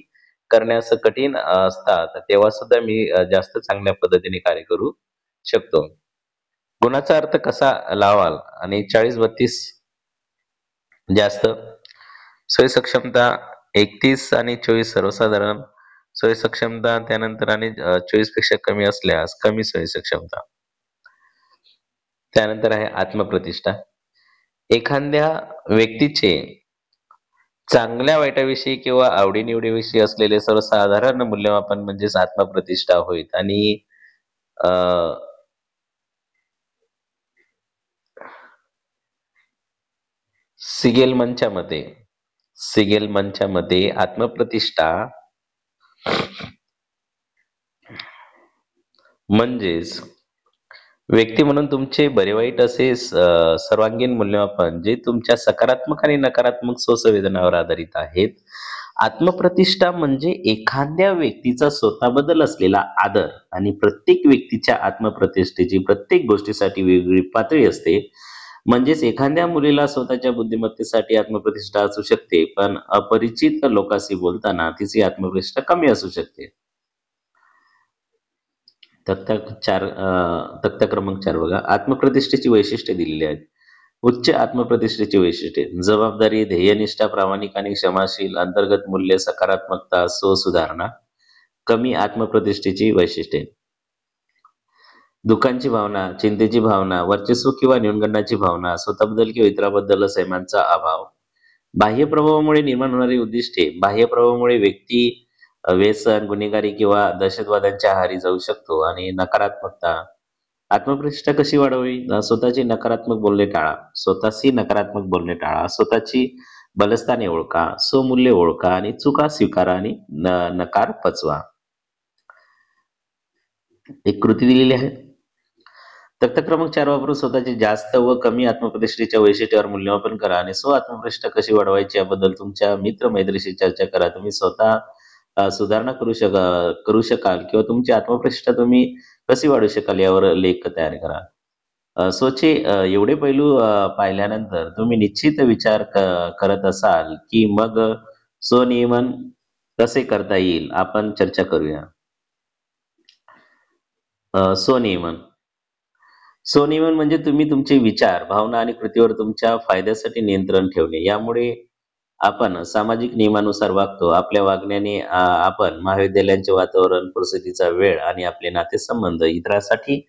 A: करण्यास कठीण असतात तेव्हा सुद्धा मी जास्त चांगल्या पद्धतीने कार्य करू शकतो. गुणाचा अर्थ कसा लावाल आणि 40-32 जास्त सक्षमता 31 आणि 24 सर्वसाधारण सक्षमता त्यानंतर आणि 24 पेक्षा कमी असल्यास कमी सक्षमता. त्यानंतर आहे आत्मप्रतिष्ठा. एखाद्या व्यक्तीचे चांगल्या वाईटाविषयी किंवा आवडीनिवडीविषयी असलेले सर्वसाधारण मूल्यमापन म्हणजेच आत्मप्रतिष्ठा होईल आणि सिगेलमनच्या मते आत्मप्रतिष्ठा म्हणजेच व्यक्ती म्हणून तुमचे बरे वाईट असे सर्वांगीण मूल्यमापन जे तुमच्या सकारात्मक आणि नकारात्मक स्वसंवेदनावर आधारित आहेत आत्मप्रतिष्ठा म्हणजे एखाद्या व्यक्तीचा स्वतःबद्दल असलेला आदर आणि प्रत्येक व्यक्तीच्या आत्मप्रतिष्ठेची प्रत्येक गोष्टीसाठी वेगवेगळी पातळी असते. म्हणजेच एखाद्या मुलीला स्वतःच्या बुद्धिमत्तेसाठी आत्मप्रतिष्ठा असू शकते, पण अपरिचित लोकांशी बोलताना तिची आत्मप्रतिष्ठा कमी असू शकते. तक्ता क्रमांक 4 बघा. आत्मप्रतिष्ठेची वैशिष्ट्ये दिलेली आहेत. उच्च आत्मप्रतिष्ठेची वैशिष्ट्ये: जबाबदारी, ध्येयनिष्ठा, प्रामाणिक आणि क्षमाशील, अंतर्गत मूल्य, सकारात्मकता, स्वसुधारणा. कमी आत्मप्रतिष्ठेची वैशिष्ट्ये: दुःखाची भावना, चिंतेची भावना, वर्चस्व किंवा न्यूनगंडाची भावना, स्वतःबद्दल किंवा इतरांबद्दल सैमांचा अभाव. बाह्य प्रभावामुळे निर्माण होणारी उद्दिष्टे: बाह्य प्रभावामुळे व्यक्ती व्यसन, गुन्हेगारी किंवा दहशतवादाच्या आहारी जाऊ शकतो. आणि नकारात्मकता. आत्मप्रतिष्ठा कशी वाढवावी? स्वतःची नकारात्मक बोलणे टाळा. स्वतःशी नकारात्मक बोलणे टाळा. स्वतःची बलस्थाने ओळखा, स्वमूल्य ओळखा आणि चुका स्वीकारा आणि नकार पचवा. एक कृती दिलेली आहे. तक्ता क्रमांक 4 वापरून स्वतःचे जास्त व कमी आत्मप्रतिष्ठेच्या वैशिष्ट्यावर मूल्यमापन करा आणि स्व आत्मप्रतिष्ठा कशी वाढवायची याबद्दल तुमच्या मित्र-मैत्रिणीशी चर्चा करा. तुम्ही स्वतः सुधारणा करू शकाल किंवा तुमची आत्मप्रतिष्ठा तुम्ही कशी वाढवू शकाल यावर लेख तयार करा. स्वचे एवढे पैलू पाहिल्यानंतर तुम्ही निश्चित विचार करत असाल की मग स्वनियमन कसे करता येईल, आपण चर्चा करूया. स्वनियमन स्वनियमन म्हणजे तुम्ही तुमचे विचार, भावना आणि कृतीवर तुमच्या फायद्यासाठी नियंत्रण ठेवणे. यामुळे आपण सामाजिक नियमानुसार वागतो. आपल्या वागण्याने आपण महाविद्यालयांचे वातावरण, परिस्थितीचा वेळ आणि आपले नातेसंबंध इतरांसाठी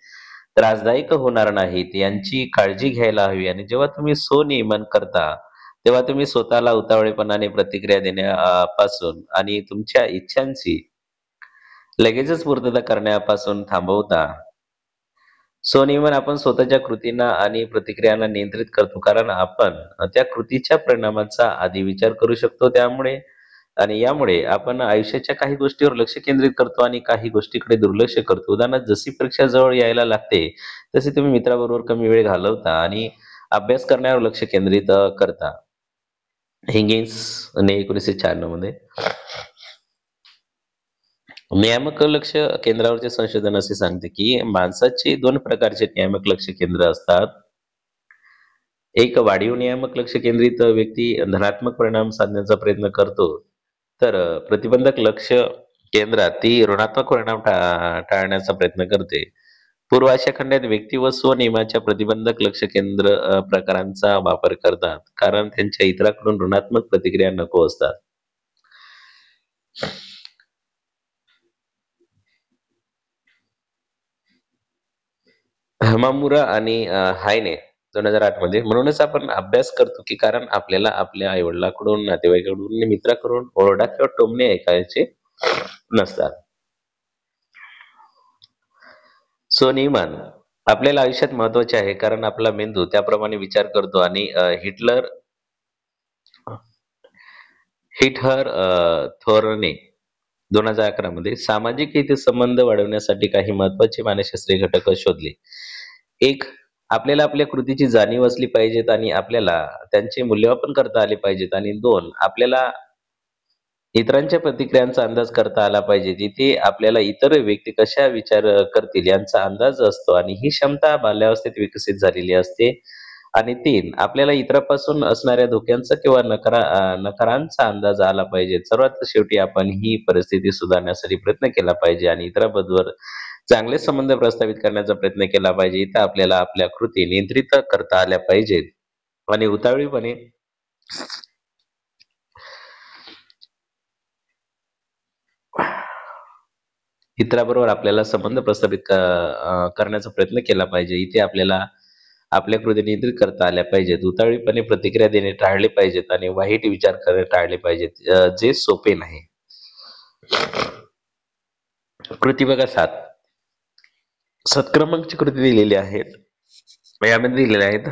A: त्रासदायक होणार नाहीत यांची काळजी घ्यायला हवी. आणि जेव्हा तुम्ही स्वनियमन करता, तेव्हा तुम्ही स्वतःला उतावळेपणाने प्रतिक्रिया देण्यापासून आणि तुमच्या इच्छांची लगेचच पूर्तता करण्यापासून थांबवता. स्वनियमन आपण स्वतःच्या कृतींना आणि प्रतिक्रियांना नियंत्रित करतो, कारण आपण त्या कृतीच्या परिणामाचा आधी विचार करू शकतो. यामुळे आपण आयुष्याच्या काही गोष्टीवर लक्ष केंद्रित करतो आणि काही गोष्टीकडे दुर्लक्ष करतो. उदाहरणार्थ, जशी परीक्षा जवळ यायला लागते, तसे तुम्ही मित्राबरोबर कमी वेळ घालवता आणि अभ्यास करण्यावर लक्ष केंद्रित करता. हिगिन्स ने 1996 मध्ये नियामक लक्ष केंद्रावरचे संशोधन असे सांगते की माणसाचे 2 प्रकारचे नियामक लक्ष केंद्र असतात. एक वाढीव नियामक लक्ष केंद्रित व्यक्ती धनात्मक परिणाम साधण्याचा प्रयत्न करतो, तर प्रतिबंधक लक्ष केंद्रात ती ऋणात्मक परिणाम टाळण्याचा प्रयत्न करते. पूर्व आशिया खंडात व्यक्ती व स्वनियमाच्या प्रतिबंधक लक्ष केंद्र प्रकारांचा वापर करतात, कारण त्यांच्या इतरांकडून ऋणात्मक प्रतिक्रिया नको असतात. हमामुरा आणि हायने 2008 मध्ये. म्हणूनच आपण अभ्यास करतो की कारण आपल्याला आपल्या आईवडिलांकडून, नातेवाईकांकडून आणि मित्राकडून ओरडा किंवा टोमणे ऐकायचे नसतात. स्वनियमन आपल्याला आयुष्यात महत्वाचे आहे, कारण आपला मेंदू त्याप्रमाणे विचार करतो. आणि हिटहर थोरने 2011 मध्ये सामाजिक हितसंबंध वाढवण्यासाठी काही महत्वाचे मानसशास्त्रीय घटक शोधले. एक, आपल्याला आपल्या कृतीची जाणीव असली पाहिजेत आणि आपल्याला त्यांचे मूल्यमापन करता आले पाहिजेत. आणि 2, आपल्याला इतरांच्या प्रतिक्रियांचा अंदाज करता आला पाहिजे. तिथे आपल्याला इतर व्यक्ती कशा विचार करतील यांचा अंदाज असतो आणि ही क्षमता बाल्यावस्थेत विकसित झालेली असते. आणि 3, आपल्याला इतरांपासून असणाऱ्या धोक्यांचा किंवा नकारांचा अंदाज आला पाहिजे. सर्वात शेवटी आपण ही परिस्थिती सुधारण्यासाठी प्रयत्न केला पाहिजे आणि इतरांबरोबर चांगले संबंध प्रस्थापित करण्याचा प्रयत्न केला पाहिजे. इथं आपल्याला आपल्या कृती नियंत्रित करता आल्या पाहिजेत आणि उतावळीपणे इतरांबरोबर आपल्याला संबंध प्रस्थापित करण्याचा प्रयत्न केला पाहिजे. इथे आपल्याला आपल्या कृती नियंत्रित करता आल्या पाहिजेत, उतावळीपणे प्रतिक्रिया देणे टाळले पाहिजेत आणि वाईट विचार करणे टाळले पाहिजेत, जे सोपे नाही. कृती बघा 7. सत्क्रमांकची कृती दिलेली आहेत. यामध्ये दिलेल्या आहेत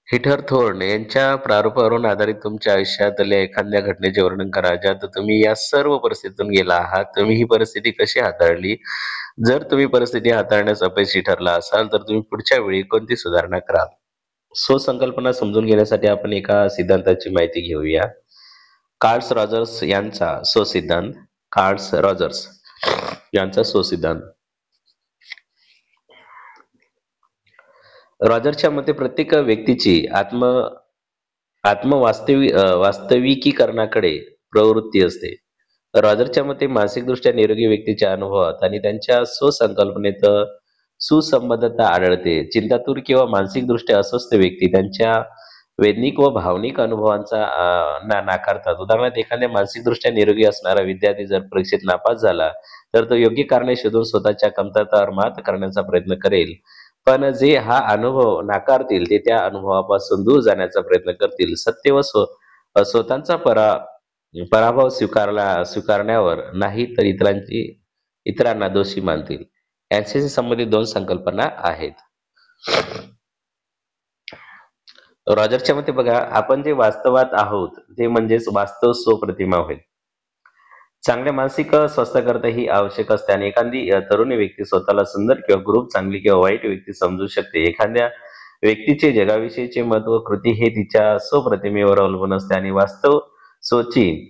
A: हिटहर थोर्न यांच्या प्रारूपावरून आधारित तुमच्या आयुष्यातल्या एखाद्या घटनेचे वर्णन करा ज्यात तुम्ही या सर्व परिस्थितीतून गेला आहात. तुम्ही ही परिस्थिती कशी हाताळली? जर तुम्ही परिस्थिती हाताळण्यास अपयशी ठरला असाल तर तुम्ही पुढच्या वेळी कोणती सुधारणा कराल? स्वसंकल्पना समजून घेण्यासाठी आपण एका सिद्धांताची माहिती घेऊया. कार्ल्स रॉजर्स यांचा स्वसिद्धांत. कार्ल्स रॉजर्स यांचा स्वसिद्धांत. रॉजरच्या मते प्रत्येक व्यक्तीची वास्तविकीकरणाकडे प्रवृत्ती असते. रॉजरच्या मते मानसिकदृष्ट्या निरोगी व्यक्तीच्या अनुभवात आणि त्यांच्या स्वसंकल्पनेत सुसंबद्धता आढळते. चिंतातुर किंवा मानसिकदृष्ट्या अस्वस्थ व्यक्ती त्यांच्या वेदनिक व भावनिक अनुभवांचा नाकारतात. उदाहरणार्थ, एखाद्या मानसिकदृष्ट्या निरोगी असणारा विद्यार्थी जर परीक्षेत नापास झाला तर तो योग्य कारणे शोधून स्वतःच्या कमतरतावर मात करण्याचा प्रयत्न करेल. पण जे हा अनुभव नाकारतील ते त्या अनुभवापासून दूर जाण्याचा प्रयत्न करतील. सत्य व स्वतःचा पराभव स्वीकारण्यावर नाही तर इतरांना दोषी मानतील. यांच्याशी संबंधित दोन संकल्पना आहेत. रॉजरच्या मते बघा, आपण जे वास्तवात आहोत ते म्हणजेच वास्तव स्वप्रतिमा होय. चांगल्या मानसिक स्वास्थ्याकरता ही आवश्यक असते आणि एखादी तरुणी व्यक्ती स्वतःला सुंदर किंवा ग्रुप चांगली किंवा वाईट व्यक्ती समजू शकते. एखाद्या व्यक्तीचे जगाविषयीचे मत व कृती हे तिच्या स्वप्रतिमेवर अवलंबून असते आणि वास्तव स्वची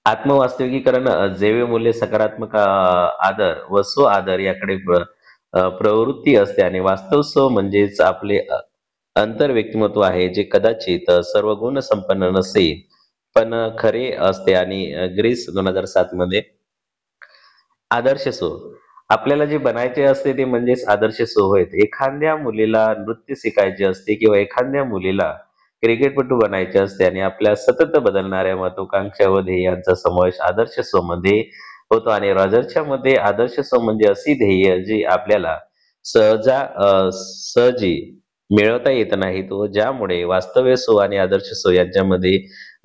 A: आत्मवास्तविकीकरण जैव मूल्य, सकारात्मक आदर व स्व आदर याकडे प्रवृत्ती असते आणि वास्तव स्व म्हणजेच आपले अंतर व्यक्तिमत्व आहे, जे कदाचित सर्व गुण संपन्न नसते पण खरे असते. आणि ग्रीस 2007 मध्ये आदर्श सो, आपल्याला जे बनायचे असते ते म्हणजेच आदर्श सो होय. एखाद्या मुलीला नृत्य शिकायचे असते किंवा एखाद्या मुलीला क्रिकेटपटू बनायचे असते आणि आपल्या सतत बदलणाऱ्या महत्वाकांक्षा व ध्येयांचा समावेश आदर्श स्व मध्ये होतो. आणि रॉजरच्या मध्ये आदर्श स्व म्हणजे अशी ध्येय जी आपल्याला सहजी मिळवता येत नाहीत व ज्यामुळे वास्तव्य स्व आणि आदर्श स्व यांच्यामध्ये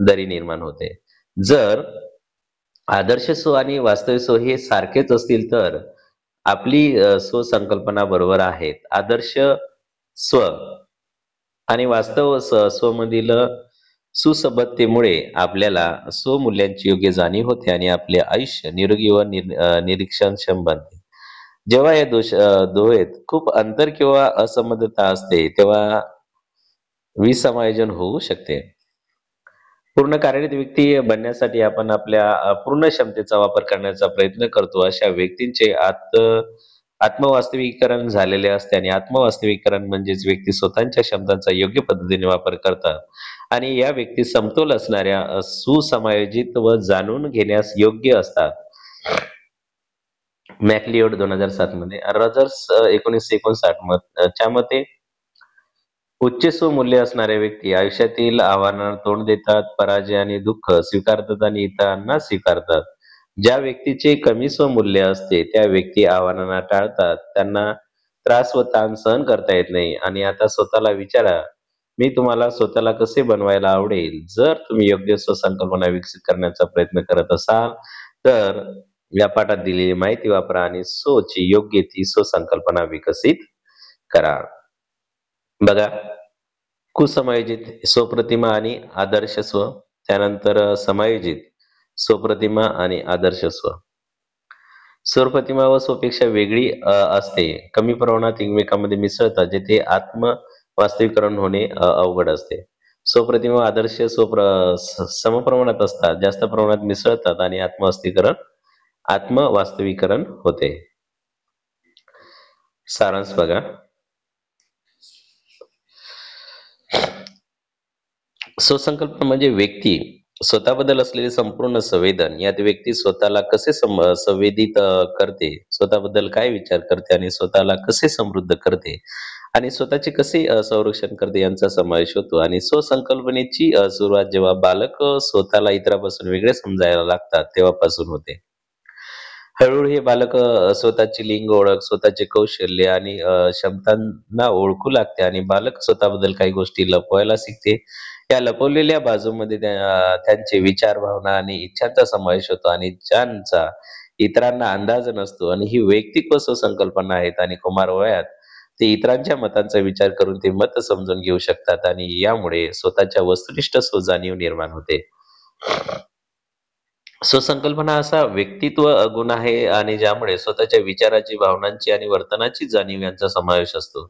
A: दरी निर्माण होते. जर आदर्श स्व आणि वास्तविक स्व हे सारखेच असतील तर आपली स्वसंकल्पना बरोबर आहेत. आदर्श स्व आणि वास्तव स्वमधील सुसंबद्धतेमुळे आपल्याला स्वमूल्यांची योग्य जाणीव होते आणि आपले आयुष्य निरोगी व निरीक्षणक्षम बनते. जेव्हा या दोहेत खूप अंतर किंवा असंबद्धता असते तेव्हा विसमायोजन होऊ शकते. पूर्ण कार्यरत व्यक्ती बनण्यासाठी आपण आपल्या पूर्ण क्षमतेचा वापर करण्याचा प्रयत्न करतो. अशा व्यक्तींचे आत्मवास्तविकीकरण झालेले असते आणि आत्मवास्तविकीकरण म्हणजेच व्यक्ती स्वतःच्या क्षमतांचा योग्य पद्धतीने वापर करतात आणि या व्यक्ती समतोल असणाऱ्या सुसमायोजित व जाणून घेण्यास योग्य असतात. मॅकलिओड 2007 मध्ये. रॉजर्स 1959 च्या मते उच्च स्वमूल्य असणाऱ्या व्यक्ती आयुष्यातील आव्हानांना तोंड देतात, पराजय आणि दुःख स्वीकारतात आणि इतरांना स्वीकारतात. ज्या व्यक्तीचे कमी स्वमूल्य असते त्या व्यक्ती आव्हानांना टाळतात, त्यांना त्रास व ताण सहन करता येत नाही. आणि आता स्वतःला विचारा, मी तुम्हाला स्वतःला कसे बनवायला आवडेल? जर तुम्ही योग्य स्वसंकल्पना विकसित करण्याचा प्रयत्न करत असाल तर या पाठात दिलेली माहिती वापरा आणि स्वची योग्य ती स्वसंकल्पना विकसित करा. बघा, कुसमायोजित स्वप्रतिमा आणि आदर्श स्व, त्यानंतर समायोजित स्वप्रतिमा आणि आदर्श स्व. स्वप्रतिमा व स्वपेक्षा वेगळी असते, कमी प्रमाणात एकमेकांमध्ये मिसळतात, जेथे वास्तविकरण होणे अवघड असते. स्वप्रतिमा व आदर्श समप्रमाणात असतात, जास्त प्रमाणात मिसळतात आणि आत्मवास्तवीकरण होते. सारांश बघा, स्वसंकल्पना म्हणजे व्यक्ती स्वतःबद्दल असलेले संपूर्ण संवेदन. यात व्यक्ती स्वतःला कसे संवेदित करते, स्वतःबद्दल काय विचार करते आणि स्वतःला कसे समृद्ध करते आणि स्वतःचे कसे संरक्षण करते यांचा समावेश होतो. आणि स्वसंकल्पनेची सुरुवात जेव्हा बालक स्वतःला इतरांपासून वेगळे समजायला लागतात तेव्हापासून होते. हळूहळू हे बालक स्वतःची लिंग ओळख, स्वतःचे कौशल्य आणि क्षमतांना ओळखू लागते आणि बालक स्वतःबद्दल काही गोष्टी लपवायला शिकते. या लपवलेल्या बाजूमध्ये त्यांचे विचार, भावना आणि इच्छांचा समावेश होतो आणि ज्यांचा इतरांना अंदाज नसतो. आणि ही वैयक्तिक व स्वसंकल्पना आहेत आणि कुमार वयात ते इतरांच्या मतांचा विचार करून ते मत समजून घेऊ शकतात आणि यामुळे स्वतःच्या वस्तुनिष्ठ स्वजाणीव निर्माण होते. स्वसंकल्पना असा व्यक्तित्व गुण आहे आणि ज्यामुळे स्वतःच्या विचाराची, भावनांची आणि वर्तनाची जाणीव यांचा समावेश असतो.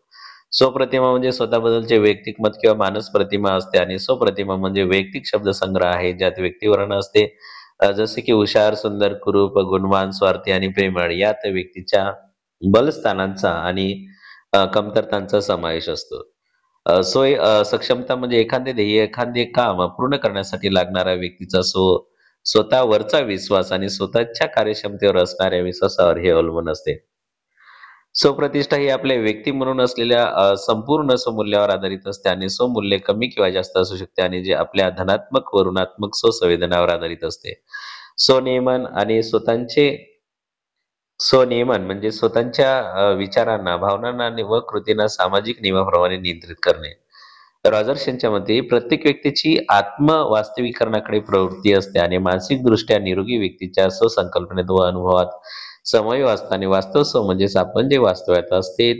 A: स्वप्रतिमा म्हणजे स्वतःबद्दलचे वैयक्तिक मत किंवा मानस प्रतिमा असते आणि स्वप्रतिमा म्हणजे वैयक्तिक शब्दसंग्रह आहे ज्यात व्यक्तिवर्णन असते. जसे की हुशार, सुंदर, कुरूप, गुणवान, स्वार्थी आणि प्रेमळ यात व्यक्तीच्या बलस्थानांचा आणि कमतरतांचा समावेश असतो. सक्षमता म्हणजे एखादे ध्येय, एखादे काम पूर्ण करण्यासाठी लागणारा व्यक्तीचा स्वतःवरचा विश्वास आणि स्वतःच्या कार्यक्षमतेवर असणाऱ्या विश्वासावर हे अवलंबून असते. स्वप्रतिष्ठा ही आपल्या व्यक्ती म्हणून असलेल्या संपूर्ण स्वमूल्यावर आधारित असते आणि स्वमूल्य कमी किंवा जास्त असू शकते आणि जे आपल्या धनात्मक व ऋणात्मक स्वसंवेदनावर आधारित असते. स्वनियमन आणि स्वनियमन म्हणजे स्वतःच्या विचारांना, भावनांना व कृतींना सामाजिक नियमाप्रमाणे नियंत्रित करणे. रॉजर्स यांच्या मते प्रत्येक व्यक्तीची आत्म-वास्तविकरणाकडे प्रवृत्ती असते आणि मानसिकदृष्ट्या निरोगी व्यक्तीच्या स्वसंकल्पनेत व अनुभवात समन्वय असतो आणि वास्तव स्व म्हणजेच आपण जे वास्तवात असते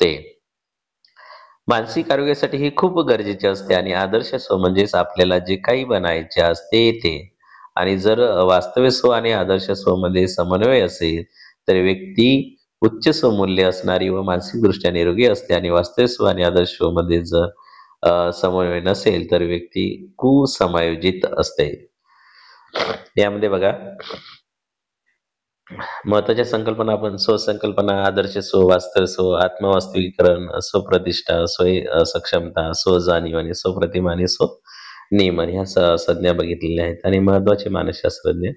A: ते. मानसिक आरोग्यासाठी हे खूप गरजेचे असते आणि आदर्श स्व म्हणजेच आपल्याला जे काही बनायचे असते ते. आणि जर वास्तविक स्व आणि आदर्श स्वमध्ये समन्वय असेल, तर व्यक्ती उच्च स्वमूल्य असणारी व मानसिकदृष्ट्या निरोगी असते आणि वास्तविक स्व आणि आदर्श स्वमध्ये जर समन्वय नसेल, तर व्यक्ती कुसमायोजित असते. यामध्ये बघा महत्त्वाच्या संकल्पना आपण स्वसंकल्पना, आदर्श स्व, वास्तव स्व, आत्मवास्तविकरण, स्वप्रतिष्ठा, सक्षमता, स्वजाणीव आणि स्वप्रतिमा आणि स्वनियमन ह्या संज्ञा बघितलेल्या आहेत आणि महत्त्वाचे मानसशास्त्रज्ञ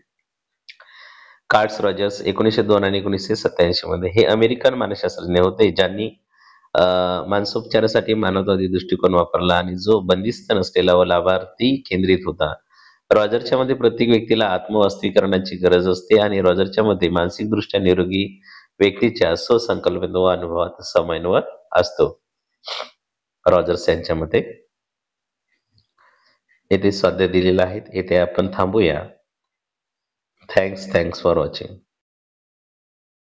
A: कार्ल्स रॉजर्स 1902 आणि 1987 मध्ये हे अमेरिकन मानसशास्त्रज्ञ होते ज्यांनी अ, मानसोपचारासाठी मानवतावादी दृष्टिकोन वापरला आणि जो बंदिस्त नसलेला व लाभार्थी केंद्रित होता. रॉजरच्या मते प्रत्येक व्यक्तीला आत्मवास्तवीकरणाची गरज असते आणि रॉजरच्या मते मानसिकदृष्ट्या निरोगी व्यक्तीच्या स्वसंकल्पनेत व अनुभवात समन्वय असतो. रॉजर्स यांच्या मते येथे स्वाध्याय दिलेला आहे. येथे आपण थांबूया. Thanks for watching.